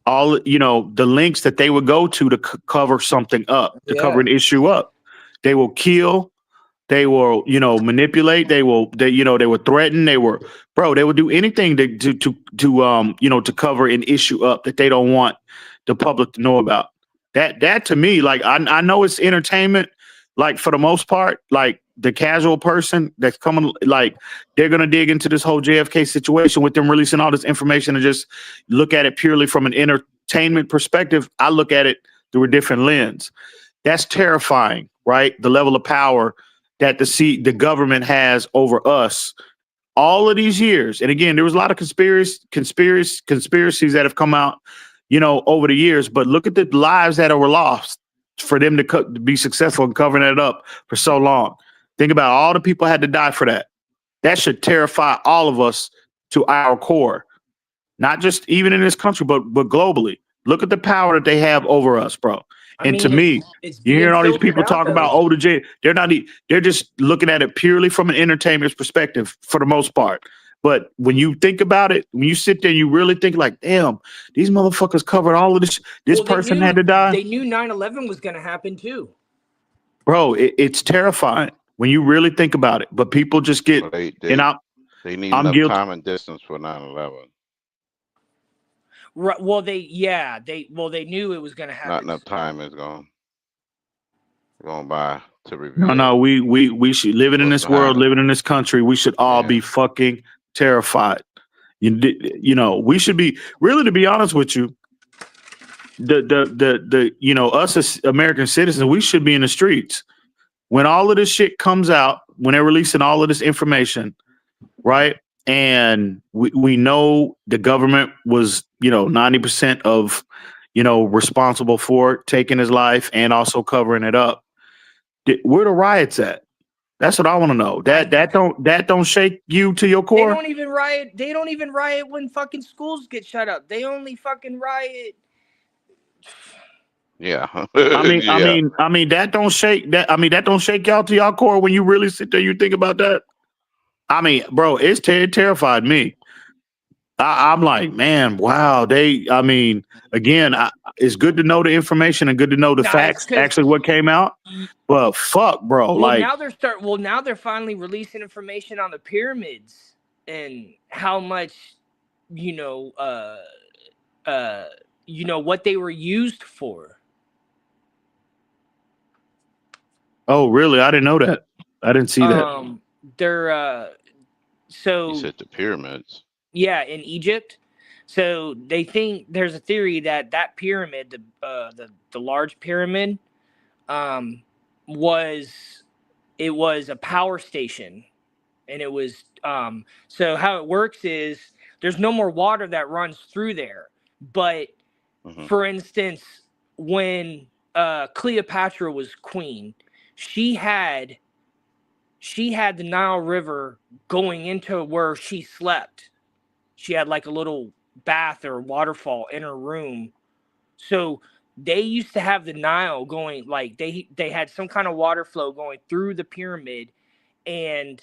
All the links that they would go to cover something up, to cover an issue up. They will kill, they will manipulate, they will threaten, they will do anything to cover an issue up that they don't want the public to know about. That to me, like I know it's entertainment, like for the most part, like the casual person that's coming, like they're going to dig into this whole JFK situation with them releasing all this information and just look at it purely from an entertainment perspective. I look at it through a different lens. That's terrifying, right? The level of power that the government has over us all of these years. And again, there was a lot of conspiracies that have come out, over the years, but look at the lives that were lost for them to be successful in covering it up for so long. Think about all the people had to die for that. That should terrify all of us to our core, not just even in this country, but globally. Look at the power that they have over us, bro. To me, you hear all these people talk about the J. They're just looking at it purely from an entertainment's perspective for the most part. But when you think about it, when you sit there, you really think like, damn, these motherfuckers covered all of this. This person had to die. They knew 9/11 was going to happen too. Bro, it's terrifying when you really think about it. But people just get, they need enough time and distance for 9/11. Right. Well, they knew it was going to happen. Not enough time is going by to review. No, we should living in this world, living in this country. We should all be fucking terrified. We should be, really, to be honest with you, us as American citizens, we should be in the streets when all of this shit comes out, when they're releasing all of this information, right? And we know the government was 90% of responsible for taking his life and also covering it up. Where the riots at? That's what I want to know. That don't shake you to your core. They don't even riot when fucking schools get shut up. They only fucking riot. Yeah. I mean that don't shake that don't shake y'all to y'all core when you really sit there. You think about that. I mean, bro, it's terrified me. I'm like, man, wow. Again, it's good to know the information and good to know the facts, actually what came out. But fuck, bro. Now they're finally releasing information on the pyramids and how much, what they were used for. Oh, really? I didn't know that. I didn't see that. They're so. You said the pyramids. Yeah, in Egypt. So they think there's a theory that pyramid, the large pyramid, was a power station, and it was so how it works is there's no more water that runs through there. But for instance, when Cleopatra was queen, she had the Nile River going into where she slept. She had like a little bath or waterfall in her room. So they used to have the Nile going, like they had some kind of water flow going through the pyramid, and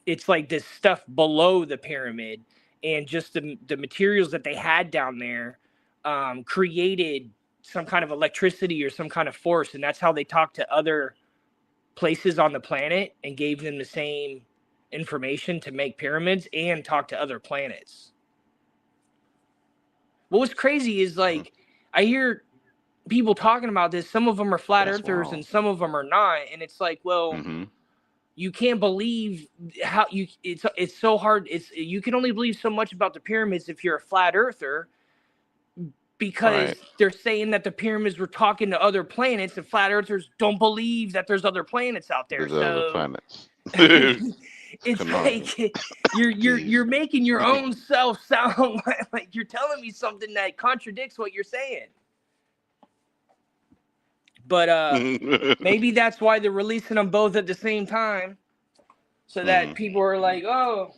it's like this stuff below the pyramid, and just the materials that they had down there created some kind of electricity or some kind of force, and that's how they talked to other places on the planet and gave them the same information to make pyramids and talk to other planets. What was crazy is, like, I hear people talking about this. Some of them are flat earthers and some of them are not. And it's like, well, you can't believe how it's so hard. You can only believe so much about the pyramids if you're a flat earther, because they're saying that the pyramids were talking to other planets, and flat earthers don't believe that there's other planets out there. There's other planets. It's like you're making your own self sound like you're telling me something that contradicts what you're saying. But maybe that's why they're releasing them both at the same time, so that people are like, oh,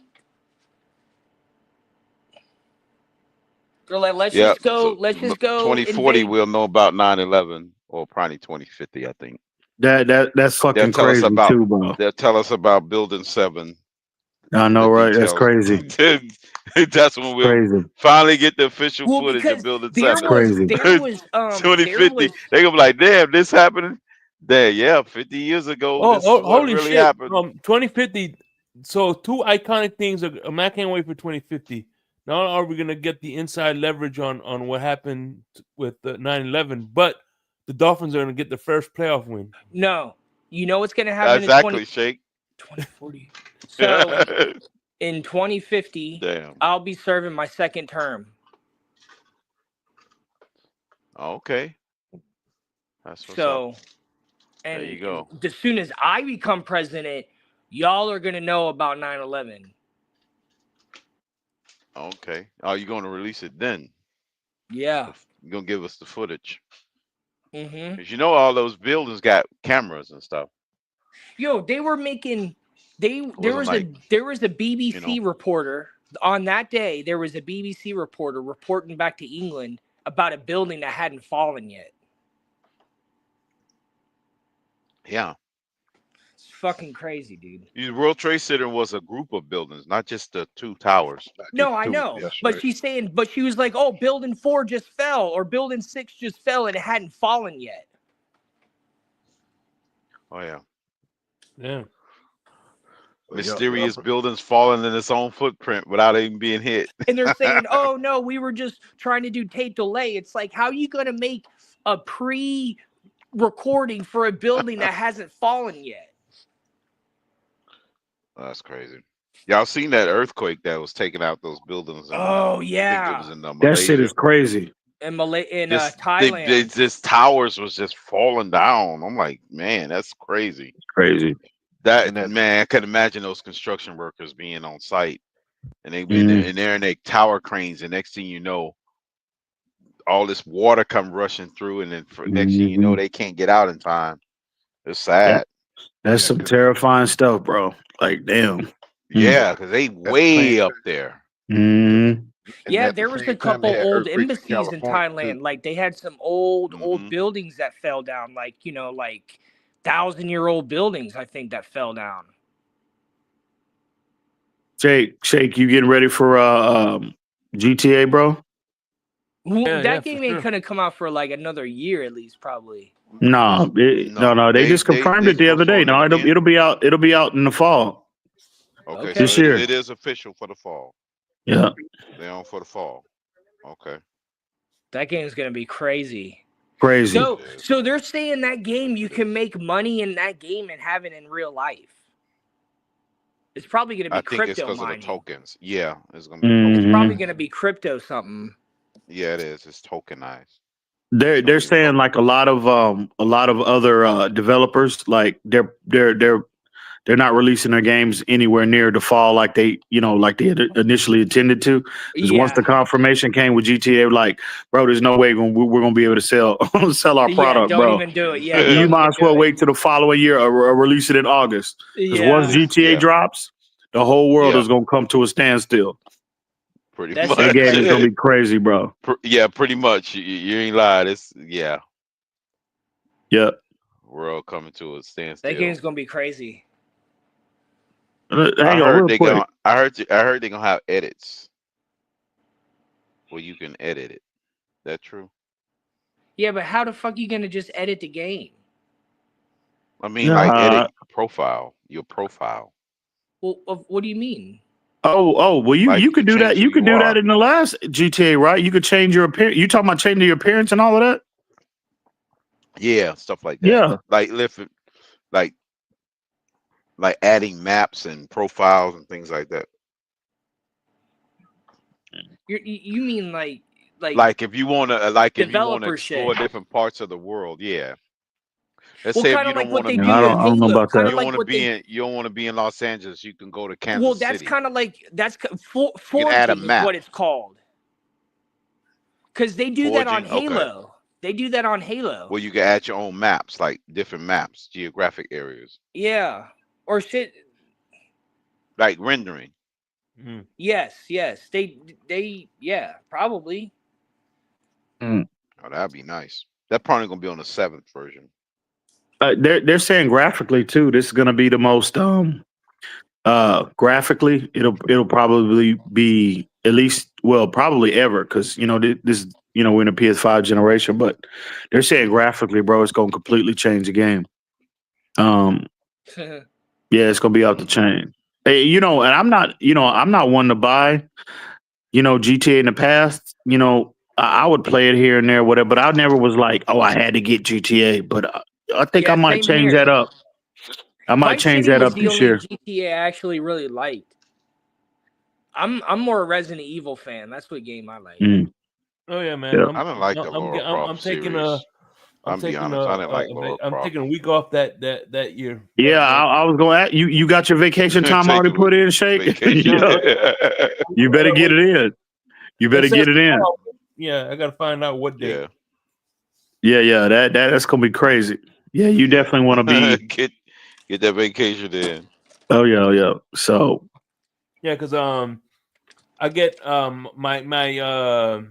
they're like, let's just go. 2040, we'll know about 9/11, or probably 2050, I think. That's fucking crazy too, bro. They'll tell us about Building 7. I know, right? That's crazy. That's when we'll finally get the official footage of Building 7. That's crazy. There was 2050. They're gonna be like, damn, this happening. There, 50 years ago. This is what holy really shit! happened. 2050. So 2 iconic things. I can't wait for 2050. Not only are we gonna get the inside leverage on what happened with the 9/11, but the Dolphins are gonna get the first playoff win. No, you know what's gonna happen exactly, Shake. 2040. So in 2050, I'll be serving my second term. Okay. That's what's up. And there you go. As soon as I become president, y'all are gonna know about 9/11. Okay. Are you going to release it then? Yeah. You're going to give us the footage. Mm-hmm. Because you know all those buildings got cameras and stuff. Yo, they were making there was a BBC reporter on that day. There was a BBC reporter reporting back to England about a building that hadn't fallen yet. Yeah. It's fucking crazy, dude. The World Trade Center was a group of buildings, not just the 2 towers. No, I know. Yes, but she's saying, but she was like, oh, building 4 just fell, or building 6 just fell, and it hadn't fallen yet. Oh, yeah. Yeah. Mysterious buildings falling in its own footprint without even being hit. And they're saying, oh, no, we were just trying to do tape delay. It's like, how are you going to make a pre-recording for a building that hasn't fallen yet? That's crazy. Y'all seen that earthquake that was taking out those buildings? Oh, yeah. It was in that shit is crazy. In Thailand. This towers was just falling down. I'm like, man, that's crazy. It's crazy. Man, I can imagine those construction workers being on site, and they been in there, and they tower cranes, and next thing you know, all this water come rushing through, and then next thing you know, they can't get out in time. It's sad. That's some terrifying stuff, bro. Like, damn. Yeah, because they way up there. Yeah, there was a couple old embassies in Thailand. Like, they had some old buildings that fell down. Like, you know, like 1,000-year-old buildings, I think, that fell down. Shake, you getting ready for GTA, bro? That game ain't gonna come out for like another year at least, probably. No. They just confirmed it the other day. No, it'll be out. It'll be out in the fall. Okay. This year. It is official for the fall. Yeah. They're on for the fall. Okay. That game's gonna be crazy. Crazy. So they're saying that game, you can make money in that game and have it in real life. It's probably gonna be crypto it's because mining. of the tokens. Yeah, it's gonna be. It's probably gonna be crypto something. Yeah, it is. It's tokenized. They're saying like a lot of other developers, like they're not releasing their games anywhere near the fall like they had initially intended to. Because once the confirmation came with GTA, like, bro, there's no way we're gonna be able to sell our product, don't bro. Even do it. Yeah, you might as well wait till the following year or release it in August. Because once GTA drops, the whole world is gonna come to a standstill. Pretty That's much. That game is gonna be crazy, bro. Yeah, pretty much. You ain't lied. It's Yeah. World coming to a That standstill. game's gonna be crazy. Hang on, real quick. I heard they're gonna have edits where you can edit it. That true? Yeah, but how the fuck you gonna just edit the game? I mean, like edit your profile. Well, what do you mean? Well, you Like, could do that. You could do that in the last GTA, right? You could change your appearance. You talking about changing your appearance and all of that? Yeah, stuff like that. Yeah. Like adding maps and profiles and things like that. You mean like if you want to explore shit. different parts of the world, yeah. Let's Well, say if kinda you like don't what want to they be, do I in don't know Halo. about Kinda that. like what they you don't want to be in Los Angeles, you can go to Kansas Well, that's City. kind of like You can add a forging is map. what it's called. Because they do that on Forging? Okay. Halo. They do that on Halo. Well, you can add your own maps, like different maps, geographic areas, Yeah. Or shit. like rendering. Yes. They yeah, probably. Oh, that'd be nice. That probably gonna be on the 7th version. They're saying graphically too. This is gonna be the most graphically. It'll probably be at least probably ever because this we're in a PS5 generation, but they're saying graphically, bro, it's gonna completely change the game. Yeah, it's gonna be out the chain. Hey, and I'm not one to buy, GTA in the past. I would play it here and there, whatever, but I never was like, oh, I had to get GTA. But I think I might change that up. I might change that up this year. GTA I actually really liked. I'm more a Resident Evil fan. That's what game I like. Oh yeah, man. Yeah. I don't like the Laura Croft series. I'm be honest, I didn't like Laura I'm Croft. taking a week off that year. Yeah, I was going at you. You got your vacation time already put in, Shake? Yeah. You better get it in. You better get it in. Yeah, I gotta find out what day. Yeah. That's gonna be crazy. Yeah, you definitely want to be get that vacation in. Oh yeah. So yeah, because I get my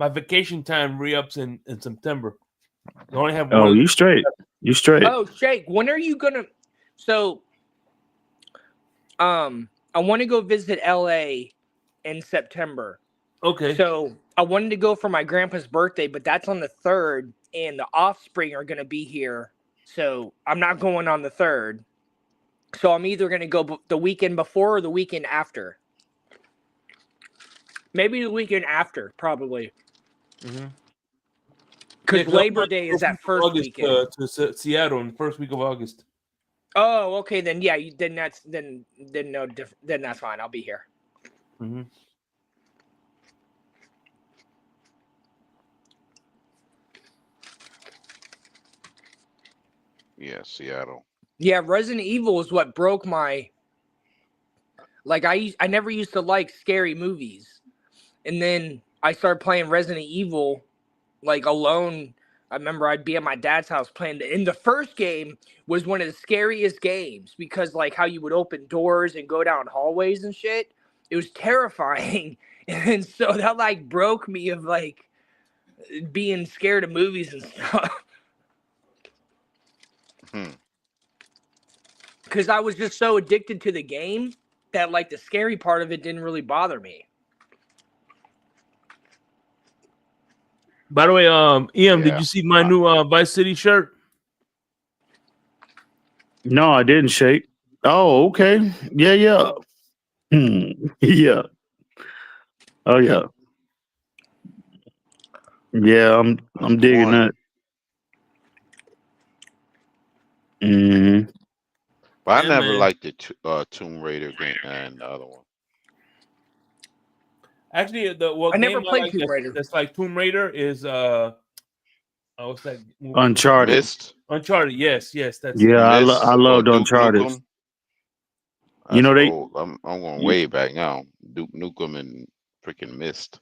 vacation time re-ups in September. I only have one. You straight. Oh, Shake, when are you gonna? So, I want to go visit LA in September. Okay. So I wanted to go for my grandpa's birthday, but that's on the 3rd, and the offspring are gonna be here. So I'm not going on the 3rd. So I'm either gonna go the weekend before or the weekend after. Maybe the weekend after, probably. Because Labor Day is that first weekend. To Seattle in the first week of August. Oh, okay. Then yeah, then that's then no different. Then that's fine. I'll be here. Yeah, Seattle. Yeah, Resident Evil is what broke my. Like I never used to like scary movies, and then I started playing Resident Evil, like alone. I remember I'd be at my dad's house playing. And the first game was one of the scariest games because like how you would open doors and go down hallways and shit. It was terrifying, and so that like broke me of like being scared of movies and stuff. Because I was just so addicted to the game that like the scary part of it didn't really bother me. By the way, EM, did you see my new Vice City shirt? No, I didn't, Shake. Oh, okay. Yeah. Yeah. Oh yeah. Yeah, I'm digging that. But I never liked the Tomb Raider game and the other one. Actually, I never played Tomb Raider. That's like Tomb Raider is what's that movie? Uncharted. Mist? Uncharted, yes, that's I loved Duke Uncharted. Nukem. I'm going way back now. Duke Nukem and freaking Mist.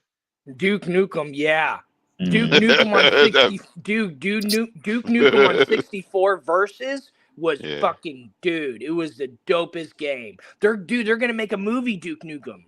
Duke Nukem, yeah. Duke Nukem on 60. Duke Nukem on 64 versus was fucking dude. It was the dopest game. They're gonna make a movie, Duke Nukem.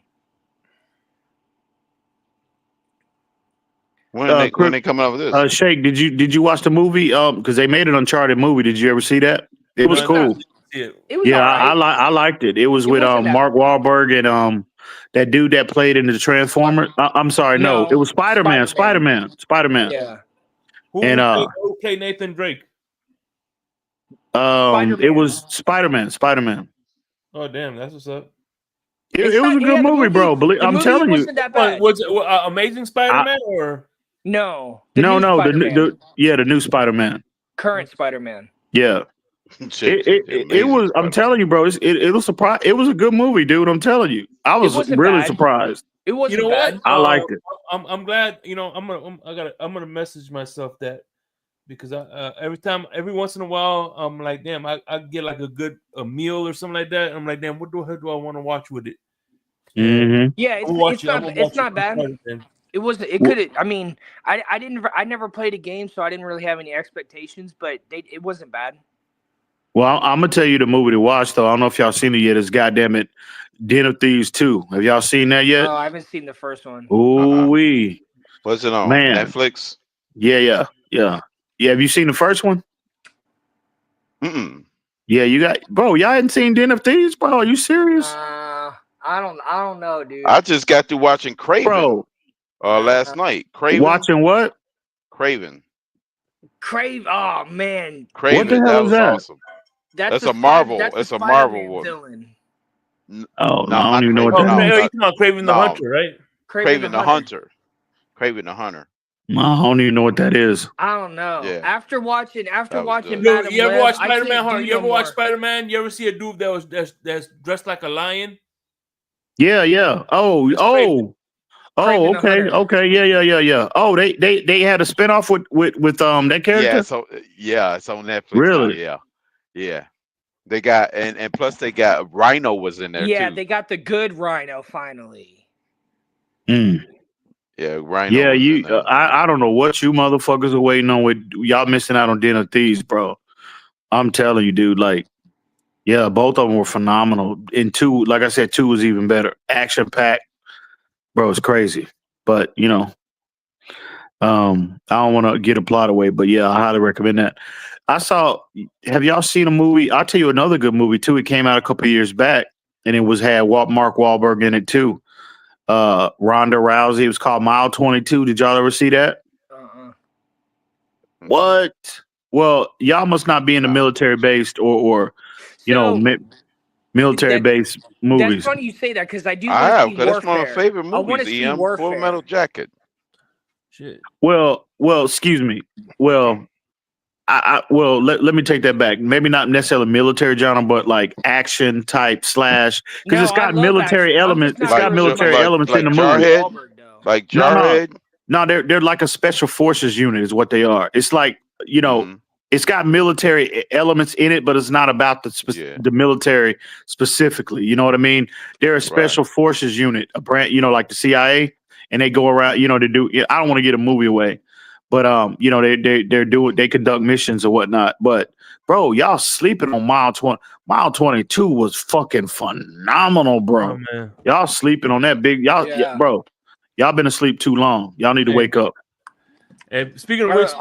When they coming out with this? Shake, did you watch the movie? Because they made an Uncharted movie. Did you ever see that? It was cool. It was Yeah, all right. I liked it. It was with wasn't that Mark Wahlberg and that dude that played in the Transformers. I'm sorry, no, it was Spider-Man. Yeah. Who played Nathan Drake? It was Spider-Man. Oh damn, that's what's up. It was a good movie, bro. I'm telling you. Wasn't that bad. Was it Amazing Spider-Man or no? No, the new Spider-Man. Current Spider-Man. Yeah. It was. I'm telling you, bro. It was surprise. It was a good movie, dude. I'm telling you. I was really surprised. It wasn't. You know bad. what? I liked it. I'm glad. You know, I'm gonna message myself that because every once in a while, I'm like, damn, I get like a meal or something like that. And I'm like, damn, what the hell do I want to watch with it? Mm-hmm. Yeah, it's not bad. It wasn't. It could. I mean, I never played a game, so I didn't really have any expectations. But it wasn't bad. Well, I'm gonna tell you the movie to watch, though. I don't know if y'all seen it yet. It's goddamn it, Den of Thieves 2. Have y'all seen that yet? Oh, I haven't seen the first one. Ooh wee. What's it on? Man. Netflix? Yeah. Have you seen the first one? Mm-mm. Yeah, you got, bro. Y'all hadn't seen Den of Thieves, bro? Are you serious? I don't know, dude. I just got through watching Craven. Bro. Last night. Craven. Watching what? Craven. Oh man. Craven. What the hell is that? Awesome. That's a Marvel. It's a Marvel one. Villain. No, I don't even know what that is. You're talking about Craven the Hunter, right? Craven the Hunter. Craven the Hunter. I don't even know what that is. I don't know. Yeah. After watching Madam You ever Web, watch I Spider-Man? can't Hunter? do You ever no watch more. Spider-Man? You ever see a dude that's dressed like a lion? Yeah. Oh, Craven the okay, Hunter. okay, yeah. Oh, they had a spinoff with that character. Yeah, it's on Netflix. Really? Now, yeah. They got and plus they got Rhino was in there too. Yeah, they got the good Rhino finally. Mm. Yeah, Rhino. Yeah, was in there. I don't know what you motherfuckers are waiting on with y'all missing out on Den of Thieves, bro. I'm telling you, dude. Like, yeah, both of them were phenomenal. And 2, like I said, 2 was even better. Action packed, bro. It's crazy, but you know. I don't want to get a plot away, but yeah, I highly recommend that. Have y'all seen a movie? I'll tell you another good movie too. It came out a couple of years back, and it had Mark Wahlberg in it too. Ronda Rousey. It was called Mile 22. Did y'all ever see that? What? Well, y'all must not be in the military based or military based movies. That's funny you say that because I do. I have, because that's one of my favorite I want movies. to see EM, Warfare. Full Metal Jacket. Shit. Well, excuse me. Well, let me take that back. Maybe not necessarily military genre, but like action type / because it's got military elements. It's got military elements in the movie. Like Jarhead. No, they're like a special forces unit, is what they are. It's like it's got military elements in it, but it's not about the military specifically. You know what I mean? They're a special forces unit, a brand, like the CIA, and they go around, to do. I don't want to get a movie away. But they conduct missions or whatnot. But bro, y'all sleeping on Mile 20. Mile 22 was fucking phenomenal, bro. Oh, y'all sleeping on that big bro. Y'all been asleep too long. Y'all need to wake up. And speaking of which,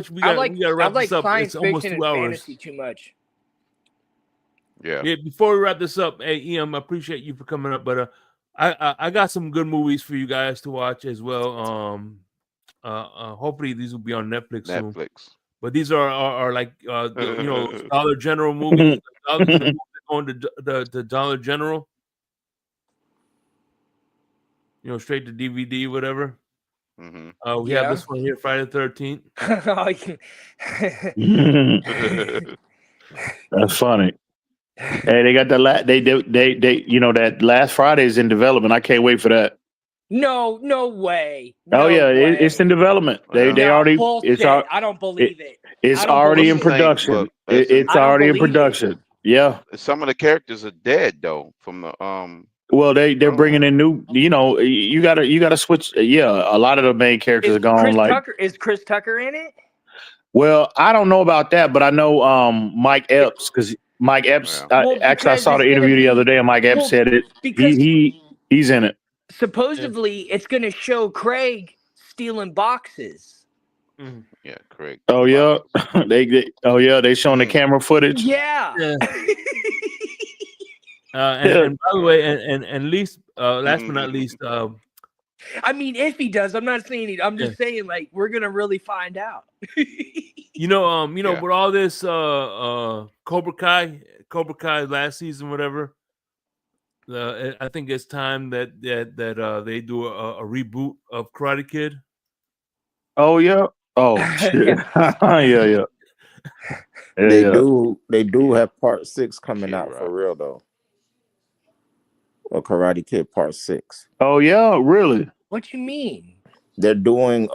we gotta wrap this up. It's almost 2 hours. Fantasy too much. Yeah. Before we wrap this up, hey EM, I appreciate you for coming up, but I got some good movies for you guys to watch as well. Hopefully these will be on Netflix soon. But these are like Dollar General movies. On the Dollar General. Straight to DVD, whatever. Mm-hmm. We have this one here, Friday the 13th. That's funny. Hey, they got they that last Friday is in development. I can't wait for that. No way. It's in development. They already. I don't believe it. It's already in production. It's already in production. Yeah. Some of the characters are dead though from the Well, they're bringing in new. You gotta switch. Yeah, a lot of the main characters are gone. Is Chris Tucker in it? Well, I don't know about that, but I know Mike Epps because Mike Epps. I saw the interview the other day, and Mike Epps said it. He's in it. supposedly it's going to show Craig stealing boxes. Yeah, Craig. Oh yeah, they showing the camera footage. Yeah. And by the way, and least last but not least, I mean, if he does, I'm not saying I'm just saying like we're gonna really find out. With all this Cobra Kai last season, whatever. I think it's time that they do a reboot of Karate Kid. Oh yeah. Oh shit. yeah. They do have part 6 coming out for real though. Or Karate Kid Part 6. Oh yeah, really? What you mean? They're doing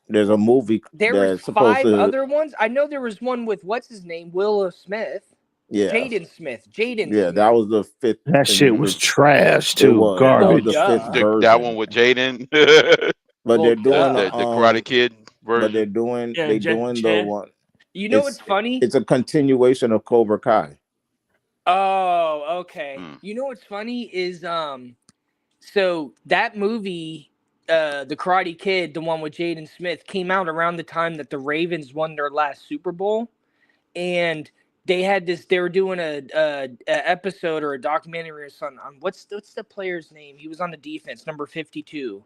there's a movie there was 5 other ones. I know there was one with what's his name, Willow Smith. Yeah. Jaden Smith. Yeah, that was the 5th. That shit was trash too. Garbage. That was the 5th version. That one with Jaden. But they're doing the Karate Kid version. But they're doing the one. You know what's funny? It's a continuation of Cobra Kai. Oh, okay. You know what's funny is so that movie, the Karate Kid, the one with Jaden Smith, came out around the time that the Ravens won their last Super Bowl, and they had this. They were doing a episode or a documentary or something on what's the player's name? He was on the defense, number 52.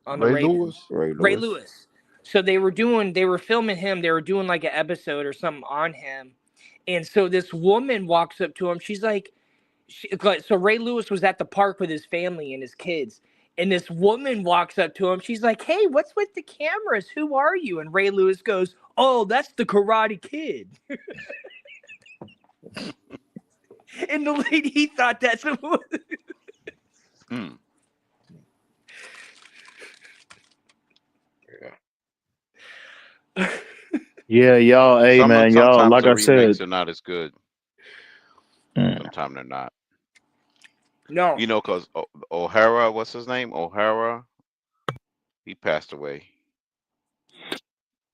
On the Ravens. Ray Lewis. So they were filming him. They were doing like an episode or something on him. And so this woman walks up to him. She's like, so Ray Lewis was at the park with his family and his kids. And this woman walks up to him. She's like, hey, what's with the cameras? Who are you? And Ray Lewis goes, oh, that's the Karate Kid. And the lady thought that's Yeah, y'all. Hey, man, y'all. Like I said, they're not as good. Sometimes they're not. No, because O'Hara, what's his name? O'Hara, he passed away.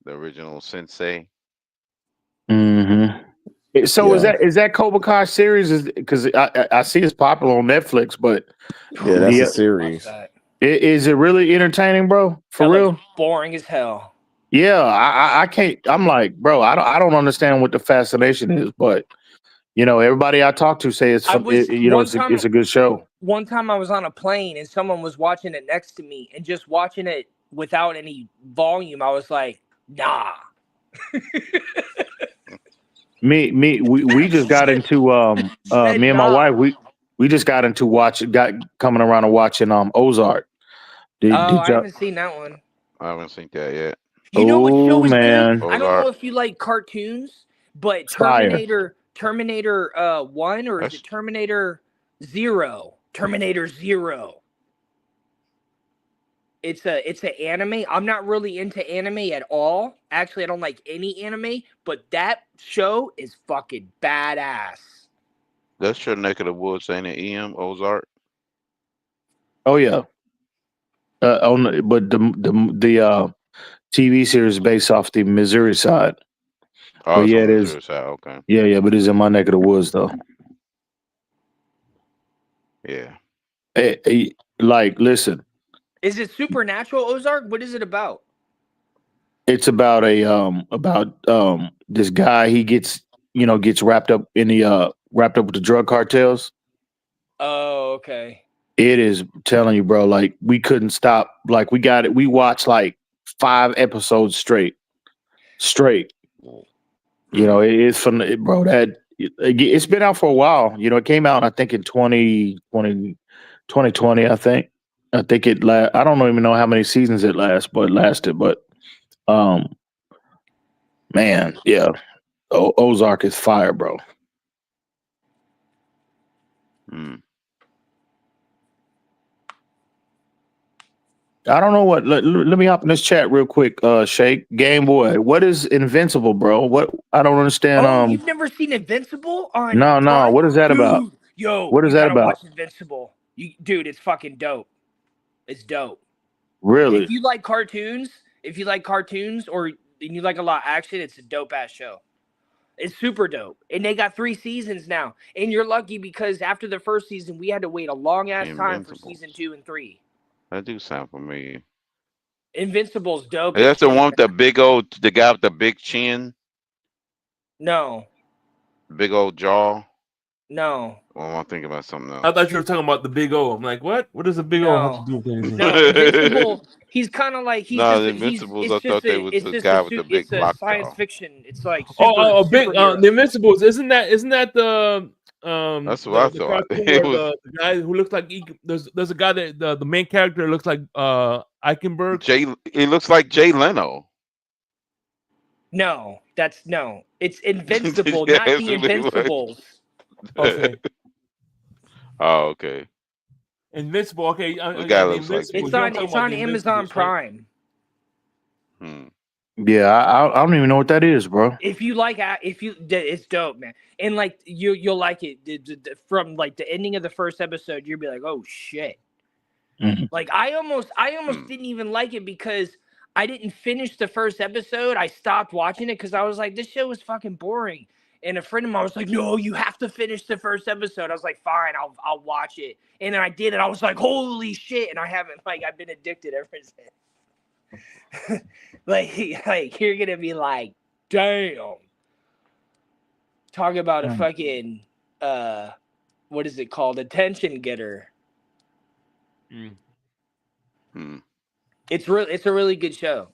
The original sensei. So is that Cobra Kai series? Because I see it's popular on Netflix, but that's a series. Is it really entertaining, bro? For real? Boring as hell. Yeah, I can't. I'm like, bro, I don't understand what the fascination is, but everybody I talk to say it's a good show. One time I was on a plane and someone was watching it next to me, and just watching it without any volume, I was like, nah. We just got into me and my wife we just got into coming around and watching Ozark. I haven't seen that one. I haven't seen that yet. You know what show is man. good? I don't know if you like cartoons, but Terminator 1 or is it Terminator 0? Terminator 0. It's an anime. I'm not really into anime at all. Actually, I don't like any anime, but that show is fucking badass. That's your neck of the woods, ain't it, Ozark? Oh yeah. But the TV series is based off the Missouri side. Oh, yeah, it is. Side. Okay. Yeah, but it's in my neck of the woods though. Yeah. Hey, listen. Is it supernatural, Ozark? What is it about? It's about this guy. He gets wrapped up in the wrapped up with the drug cartels. Oh, okay. It is telling you, bro. Like we couldn't stop. Like we got it. We watched like 5 episodes straight. It's from bro. That it's been out for a while. It came out I think in 2020. I think it I don't even know how many seasons it lasted, but man, yeah. Ozark is fire, bro. I don't know what. Let me hop in this chat real quick. Shake Game Boy. What is Invincible, bro? What I don't understand. Oh, you've never seen Invincible on? No. What is that about? Yo, what is that about? Watch Invincible. Dude, it's fucking dope. It's dope. Really? If you like cartoons, or you like a lot of action, it's a dope ass show. It's super dope. And they got 3 seasons now. And you're lucky because after the first season, we had to wait a long ass time for season 2 and 3. That do sound familiar. Invincible's dope. That's the one with the guy with the big chin, No. big old jaw. No. Well, I'm thinking about something else. I thought you were talking about the Big O. I'm like, what? What does the Big O have to do with anything? No, Invincible. He's kind of like the Invincibles. I thought they was the guy with the big lockjaw. Science fiction. It's like the Invincibles. Isn't that the That's what I thought. It was the guy who looks like there's a guy that the main character looks like Eichenberg. It looks like Jay Leno. No, it's Invincible, not the Invincibles. Okay. Oh, okay. Invincible. Okay. It's on Amazon Prime. Yeah, I don't even know what that is, bro. If you like, it's dope, man. And like you'll like it from like the ending of the first episode. You'll be like, oh shit. Mm-hmm. Like I almost didn't even like it because I didn't finish the first episode. I stopped watching it because I was like, this show was fucking boring. And a friend of mine was like, no, you have to finish the first episode. I was like, fine, I'll watch it. And then I did it. I was like, holy shit. And I've been addicted ever since. like you're gonna be like, damn. Talk about a fucking what is it called? Attention getter. It's a really good show.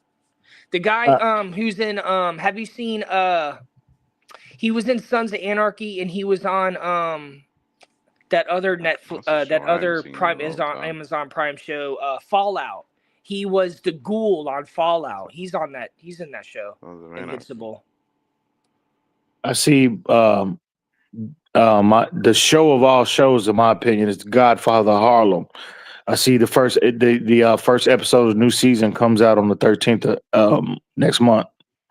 The guy who's in have you seen he was in Sons of Anarchy and he was on that other Netflix that other Prime is on Amazon Prime show Fallout. He was the ghoul on Fallout. He's in that show. Invincible. I see the show of all shows, in my opinion, is Godfather Harlem. I see the first episode of the new season comes out on the 13th of next month.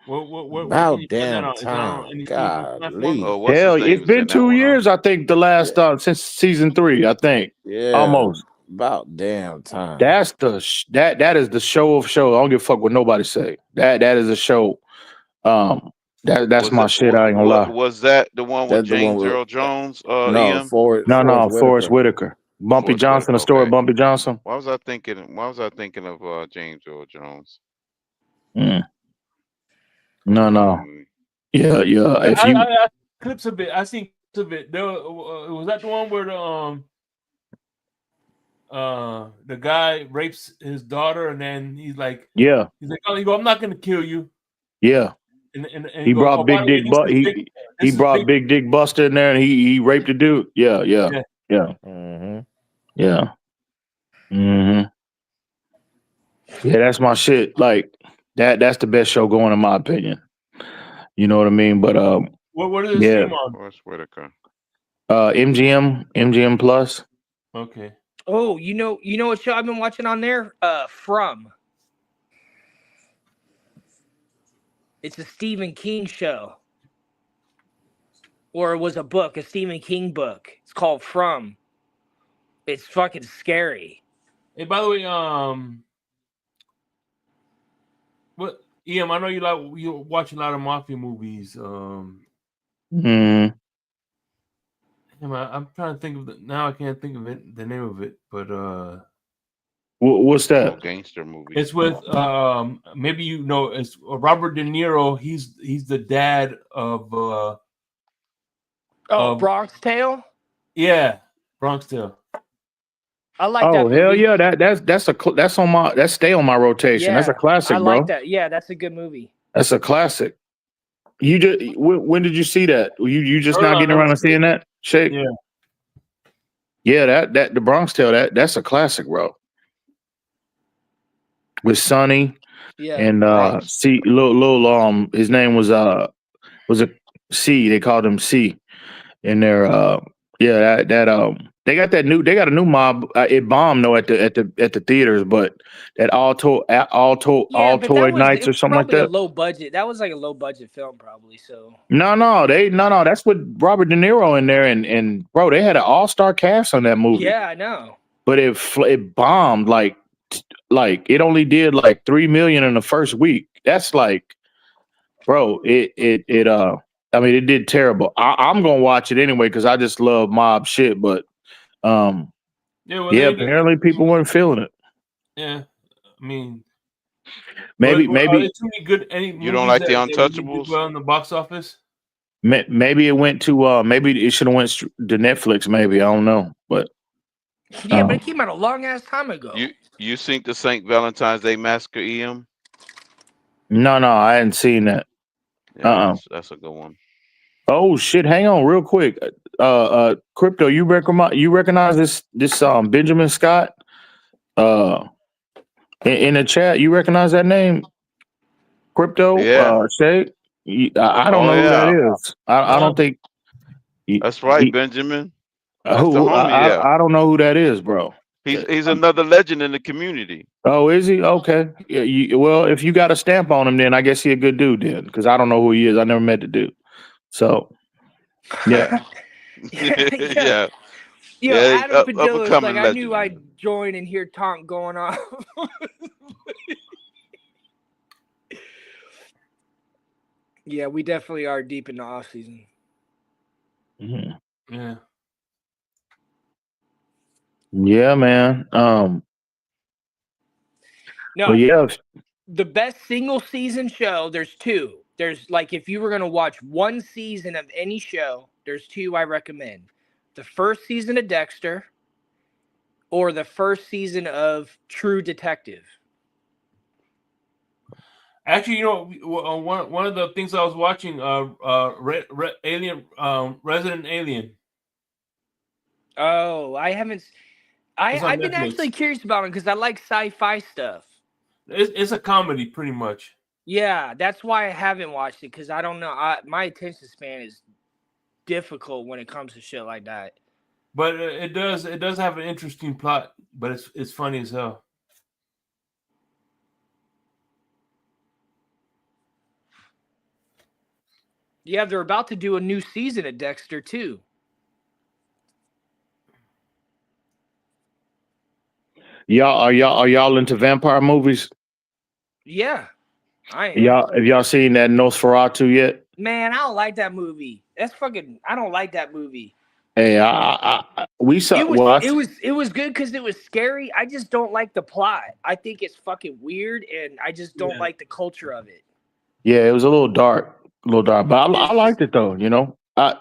About damn time. Golly. Hell, it's been 2 years, I think, the last since season 3, I think. Yeah. Almost. About damn time. That's that is the show of shows. I don't give a fuck what nobody say. That is a show. That's my shit. I ain't gonna lie. Was that the one with James Earl Jones? No, Forrest Whitaker. Bumpy Johnson, the story of Bumpy Johnson. Why was I thinking of James Earl Jones? No. Yeah. If you I clips of it, I seen clips of it. Was that the one where the guy rapes his daughter and then he's like, I'm not gonna kill you. Yeah. And he brought Big Dick he brought Big Dick Buster in there and he raped the dude. Yeah. Mm-hmm. Yeah. Mm-hmm. Yeah, that's my shit. Like that's the best show going in my opinion. You know what I mean? But what is this stream on? Forrest Whitaker. MGM Plus. Okay. Oh, you know what show I've been watching on there? From. It's a Stephen King show. Or it was a book, a Stephen King book. It's called From. It's fucking scary. Hey, by the way, what I know you watch a lot of mafia movies. Mm-hmm. I'm trying to think of now. I can't think of the name of it, but what's that? Gangster movie. It's with maybe it's Robert De Niro. He's the dad of Bronx Tale. Yeah, Bronx Tale. I like that. Oh hell yeah, that's stay on my rotation. Yeah, that's a classic, bro. I like that. Yeah, that's a good movie. That's a classic. You just when did you see that? You just not getting around to seeing that? Shake. Yeah, that the Bronx Tale, that's a classic, bro. With Sonny and C Lil his name was a C, they called him C. And they're they got a new mob. It bombed though at the theaters, but that all toy nights or something like that. A low budget. That was like a low budget film, probably. So no. That's with Robert De Niro in there, and bro, they had an all-star cast on that movie. Yeah, I know. But it bombed like it only did like $3 million in the first week. That's like, bro, it I mean, it did terrible. I'm gonna watch it anyway because I just love mob shit. But well, apparently people weren't feeling it. Yeah, I mean, maybe are there too many good you don't like the Untouchables? Well, in the box office. Maybe it went to maybe it should have went to Netflix. Maybe I don't know, but yeah, but it came out a long ass time ago. You seen the St. Valentine's Day Massacre, EM? No, I hadn't seen that. Yeah, that's a good one. Oh shit! Hang on, real quick. Crypto, you recognize this Benjamin Scott? In the chat, you recognize that name? Crypto, yeah. Shay. I don't know who that is. I don't think. That's right, Benjamin. That's the homie. I don't know who that is, bro. He's another legend in the community. Oh, is he? Okay. Yeah. Well, if you got a stamp on him, then I guess he a good dude then, because I don't know who he is. I never met the dude. So, yeah. yeah. Adam Padilla is like, I knew I'd join and hear Tonk going on. Yeah, we definitely are deep in the off season. Mm-hmm. Yeah. Yeah, man. No, yeah. The best single season show, there's two. There's like, if you were going to watch one season of any show, there's two I recommend. The first season of Dexter or the first season of True Detective. Actually, you know, one of the things I was watching, Resident Alien. Oh, I haven't. I've been actually curious about it because I like sci-fi stuff. It's a comedy, pretty much. Yeah, that's why I haven't watched it, because I don't know. My attention span is difficult when it comes to shit like that. But it does have an interesting plot, but it's funny as hell. Yeah, they're about to do a new season of Dexter too. Are y'all into vampire movies? Yeah, I am. Have y'all seen that Nosferatu yet? Man, I don't like that movie. I don't like that movie. Hey, we saw. It was good because it was scary. I just don't like the plot. I think it's fucking weird, and I just don't like the culture of it. Yeah, it was a little dark, but I liked it though. I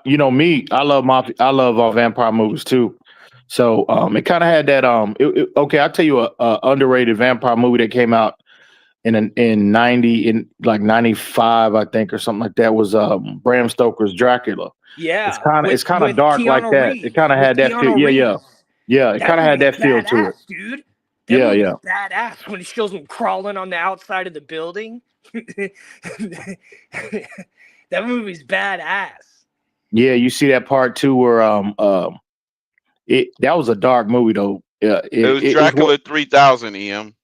love vampire movies too. So it kind of had that okay, I'll tell you a underrated vampire movie that came out in 95, I think, or something like that, was Bram Stoker's Dracula. Yeah, it's kind of dark Keanu like that. Reeves. It kind of had that feel. Yeah. It kind of had that feel to it, dude. Yeah. Badass when it shows him crawling on the outside of the building. That movie's badass. Yeah, you see that part too where that was a dark movie though. Yeah, it was Dracula 3000, EM.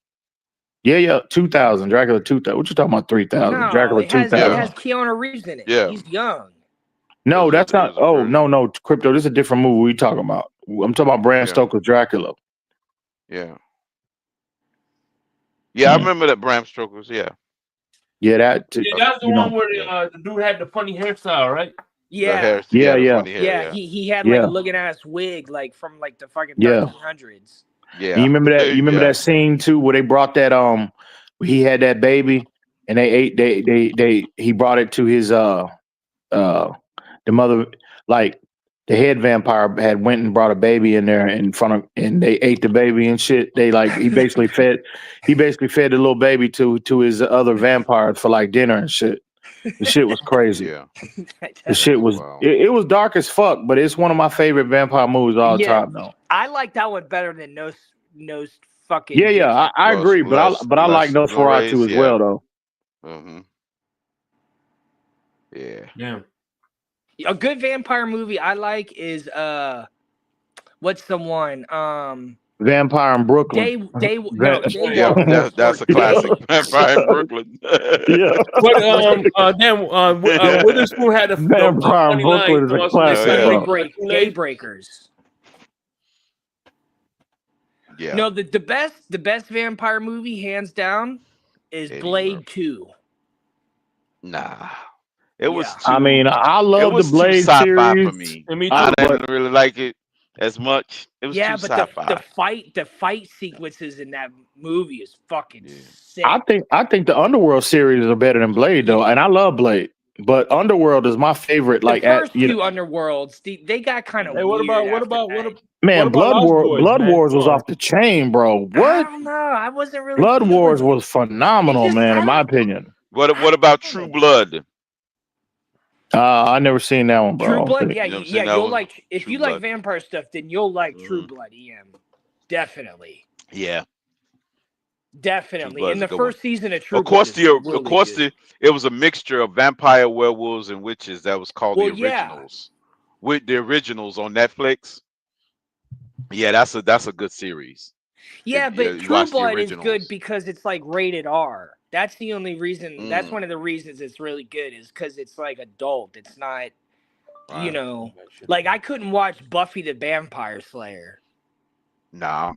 Yeah, 2000, Dracula 2000. What you talking about? 3000, no, Dracula 2000. It has Keanu Reeves in it. Yeah, he's young. No, that's not. Oh, no, Crypto. This is a different movie we talking about. I'm talking about Bram Stoker's Dracula. Yeah. Yeah, I remember that Bram Stoker's. Yeah. Yeah, that's the one where the dude had the funny hairstyle, right? Yeah. Yeah. He had like a looking ass wig, like from like the fucking 1300s. Yeah. You remember that? You remember that scene too, where they brought that he had that baby, and he brought it to his the mother, like the head vampire had went and brought a baby in there in front of, and they ate the baby and shit. They he basically fed the little baby to his other vampires for like dinner and shit. The shit was crazy. Yeah. The shit was it was dark as fuck, but it's one of my favorite vampire movies of all time though. I like that one better than Nose fucking. Yeah, I agree, but I like Nosferatu as well though. Mm-hmm. Yeah. A good vampire movie I like is what's the one? Vampire in Brooklyn. That's a classic. Vampire in Brooklyn. Yeah. But Witherspoon had a Vampire in Brooklyn is a classic. Daybreakers. Yeah. No, the best vampire movie, hands down, is Blade 2. Nah. It was too. I mean, I It love the was too Blade sci-fi series. for me. And me I too. didn't really like it as much. It was too Yeah, but the sci-fi. fight sequences in that movie is fucking Yeah. sick. I think the Underworld series are better than Blade though, and I love Blade, but Underworld is my favorite. The Like first you know, two Underworlds, they got kind of Hey, weird. man, about Lost Boys, Blood man? Wars Come was on. off the chain, bro. I What? don't know. I wasn't really. Blood feeling Wars it. was phenomenal, It just- man. I In my don't- opinion. What about True Blood? I never seen that one, bro. I True don't Blood, think. yeah, You know what I'm yeah. saying? That You'll was like if True you like Blood. vampire stuff, then you'll like True Mhm. Blood. EM, definitely, Yeah. True definitely. Blood's In a the good one. first season of True Of course, Blood is really good. it was a mixture of vampire, werewolves, and witches. That was called Well, the yeah. originals. With the originals on Netflix. Yeah, that's a good series. Yeah, but You True watch the Blood is good originals. because it's like rated R. That's the only reason. That's Mm, one of the reasons it's really good is because it's like adult. It's not, you right. know, like I couldn't watch Buffy the Vampire Slayer. Nah,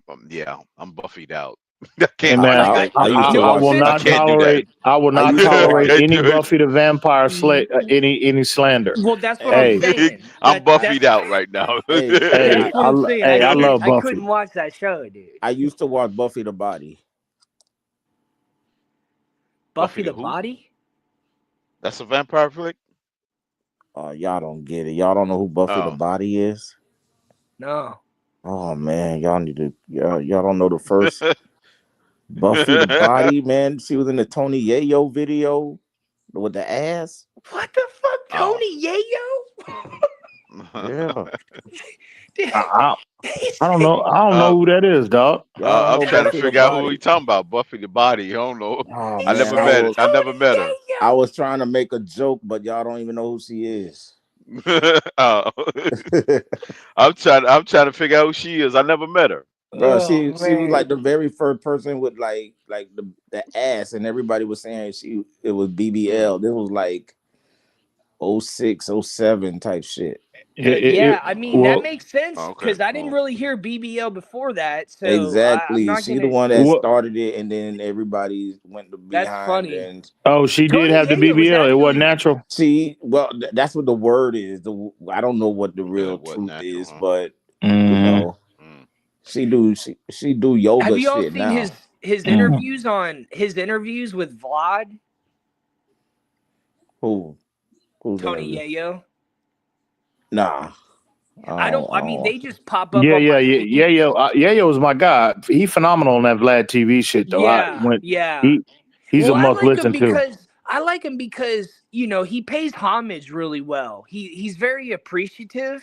I'm Buffy'd out. I Hey can't. man, Like I used to no I will watch. offense. I not can't do that. tolerate. I will I not used to I watch. tolerate can't any do it. Buffy the Vampire any slander. Well, that's what I'm Hey, saying. I'm That's Buffy'd out right now. Hey, hey, that's what I'm saying. I love I Buffy. couldn't watch that show, dude. I used to watch Buffy the Body. Buffy the who? Body? That's a vampire flick? Y'all don't get it. Y'all don't know who Buffy the Oh. Body is. No. Oh man, y'all need to. Y'all don't know the first Buffy the Body, man. She was in the Tony Yayo video with the ass. What the fuck, Oh. Tony Yayo? Yeah. I don't know. I don't know who that is, dog. Y'all don't I'm know trying to Buffy the figure out who Body. he talking about. Buffy the Body. I don't know. Oh I man, never met her. I was trying to make a joke, but y'all don't even know who she is. Oh. I'm trying to figure out who she is. I never met her. Bro, Oh, she was man. like the very first person with like the ass, and everybody was saying it was BBL. This was like 06, 07 type shit. Yeah, I mean well, that makes sense Okay, because I didn't cool. really hear BBL before that, so I'm Exactly. not She gonna. the one that What- started it, and then everybody went to That's behind. funny. And Oh, she did Tony have the Yayo was BBL. It wasn't actually- natural. That's what the word is. I don't know what the real it wasn't truth natural, is, huh? but Mhm. you know, Mm. she do yoga Have you all shit seen now. his interviews on his interviews with Vlad? Who's Tony that? Yayo? Nah. I mean, they just pop up. Yeah, on yeah, my yeah, feed. Yayo was my guy. He phenomenal on that Vlad TV shit though. Yeah. He's Well, a must listen to. I like him because he pays homage really well. He's very appreciative,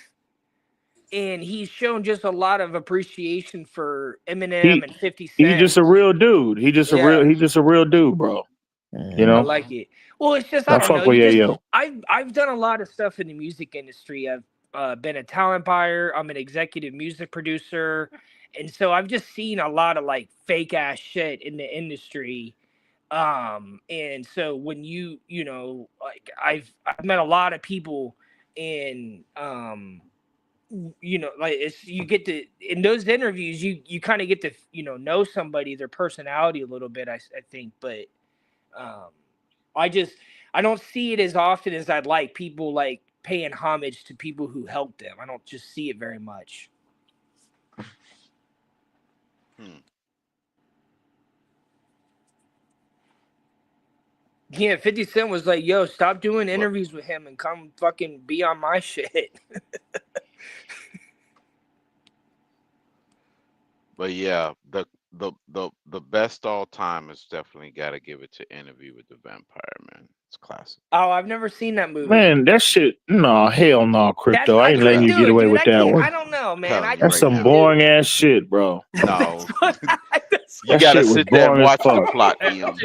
and he's shown just a lot of appreciation for Eminem and 50 Cent. He's just a real dude. He's just a real dude, bro. You know, I like it. Well, it's just I fuck with Yayo. I've done a lot of stuff in the music industry. I've been a talent buyer. I'm an executive music producer, and so I've just seen a lot of like fake ass shit in the industry. And so when like I've met a lot of people, and like you get to in those interviews you kind of get to know somebody, their personality a little bit. I think, but I don't see it as often as I'd like, people like paying homage to people who helped them. I don't just see it very much. Yeah, 50 Cent was like, yo, stop doing interviews with him and come fucking be on my shit. But yeah, the best all time is definitely got to give it to Interview with the Vampire, man. It's classic. Oh, I've never seen that movie. Man, that shit, no, hell no, Crypto. I ain't letting you get away with that one. I don't know, man. That's some boring ass shit, bro. No. You That gotta shit was sit there and boring as watch the fuck. plot, Ian.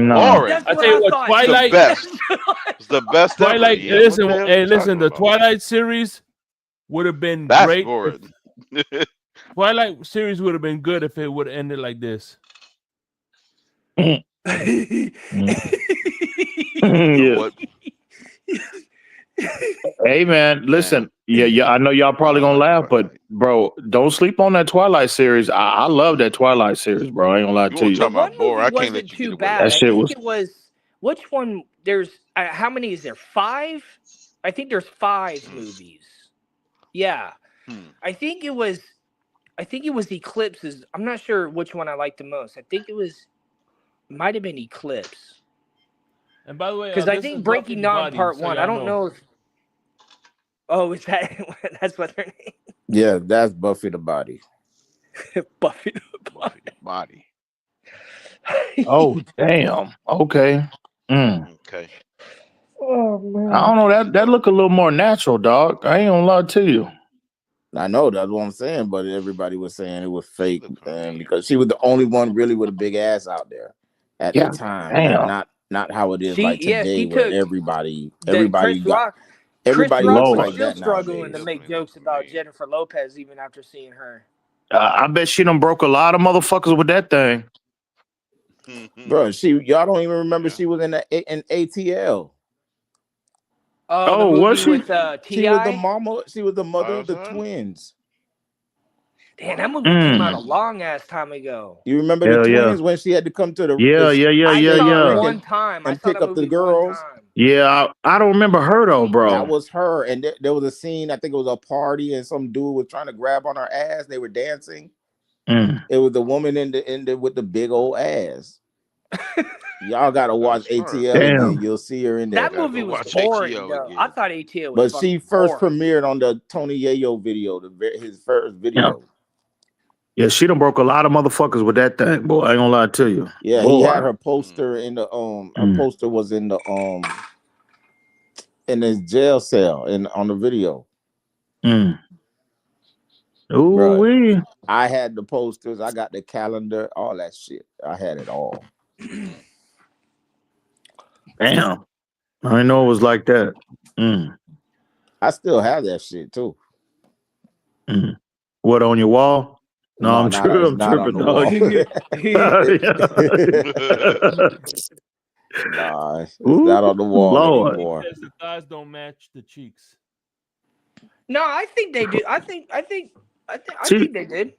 No. Boring. I tell you what, Twilight. It's the best. Twilight. Ever, Ian. What the hell you Listen. talking The about? Twilight series would have been That's great. boring. Twilight series would have been good if it would have ended like this. Yeah. What? Hey man, listen. Yeah, I know y'all probably gonna laugh, but bro, don't sleep on that Twilight series. I love that Twilight series, bro. I ain't gonna lie to you. Talking about boring. I can't let you get away with bad. that shit was. It was which one? there's how many is there? 5? I think there's 5 movies. Yeah. I think it was Eclipses. I'm not sure which one I liked the most. I think it might have been Eclipse. And by the way, because I think Breaking Dawn Part 1. I don't know if. Oh, is that that's what their name? Yeah, that's Buffy the Body. Buffy the Body. Oh damn. Okay. Okay. Oh man. I don't know. That look a little more natural, dog. I ain't gonna lie to you. I know that's what I'm saying, but everybody was saying it was fake, and because she was the only one really with a big ass out there at the time. Damn. Not how it is like today, where everybody Chris got Rock. everybody Chris Rock looks was like still that struggling nowadays. to make jokes about Jennifer Lopez even after seeing her. I bet she done broke a lot of motherfuckers with that thing. Bro, y'all don't even remember she was in ATL. Oh, the movie was she? With T.I.? She was the mama. She was the mother of the twins. Damn, that movie came out a long ass time ago. You remember the twins when she had to come to the I saw it one time. and pick up the girls? Yeah, I don't remember her though, bro. That was her, and there was a scene. I think it was a party, and some dude was trying to grab on her ass. They were dancing. It was the woman in the with the big old ass. Y'all gotta watch ATL again. You'll see her in there. That movie was boring, though. I thought ATL was. But she first premiered on the Tony Yayo video, his first video. Yeah, she done broke a lot of motherfuckers with that thing, boy. I ain't gonna lie to you. Yeah, boy. He had her poster in the her poster was in the in his jail cell on the video. Ooh, I had the posters, I got the calendar, all that shit. I had it all. Damn. I didn't know it was like that. I still have that shit too. What, on your wall? No, I'm tripping, dog. Nah, it's not on the wall anymore. The thighs don't match the cheeks. No, I think they do. I think they did.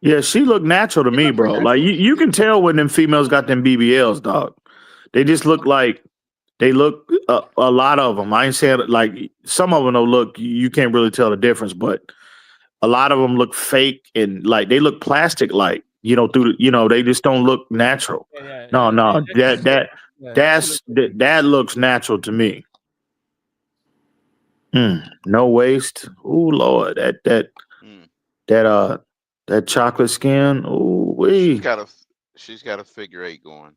Yeah, she looked natural to me, bro. Like you can tell when them females got them BBLs, dog. They just look like a lot of them. I ain't saying like some of them don't look. You can't really tell the difference, but a lot of them look fake and like they look plastic, like they just don't look natural. No, that looks natural to me. No waist. Oh Lord, that chocolate skin. Oh wee. She's got a figure 8 going.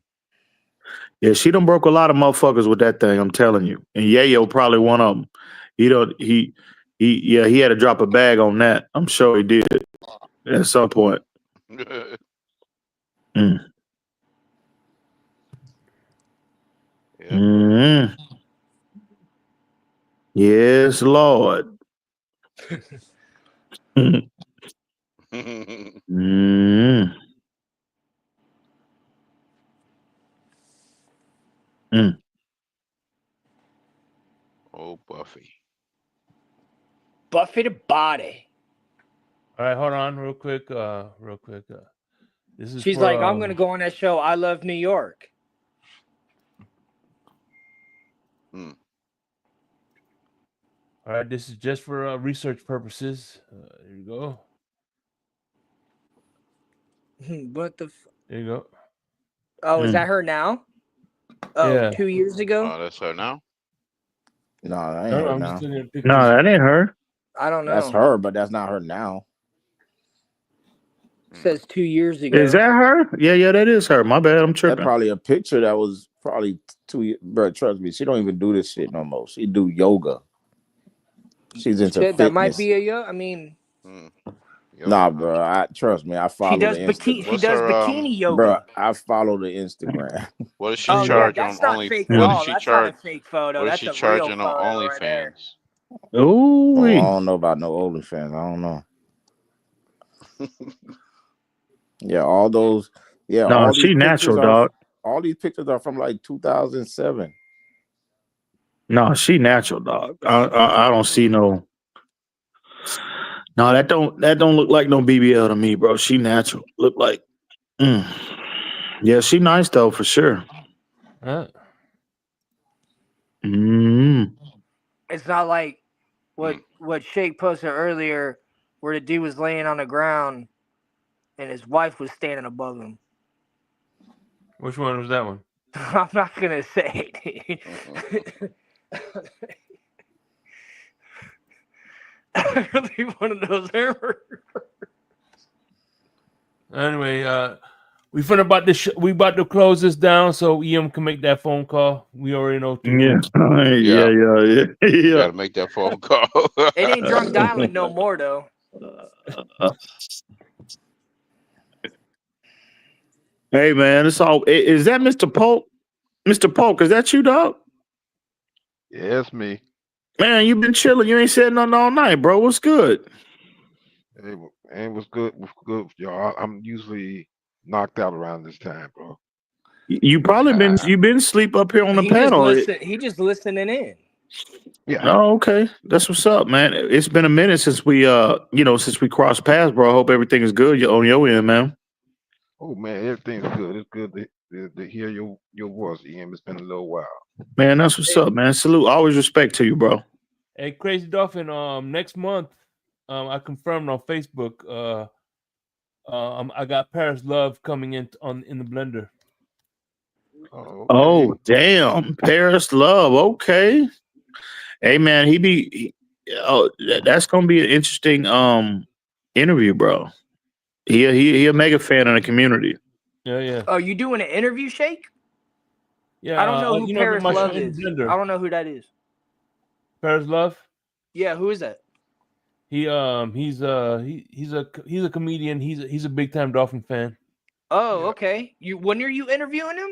Yeah, she done broke a lot of motherfuckers with that thing. I'm telling you. And Yayo probably one of them. He had to drop a bag on that. I'm sure he did at some point. Yes, Lord. Oh, Buffy. Buffy the Body. All right, hold on, real quick. This is. She's like, I'm gonna go on that show. I Love New York. All right, this is just for research purposes. Here you go. What the? There you go. Oh, is that her now? Oh, yeah. 2 years ago. Oh, that's her now. No, that ain't her now. No, that ain't her. I don't know. That's her, but that's not her now. It says 2 years ago. Is that her? Yeah, that is her. My bad, I'm tripping. That's probably a picture that was probably 2 years. Bro, trust me, she don't even do this shit no more. She do yoga. She's into fitness. That might be I mean. Nah, bro. Trust me. I follow. She does bikini yoga. Bro, I follow the Instagram. What does she charge on OnlyFans? What does she charge? Not a fake photo. What is she charging on OnlyFans? Oh, I don't know about no OnlyFans. I don't know. Yeah, all those. Yeah, no, she natural, dog. All these pictures are from like 2007. No, she natural, dog. I don't see no. No, that don't look like no BBL to me, bro. She natural. Look like. Yeah, she nice though for sure. It's not like what Shake posted earlier, where the dude was laying on the ground and his wife was standing above him. Which one was that one? I'm not gonna say it. Really one of those hamburgers. Anyway, we about to close this down so EM can make that phone call. We already know. Yeah. Gotta make that phone call. It ain't drunk dialing no more though. Hey man, it's all. Is that Mr. Polk? Mr. Polk, is that you, dog? Yeah, it's me. Man, you been chilling. You ain't said nothing all night, bro. What's good? Hey, what's good? What's good, y'all? I'm usually knocked out around this time, bro. You probably been asleep up here on the panel. He just listening in. Yeah. Oh, okay. That's what's up, man. It's been a minute since we since we crossed paths, bro. I hope everything is good on your end, man. Oh man, everything's good. It's good to hear your voice, Ian. It's been a little while. Man, that's what's up, man. Salute. Always respect to you, bro. Hey, Crazy Dolphin. Next month, I confirmed on Facebook. I got Paris Love coming in the blender. Okay. Oh, damn. Paris Love. Okay. Hey man, that's gonna be an interesting interview, bro. He a mega fan in the community. Yeah. Oh, you doing an interview, Shake? Yeah. I don't know who Paris Love is. Blender. I don't know who that is. Paris Love? Yeah, who is that? He's a comedian. He's a big time Dolphin fan. Oh, okay. When are you interviewing him?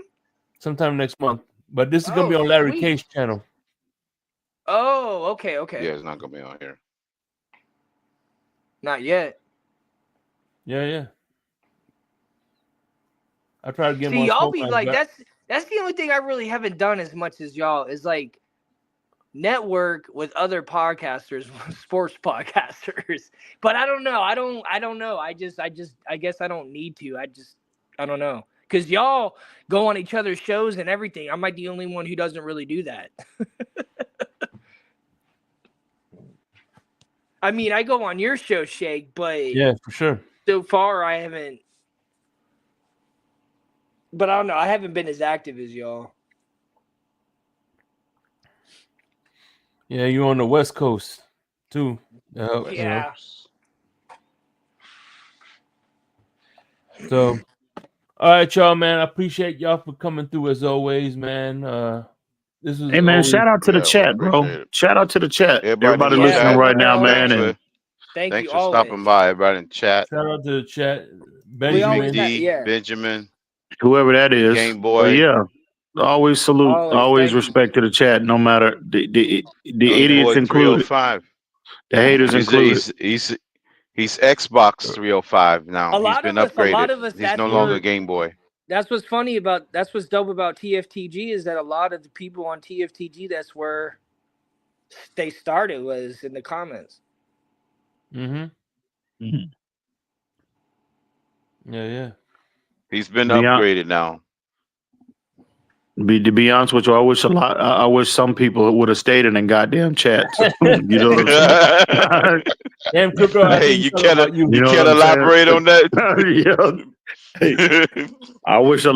Sometime next month. But this is gonna be on Larry sweet. K's channel. Oh, okay. Yeah, it's not gonna be on here. Not yet. Yeah. I try to get See, him on. y'all be like, that's the only thing I really haven't done as much as y'all is like network with other podcasters, sports podcasters. But I don't know. I don't know. I guess I don't need to. I don't know. Because y'all go on each other's shows and everything. I'm like the only one who doesn't really do that. I mean, I go on your show, Shake, but yeah, for sure. So far, I haven't. But I don't know. I haven't been as active as y'all. Yeah, you're on the West Coast too. Yeah. So, all right, y'all, man. I appreciate y'all for coming through as always, man. This is hey, man. Shout out to the chat, bro. Shout out to the chat. Everybody listening right now, man. And thanks for stopping by, everybody in chat. Shout out to the chat. Benjamin, whoever that is. Game Boy. Yeah. Always salute. Always respect to the chat, no matter the idiots included. The haters included. He's Xbox 305 now. He's been upgraded. He's no longer Game Boy. That's what's dope about TFTG is that a lot of the people on TFTG, that's where they started, was in the comments. Yeah. He's been upgraded now. To be honest with you, I wish some people would have stayed in goddamn chat. You know what I'm saying? Damn, Crypto, hey, you can't elaborate on that. Yeah. Hey, I wish a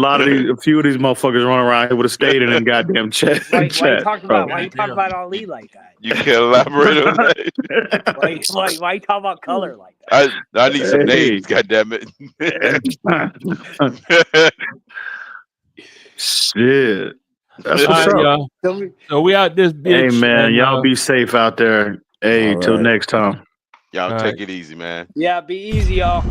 few of these motherfuckers running around here would have stayed in goddamn chat. Why you talking about Ali like that? You can't elaborate on that. Why you talking about color like that? I need some names, goddammit. Shit. That's what's up. Y'all. So we out this bitch. Hey man, y'all be safe out there. Hey, till next time. Y'all take it easy, man. Yeah, be easy, y'all.